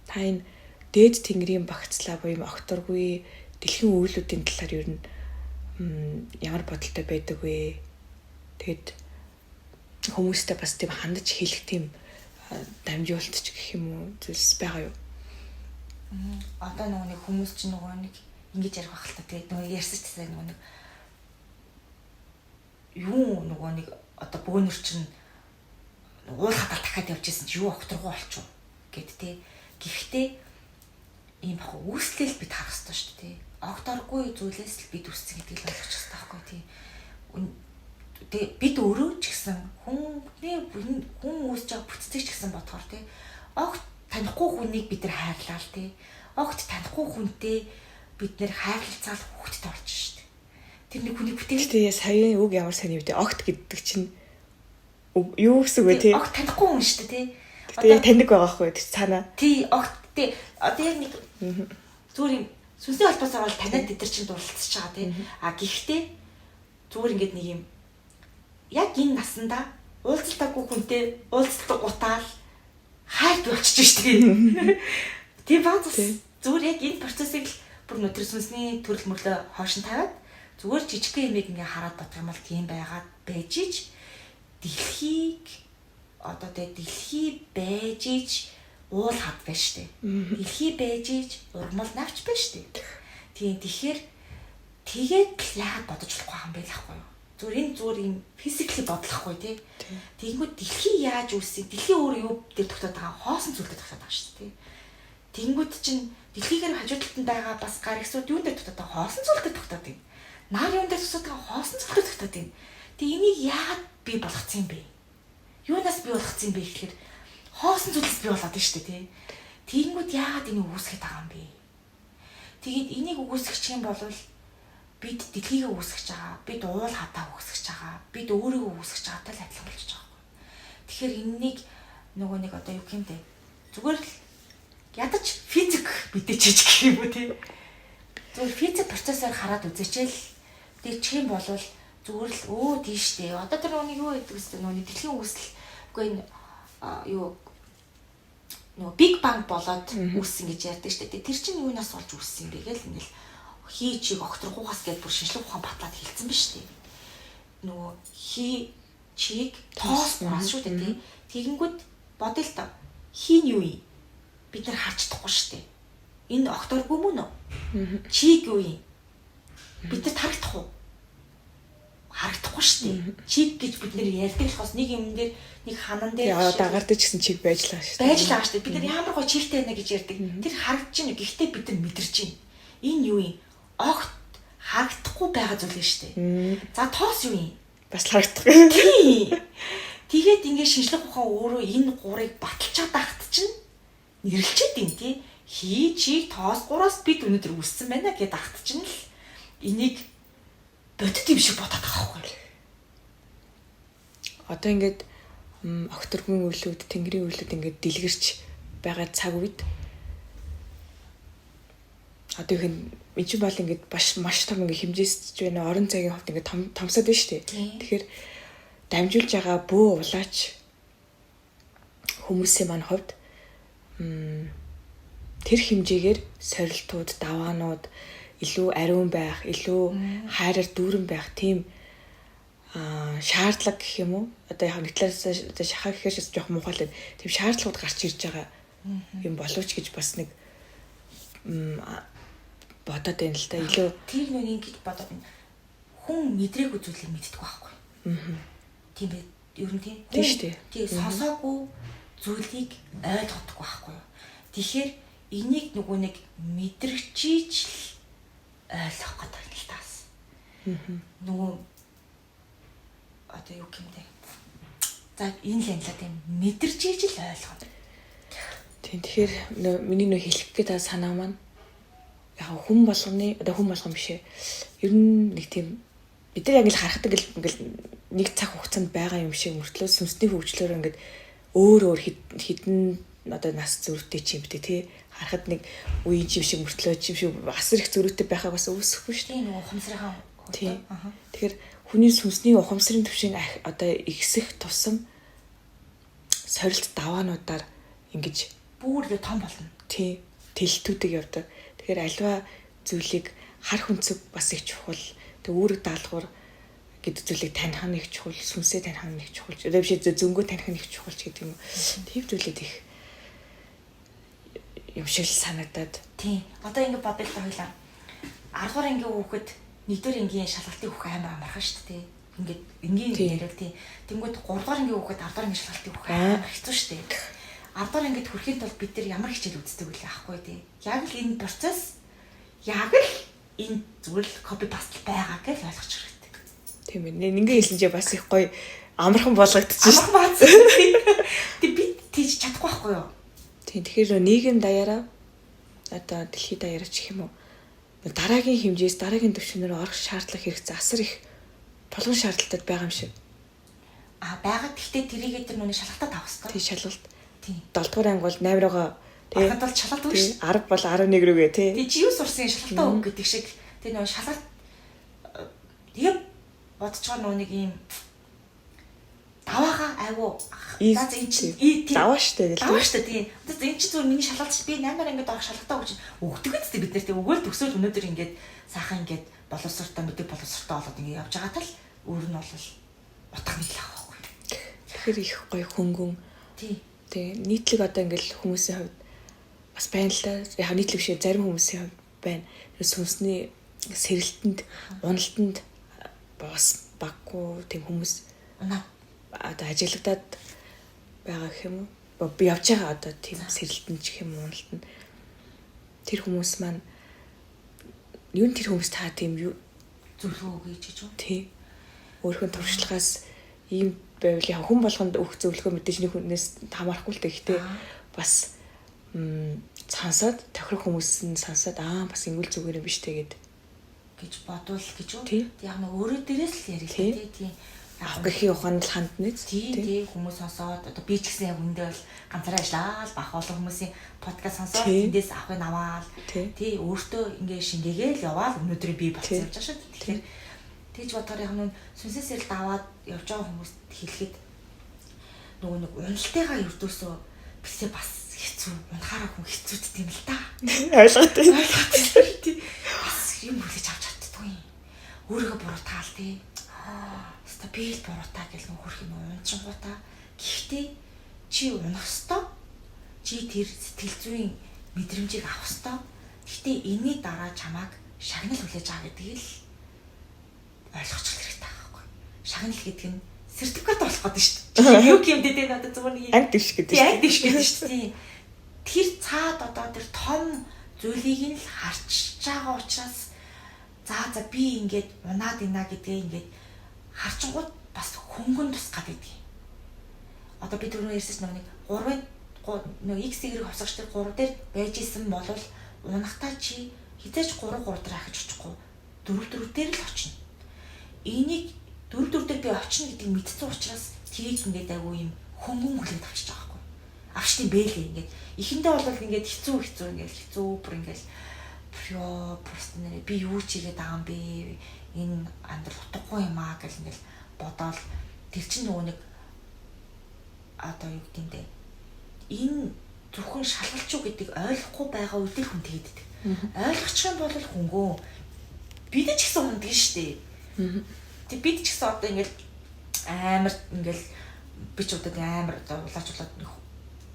Та энэ дээд тэнгэрийн багцлаа буюу огторгүй дэлхийн үйлүүдийн талаар ер нь ямар бодолтой байдаг вэ? Тэгэд хүмүүстэй бас тийм хандаж хэлэх тийм дамжуулт ч гэх юм уу зүйлс байгаа юу? Одоо нэг хүмүүс чинь нэг ингэж ярих байх л та. Тэгээд ярьсан ч гэсэн нэг юу нэг одоо бөөнөр чинь уул хадал дахиад явж исэн чи юу огторгоо болчих гэд тэ. Гэхдээ ийм баг үүслэл бид харах хэрэгтэй шүү дээ. Огторгүй зүйлээс л бид үсцэн гэдгийг л ойлгох хэрэгтэй байхгүй тий. Тэгээ бид өөрөө ч гэсэн хүн үүсэж байгаа бүтцийг ч гэсэн бодохоор тий. Огт танихгүй хүнийг бид нар хайрлаа л тий. Огт танихгүй хүнтэй бид нар хайрлцаал хүүхдэд болж шүү дээ. Тэр нэг хүний бүтээл. Тэгээ саяын үг ямар сони вэ? Огт гэдэг чинь юу гэсэн үг вэ тий? Огт танихгүй хүн шүү дээ тий. Тэгээ таньдаг байгаа хгүй цаана. Тий огт тий. Одоо яг нэг зүгээр юм сүнсний холбоосоор бол танаад тэд нар чинь дурлцж байгаа тий. А гэхдээ зүгээр ингээд нэг юм яг энэ насандаа уулзалтаагүй хүнтэй уулзалт гутаал хайр болчихж шүү дээ. Тийм бааз зүгээр яг энэ процессыг бүр өнөдөр сүнсний төрөл мөрлөө хоош нь тавиад зүгээр жижигхэн юмыг ингээ хараад бодох юм бол тийм байгаад байж ич дэлхийг одоо дэлхий байж ич уул хад байна штэ. Дэлхий байж ич урмал навч байна штэ. Тийм тэгэхээр тэгээд л яагаад бодож болохгүй юм бэ л ахгүй юу? Зүгээр юм физикли бодлохгүй тий. Тэгэнгүүт дэлхий яаж үүсэх? Дэлхий өөр юу дээр тогтоод байгаа? Хоосон зүйлээр тогтоод байгаа шүү дээ. Тэгэнгүүт чинь дэлхийгээр хажуу талд нь байгаа бас гаригсууд юун дээр тогтоод байгаа? Хоосон зүйлээр тогтоод байна. Нар юун дээр тогтоод байгаа? Хоосон зүйлээр тогтоод байна. Тэг энийг яагаад би болгоцсон юм бэ? Юунаас би болгоцсон юм бэ гэхээр хоосон зүйлээс би болоод байна шүү дээ тий. Тэгэнгүүт яагаад энийг үүсгэж байгаа юм бэ? Тэгээд энийг үүсгэж юм бол бид дэлхийгээ үүсгэж байгаа, бид уул хатаа үүсгэж байгаа, бид өөрийгөө үүсгэж байгаатай л адилхан болчихж байгаа юм. Тэгэхээр энэнийг нөгөө нэг одоо юу юм бэ? Зүгээр л ядаж физик мэдээч гэх юм уу тий. Зүгээр физик процессор хараад үзээчээл тэр чих юм болвол зүгээр л тийштэй. Одоо тэр нүг юу гэдэг вэ? Нүг дэлхийн үүсэл үгүй энэ юу нөгөө Big Bang болоод үүссэн гэж ярьдаг шүү дээ. Тэр чинь юунаас болж үүссэн юм бэ гээл ингээл хий чиг огторгуухаас гээд бүр шинжлэх ухаан батлаад хэлсэн ба шүү дээ. Нөгөө хий чиг тоос бураас шүү дээ тий. Тэгэнгүүт бодъё л та. Хий нь юу юм? Бид нар харж чадахгүй шүү дээ. Энэ огторгүй мөн үү? Чиг юу юм? Бид нар харагдах уу? Харагдахгүй шүү дээ. Чиг гэж бид нэр ярьдаг болохоос нэг юм дээр нэг ханан дээр дагаардаг гэсэн чиг байжлаа шүү дээ. Байжлаа шүү дээ. Бид нар ямар гоо чигтэй байна гэж ярьдаг. Тэр харагдаж байна. Гэхдээ бид нар мэдэрч байна. Энэ юу юм? Огт харагдахгүй байгаа зүйл шүү дээ. За тоос юу юм? Бас харагдахгүй. Тий. Тэгээд ингээд шинжлэх ухаан өөрөө энэ гурыг баталчаад байхад чинь нэрлэлчээд юм тий. Хий чиг тоос гураас бид өнөдөр үүссэн байна гэдээ ахт чинь л энийг бодит юм шиг бодоод байгаа байхгүй. Одоо ингээд огторгын үйлүүд, тэнгэрийн үйлүүд ингээд дэлгэрч байгаа цаг үед одоо их энэ чинь бол ингээд маш том ингээд хэмжээсэж байна. Орон цагийн хувьд ингээд томсоод байна шүү дээ. Тэгэхээр дамжуулж байгаа бөө улаач хүмүүсийн маань хувьд тэр хэмжээгээр сорилтууд, даваанууд илүү ариун байх, илүү хайраар дүүрэн байх тийм шаардлага гэх юм уу? Одоо яг нэг талаас одоо шахаа гэхээр жоох муухай л тийм шаардлагууд гарч ирж байгаа юм боловч гэж бас нэг бодоод байна л да. Илүү тэр нэг ингэж бодоод хүн мэдрээгүй зүйлийг мэддэг байхгүй. Тийм бай. Ер нь тийм. Тийм шүү дээ. Тийм сосоогүй зүйлийг ойлгохгүй байхгүй. Тэгэхээр энийг нөгөө нэг мэдрэгчиж ойлгох гэдэг юм л таас. Нөгөө одоо юу гэмдэ. За энэ л юм л тийм мэдэрчиж л ойлгоно. Тийм тэгэхээр миний нөө хэлэх гэдэг санаа маань яг хүн болгоны одоо хүн болгон биш ээ. Ер нь нэг тийм бид нар яг л харахдаг ингээл нэг цаг хугацаанд байгаа юм шиг мөртлөө сүнсний хөгжлөөр ингээд өөр хідэн одоо нас зөрүүтэй ч юм бтэ тий харахад нэг үеийн юм шиг мөртлөө юм шиг асар их зөрүүтэй байхаг бас үүсэхгүй шүү дээ. Тийм ухамсарынхаа тий. Тэгэхээр хүний сүнсний ухамсарын төвшин одоо ихсэх тусам сорилт даваануудаар ингэж бүр том болно. Тий тэлтүүдэг явдаг. Тэгэхээр альва зүйлийг харах өнцөг бас их чухал. Тэг үүрэг даалгавар гэдэг зүйлийг таних нь их чухал, сүнсээ таних нь их чухал. Одоо биш зөнгөө таних нь их чухал гэдэг юм. Тийм зүйлүүд их юм шиг санагдаад. Тийм. Одоо ингэ бодъё л хоёлаа. 10 дугаар ангийн хүүхэд 1-р ангийн шалгалтын хүүхэд амар амархан шүү дээ. Ингээд энгийн яриад тийм. Тэнгүүд 3 дугаар ангийн хүүхэд 10 дугаар ангийн шалгалтын хүүхэд амар хэцүү шүү дээ. 10 дугаар ангид хүрэхийн тулд бид нар ямар хичээл үздэг вэ аахгүй тий. Яг л энэ процесс яг л энэ зүгээр л копи паст байгаа гэж ойлгож хэрэгтэй. Тийм ээ. Ингээ хэлсэнчээ бас их гоё амархан болгогдчихсэн. Амархан бац. Тэг би тийж чадахгүй байхгүй юу? Тийм. Тэгэхээр нийгэм даяараа одоо дэлхийд даяараа ч юм уу дараагийн хэмжээс дараагийн түвшинээр орох шаардлага хэрэгцээ асар их тулгын шаардлагатай байгаа юм шиг. Байгаад гэхдээ тэрийгээ тэр нүний шалгалтад авах хэрэгтэй. Тийм шалгалт. Тийм. 7 дугаар анги бол 8 руугаа тэгээд бол шалгалт үү? 10 бол 11 рүүгээ тий. Тэг чи юу сурсан шалгалтаа өг гэдэг шиг тэр нөө шалгалт тэгээ бодож байгаа нөө нэг юм даваага айвуу за энэ чи даваа штэ гэл. Даваа штэ тийм. Одоо энэ чи зүгээр миний шалгалт би 8-аар ангид орох шалгалтаа өгч өгдөг үстэй бид нар тийм өгөөл төгсөөл өнөөдөр ингээд сайхан ингээд боловсролтой мэдэг боловсролтой болоод ингээд явж байгаа тал өөр нь бол утга нийлэх байхгүй. Тэгэхээр их гоё хөнгөн. Тийм. Тэгээ нийтлэг одоо ингээл хүмүүсийн хувьд бас байна л да. Яг нийтлэг шиг зарим хүмүүсийн хувьд байна. Сүнсний сэрэлтэнд, уналтанд бас баггүй тийм хүмүүс одоо ажиглагдаад байгаа гэх юм уу? Би явж байгаа одоо тийм сэрэлтэн ч гэх юм уу уналтанд. Тэр хүмүүс маань юу тэр хүмүүс та тийм юу зөвлөгөө өгье гэж үү? Тий. Өөрхөн туршлагаас ийм байвал яг хүн болгонд өгөх зөвлөгөө мэдээж нэг хүнээс хамаарахгүй л гэхдээ бас цансаад тохирох хүмүүс нь цансаад бас ингэл зүгээр юм биш тэгээд гэж бодвол гэж үү? Яг нэг өөрөө дээрээс л ярих тий. Яг гэхийн ухаанд л хандна тий хүмүүс сонсоод одоо би ч гэсэн яг үндэ бол ганцаараа ажиллаад бах олон хүмүүсийн подкаст сонсоод эндээс авахыг аваад тий өөртөө ингээ шингээгээл яваал өнөөдөр би болчихсон юм шиг шүү. Тэгэхээр тэгж бодохоор яг нүн сүнсээс л даваад явж байгаа хүмүүст хэлэхэд нөгөө нэг уналтайгаа ердөөсөө бисээ бас хэцүү унахаараа хүн хэцүүд тийм л та. Ойлготой. Бас юм хүлээж авч чаддгүй. Өөрийгөө буруутаал тий. Хэвээ би л буруутаа гэл нөх хөрх юм унчингуудаа. Гэхдээ чи унах ёстой. Чи тэр сэтгэл зүйн мэдрэмжийг авах ёстой. Гэхдээ энэний дараа чамааг шагнал хүлээж авах гэдэг л ойлгочих хэрэгтэй байхгүй. Шагнал гэдэг нь сертификат болох гэдэг шүү дээ. Юу юм дээ надад зүгээр нэг анги дэвш гэдэг шүү. Анги дэвш гэдэг шүү дээ. Тэр цаад одоо тэр том зүйлийг нь л харж байгаа учраас за би ингээд унаад ийна гэдгээ ингээд харчингууд бас хөнгөн тусгаад идэв. Одоо би түрүү ярьсан нэг 3-ын нэг X-ийг хосгоч тэр 3 дээр байж исэн бол унахтаа чи хизээч 3 дээр ахиж очихгүй 4 дээр л очино. Энийг 4 дээр би очино гэдгийг мэдсэн учраас тэрийг ингээд айгүй юм хөнгөн хүлээд авчиж байгаа байхгүй. Авчтын бэлээ ингээд эхэндээ бол ингээд хэцүү бүр ингээд просто нэрээ би юу ч хийгээд байгаа юм бэ? Энэ амьдрал утгагүй юм аа гэл ингээд бодоол тэр чинь нөгөө нэг одоо юу гэдэг юм бэ? Энэ зөвхөн шалгалч юу гэдгийг ойлгохгүй байгаа үед л хүн тэгдэг. Ойлгочих юм бол хөнгөө бид ч гэсэн хүндгэн штэ. Тэг бид ч гэсэн одоо ингээд амар ингээд би ч удаад амар одоо улаачулаад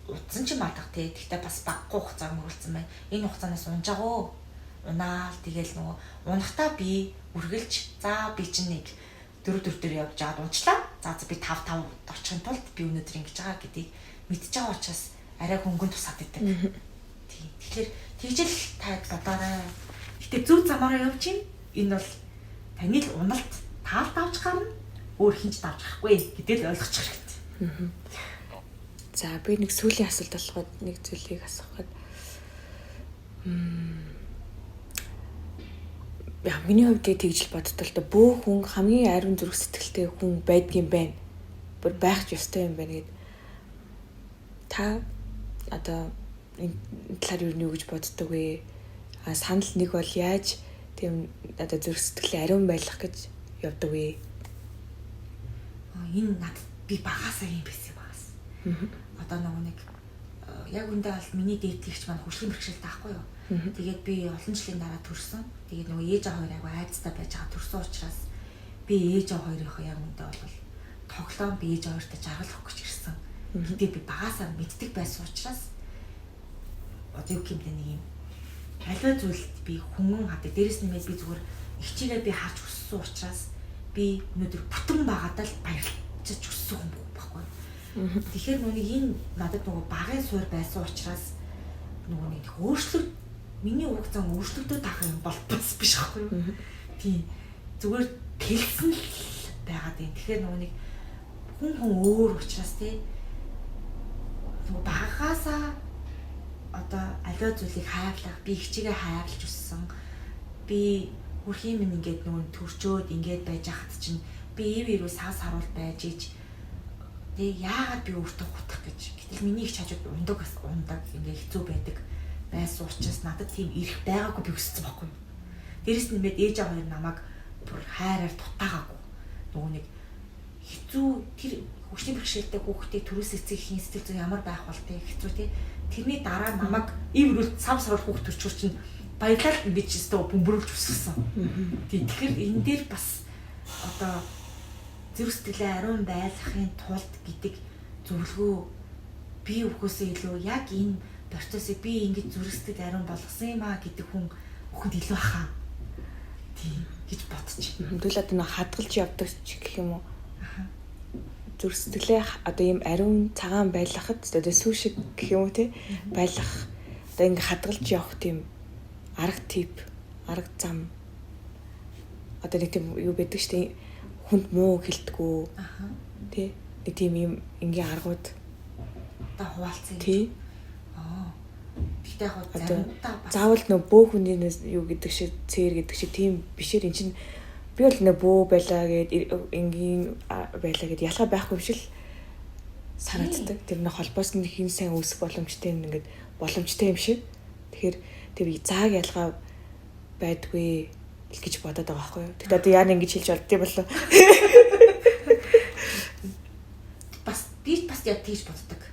утсан ч маадах тий. Тэгтээ бас баггүй хугацаа өнгөрүүлсэн байна. Энэ хугацаанаас унжаагаа унаал тэгэл нөгөө унахтаа би үргэлж за би чинь нэг 4 дээр явж жаад унчлаа. За би 5 очихын тулд би өнөөдөр ингэж байгаа гэдгийг мэдж байгаа учраас арай хөнгөн тусаад идэг. Тий. Тэгэхээр тэгжэл та бодоорой. Гэтэ зөв замаараа явж чинь энэ бол таны л уналт таалт авч гарна. Өөр хинч давж гарахгүй гэдгийг ойлгочих хэрэгтэй. За би нэг сүүлийн асуулт болоход нэг зүйлийг асуухад миний хувьд тэгж л боддог л да бөө хүн хамгийн ариун зүрх сэтгэлтэй хүн байдгийн байна. Бүр байх ч ёстой юм байна гэд. Та одоо энэ талаар юу гэж боддог вэ? Санал нэг бол яаж тийм одоо зүрх сэтгэлийн ариун байлгах гэж явдаг вэ? Энэ надад би багасаа юм байсан багас. Одоо нэг яг үндэ бол миний дээдлэгч маань хөгжлийн бэрхшээлтэй байхгүй юу? Тэгээд би олон жилийн дараа төрсөн. Тэгээд нөгөө ээж аваа хоёр айгу айцтай байж байгаа төрсөн учраас би би ээж хоёрынхоо яг үндэ бол тоглоом би ээж хоёртой жаргал өгөх гэж ирсэн. Гэтэ би багасаа мэддэг байсан учраас одоо юу гэмдэ нэг юм аливаа зүйлд би хүмүүн хатаа дээрэс нэмээд би зүгээр ихчигээ би харж өссөн учраас би өнөөдөр бүтэн байгаадаа л баярлаж өссөн хүн байхгүй. Тэгэхээр нүг энэ надад нөгөө багын суур байсан учраас нөгөө нэг өөрчлөлт миний уг зам өөрчлөлтөө таах юм бол биш байхгүй юу? Тийм. Зүгээр тэлсэн л байгаад юм. Тэгэхээр нөгөө нэг хүн өөр учраас тий нөгөө багаасаа одоо аливаа зүйлийг хайрлах, би ихчигээ хайрлаж өссөн. Би хүрхийн минь ингээд нөгөө төрчөөд ингээд байж хат чинь би ив саас харуул байж иж тэг яагаад би өөртөө гутах гэж. Гэтэл миний их хажууд ундаг ингээд хэцүү байдаг байсан учраас надад тийм ирэх байгаагүй би өссөн байхгүй юу. Дээрэс нь нэмээд ээж аваа хоёр намайг бүр хайраар дутаагаагүй. Нөгөө нэг хэцүү тэр хүчний бэрхшээлтэй хүүхдийг төрөөс эцгийн сэтгэл зүй ямар байх бол тэг хэцүү тий. Тэрний дараа намайг иврүүл сав сарвал хүүхд төрчүүр чинь баярлал ингэж өстөө бөмбөрүүлж өсгсөн. Тэгэхээр энэ дээр бас одоо зүрх сэтгэлээ ариун байлгахын тулд гэдэг зөвлөгөө би өгөхөөсөө илүү яг энэ процессыг би ингэж зүрх сэтгэл ариун болгосон юм аа гэдэг хүн өгөхөд илүү хаа. Тийм гэж бодчих. Төлөөд нэг хадгалж явдаг ч гэх юм уу. Зүрх сэтгэлээ одоо ийм ариун цагаан байлгахад одоо сүү шиг гэх юм уу тий байлгах одоо ингэ хадгалж явах тийм арга тип арга зам одоо нэг тийм юу байдаг шүү дээ хүнд муу хэлдэггүй тий нэг тийм ийм ингийн аргууд одоо хуваалцсан тий гэхдээ яг заримдаа заавал нөө бөө хүний юу гэдэг шиг цээр гэдэг шиг тийм бишээр эн чинь би бол нэ бөө байлаа гэд энгийн байлаа гэд ялгаа байхгүй юм шиг санагддаг. Тэр нэг холбоос нь хин сайн үүсэх боломжтой юм ингээд боломжтой юм шиг. Тэгэхээр тэр зааг ялгаа байдгүй гэж бодоод байгаа байхгүй юу. Тэгтээ одоо яа ингэж хэлж болдгий болов. Бас яг тийж боддог.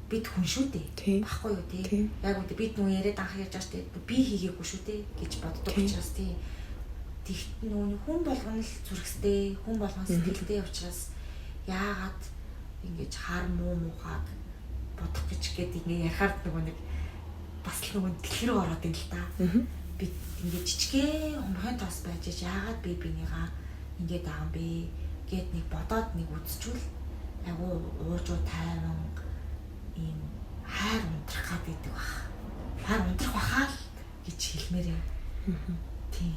Бид хүн шүү дээ. Баггүй юу тий. Яг үгүй бид нөө яриад анх ярьж байгаа шүү дээ. Би хийгээгүй шүү дээ гэж боддог учраас тий. Тэгт нөө хүн болгоно л зүрхстэй, хүн болгоно сэтгэлтэй учраас яагаад ингэж хар муухайг бодох гэж гээд ингэ ярахаар нөгөө нэг бас л нөгөө дэлгэр ороод юм л та. Би ингэ жижигхэн хумхын тос байж яагаад би бинийгаа ингэ даам бэ гээд нэг бодоод нэг үзчихвэл агуу уужуу тайван ийм хайр унтрах гэдэг баг. Хайр унтрах бахаа л гэж хэлмээр юм. Тийм.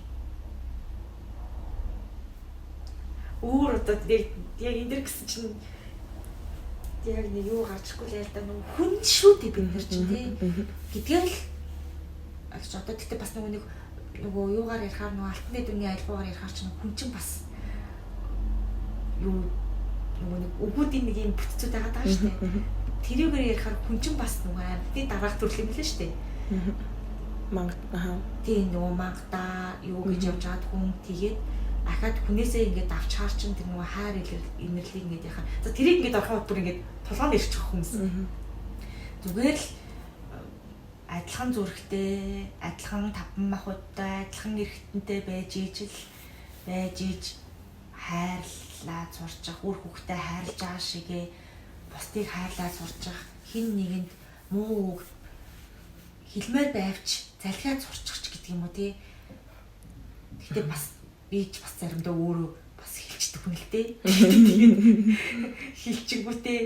Өөр одоо яг энэ дэр гэсэн чинь яг нэг юу гарчихгүй л да нөх хүн шүү дээ бид нар чинь тий. Гэдгээр л агч одоо тэгтээ бас нөгөө юугаар ярихаар нөгөө алтны дүрний аялгаагаар ярихаар чинь хүн чинь бас юу нөгөө нэг өгүүдийн нэг юм бүтцүүд байгаа даа шүү дээ. Тэрийгээр ярихаар хүн чинь бас нөгөө амьтны дараах төрөл юм л шүү дээ. Манга тийм нөгөө мангата юу гэж явж байгаад хүн тэгээд ахаад хүнээсээ ингээд авч хаар чин тэр нөгөө хайр инэрлийг ингээд яхаа. За тэрийг ингээд ороход бүр ингээд тулгаан ирчих хүмүүс. Зүгээр л адилхан зүрхтэй, адилхан таван махуудтай, адилхан эргэтэнтэй байж иж хайрлаа сурчих, үр хөвгтэй хайрлаж байгаа шигээ бусдыг хайрлаа сурчих, хин нэгэнд муу үг хэлмээр байвч залхиад сурчих гэдэг юм уу тий. Гэхдээ бас би ч бас заримдаа өөрөө бас хэлчихдэг хүн л дээ. Хэлчихгүүтээ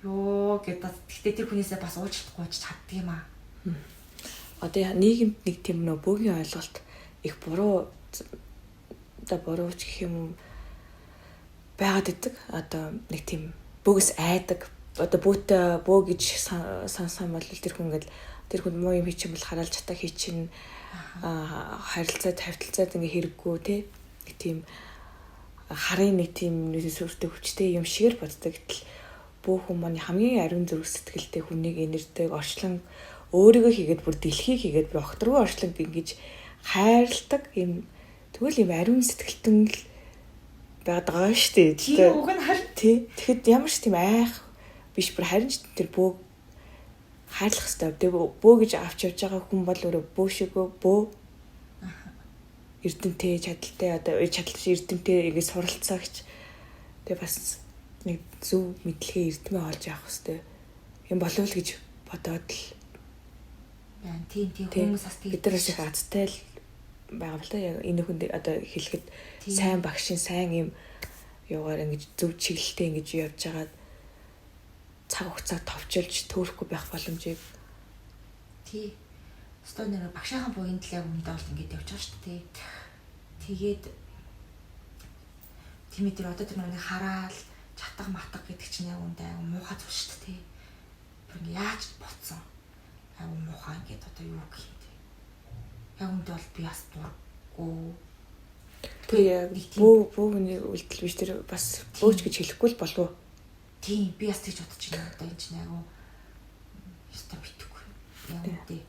ёо гэдэг. Гэхдээ тэр хүнээсээ бас уучлахгүй чаддаг юм аа. Одоо нийгэмд нэг тийм нөө бөөгийн ойлголт их буруу ч гэх юм байгаад идэг. Одоо нэг тийм бөөс айдаг. Одоо бөө гэж сансан бол тэр хүн муу юм хийчих юм бол хараалж чатаа хийчин харилцаа тавталцаад ингээ хэрэггүй тий. Нэг тийм харын нэг тийм сүртэй хүчтэй юм шигээр боддог. Гэтэл бөө хүн маань хамгийн ариун зүрх сэтгэлтэй хүнийг энердэг орчлон өөрийгөө хийгээд бүр дэлхийг хийгээд би огторгүй орчлон ингэж хайрладаг юм тэгвэл юм ариун сэтгэлтэн л байгаад байгаа шүү дээ. Тийм уг нь харин тий. Тэгэхэд ямар ч тийм айх биш бүр харин ч тэр бөө хайрлах хэрэгтэй. Тэгээ бөө гэж авч явж байгаа хүн бол өөрөө бөө шигөө бөө. эрдэмтэй чадaltaй одоо чадalтай эрдэмтэй ингэ суралцаа гэж тэгээ бас нэг зөв мэдлэгээ эрдэмээ олж авах хэрэгтэй юм болов л гэж бодоод л тийм хүмүүс бас бид нар их азтай л байгаа л та яг энэ хүнд одоо хэлэхэд сайн багшийн сайн юм юугаар ингэж зөв чиглэлтэй ингэж явж байгаад цаг хугацаа товчилж төөрөхгүй байх боломжийг өстой нэр багшаахан бугийн талаа өмнөд бол ингэж явж байгаа шүү дээ. Тэгээд тийм ээ одоо тэр нэг хараал чатга матга гэдэг чинь яг үндэ муухай зүйл шүү дээ. Тэр яаж боцсон муухай ингээд одоо юу гэх юм те. Яг үндэ бол би бас дурггүй. Тэгээ бөөний үйлдэл биш тэр бас бөөч гэж хэлэхгүй л болов. Тийм би бас тэгж бодож байна одоо энэ чинь яг ёстой битгэхгүй. Яг үндэ.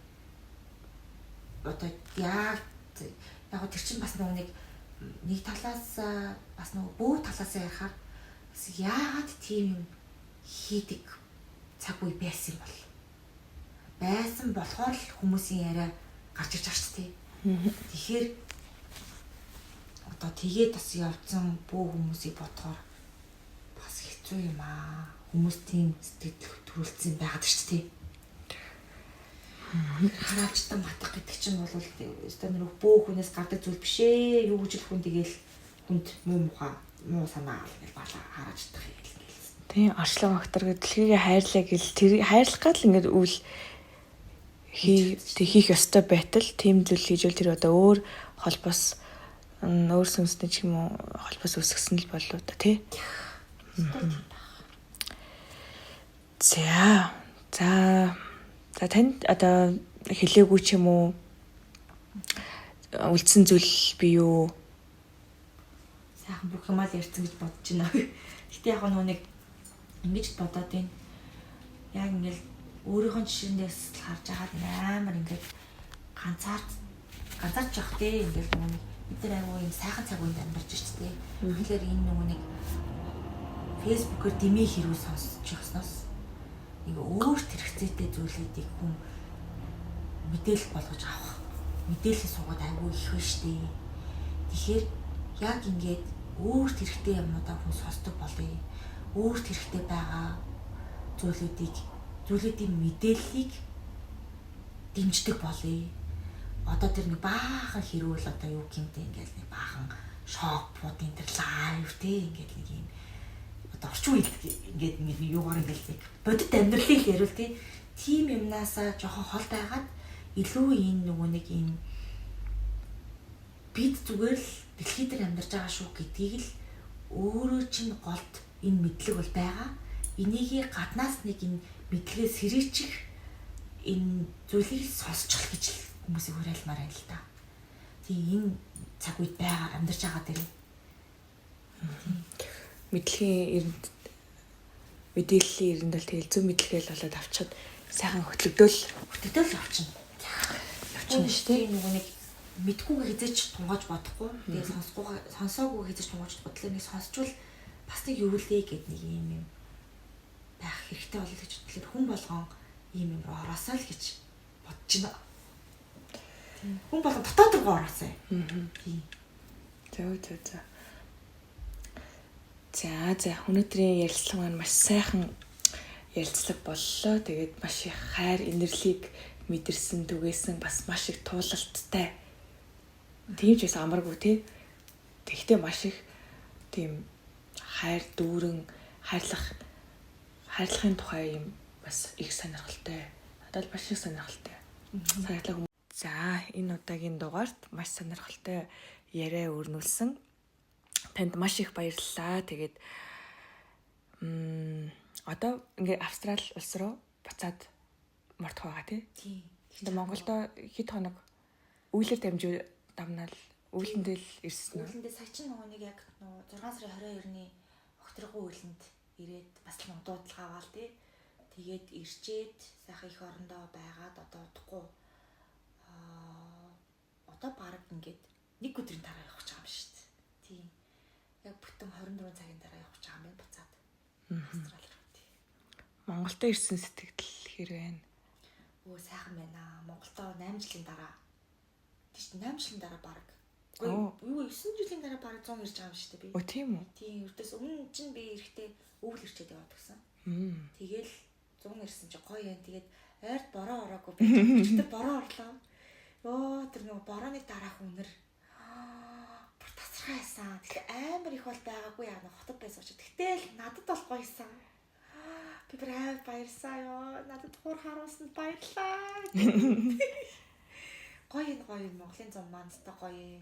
Одоо яг тэр чинь бас нэг талаас бас бүх талаас ярихаар яагаад тийм юм хийдэг цаг үе байсан бол байсан болохоор л хүмүүсийн яриа гарч ирж байгаа шүү дээ. Тэгэхээр одоо тэгээд бас явцсан бүх хүмүүсийг бодохоор бас хэцүү юм аа. Хүмүүс тийм сэтгэл төрүүлсэн байгаад шүү дээ. Хараачтай матах гэдэг чинь бол өстой нэр бүх хүнээс гардаг зүйл биш ээ. Юу гэж хүн тэгэл хүнд муу санаа гэж бала хараачдах юм гэлсэн. Тийм орчлон фактор гэдэг дэлхийг хайрлаа гэл тэр хайрлах гал ингээд үйл хийх ёстой байтал тийм зүйл хийжэл тэр одоо өөр холбоос өөр сүнстэй ч юм уу холбоос үсгсэн л болов да тий. За танд одоо хэлээгүй ч юм уу үлдсэн зүйл би юу сайхан бүх юмаа л ярьсан гэж бодож байна. Гэтэ яг нэг ингэж бодоод байна. Яг ингээл өөрийнхөө жишээндээс харж агаад амар ингээд ганцаарч явах те ингээл бид нар айгүй юм сайхан цаг үеинд амьдарч шүү дээ. Тэгэхээр энэ нэг фэйсбүүкээр дэмий хэрүү сонсож явснаас ингээ өөрт хэрэгцээтэй зүйлүүдийг хүн мэдээлэл болгож авах. Мэдээлэл суугаад айгүй их байна шүү дээ. Тэгэхээр яг ингээд өөрт хэрэгтэй юмудаа хүн сонсдог болъё. Өөрт хэрэгтэй байгаа зүйлүүдийн мэдээллийг дэмждэг болъё. Одоо тэр нэг баахан хэрүүл одоо юу гэмтэй ингээл нэг баахан шопууд энэ төр лайв те ингээл нэг юм одоо орчин үед ингээд нэг юугаар ингээл нэг бодит амьдралыг яриул те тийм юмнасаа жоохон хол байгаад илүү энэ нөгөө нэг юм бид зүгээр л дэлхий дээр амьдарч байгаа шүү гэдгийг л өөрөө чинь голд энэ мэдлэг бол байгаа. Энийг гаднаас нэг энэ мэдлэгээс сэрээчих энэ зүйлийг сонсчих гэж хүмүүсийг хураалмаар байна л да. Тийм энэ цаг үед байгаа амьдарч байгаа дэрэ. Мэдлэгийн мэдээллийн эрэнд бол тэгэл зөв мэдлэгээл болоод авчаад сайхан хөтлөгдөөл явчихна. Явчихна шүү дээ. Нөгөө нэг мэдгүйгээ хизээч тунгаж бодохгүй. Тэгээ сонсоогүй хизээч тунгаж бодлоо нэг сонсчвал бас нэг юу лээ гэд нэг юм байх хэрэгтэй болол гэж бодлоо хүн болгон ийм юм руу ороосаа л гэж бодож байна. Хүн болгон дотоод руу ороосаа. Тийм. За өнөөдрийн ярилцлага маань маш сайхан ярилцлага боллоо. Тэгээд маш их хайр инэрлийг мэдэрсэн, түгээсэн бас маш их туулалттай. Тийм ч байсан амаргүй тий. Тэгтээ маш их тийм хайр дүүрэн хайрлахын тухай юм бас их сонирхолтой. Надад маш их сонирхолтой. Санагдлаа. За энэ удаагийн дугаарт маш сонирхолтой яриа өрнүүлсэн. Танд маш их баярлалаа. Тэгээд одоо ингээ Австрали улс руу буцаад мордох байгаа тий. Тэгээд Монголдо хэд хоног үйлээр дамнаал үйлэндэл ирсэн үү? Үйлэндээ сая чинь нөгөө нэг яг 6 сарын 22-ны огтрогын үйлэнд ирээд бас нэг дуудлагаа аваал тий. Тэгээд ирчээд сайхан их орондоо байгаад одоо удахгүй одоо баг ингээд нэг өдрийн дараа явах гэж байгаа юм шүү дээ. Тийм. Яг бүтэн 24 цагийн дараа явах гэж байгаа юм буцаад. Австрали руу тий. Монголдо ирсэн сэтгэл хэрвээ сайхан байна. Монголдо 8 жилийн дараа тийш 8 жилийн дараа баг Юу 9 жилийн дараа бараг 100 ирж байгаа юм шүү дээ би. Оо тийм үү? Тийм өртөөс өмнө чинь би эрэхтэй өвөл ирчээд яваад гисэн. Тэгэл 100 ирсэн чи гоё юм. Тэгээд ойрт бороо ороогүй би өчтөр бороо орлоо. Йоо тэр нэг борооны дараах үнэр бүр тасархай байсан. Тэгэхээр амар их бол байгаагүй яа нэг хотод байсан ч. Гэтэл надад бол гоёсан. Би бүр амар баярсан ёо. Надад хуур харуулсанд баярлаа. Гоё Монголын зам манцтай гоё.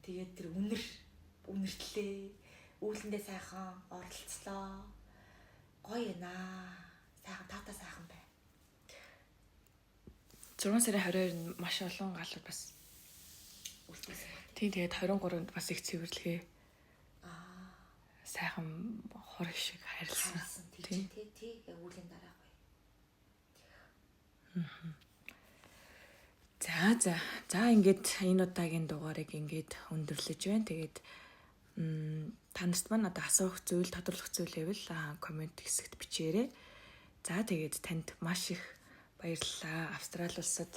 Тэгээд тэр үнэртлээ. Үүлэндээ сайхан оролцлоо. Гоё наа. Сайхан таатай сайхан бай. 6 сарын 22-нд маш олон галууд бас үлдээсэн байна. Тийм тэгээд 23-нд бас их цэвэрлэгээ. Сайхан хор шиг харилсан. Тийм тий үүлийн дараа гоё. За ингээд энэ удаагийн дугаарыг ингээд өндөрлөж байна. Тэгээд танарт маань одоо асуух зүйл, тодорлох зүйл байвал комент хэсэгт бичээрэй. За тэгээд танд маш их баярлалаа. Австрали улсад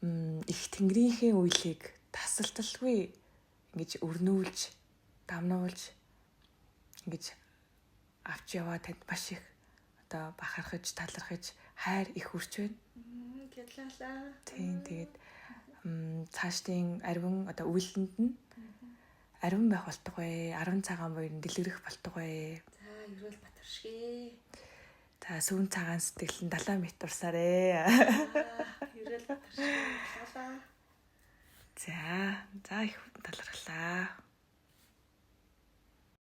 их тэнгэрийнхээ үеийг тасалталгүй ингэж өрнүүлж, дамнуулж ингэж авч яваа танд маш их одоо бахархаж, талархаж, хайр их хүрч байна. Гэрлээ. Тийм тэгээд цаашдын ариун одоо үйлдэнд нь ариун байх болтугай, 10 цагаан буйрын дэлгэрэх болтугай. За ерөөл батаршгээ. За сүүн цагаан сэтгэлэн 70 м урсаарэ. Ерөөл батаршгээ. За их талархлаа.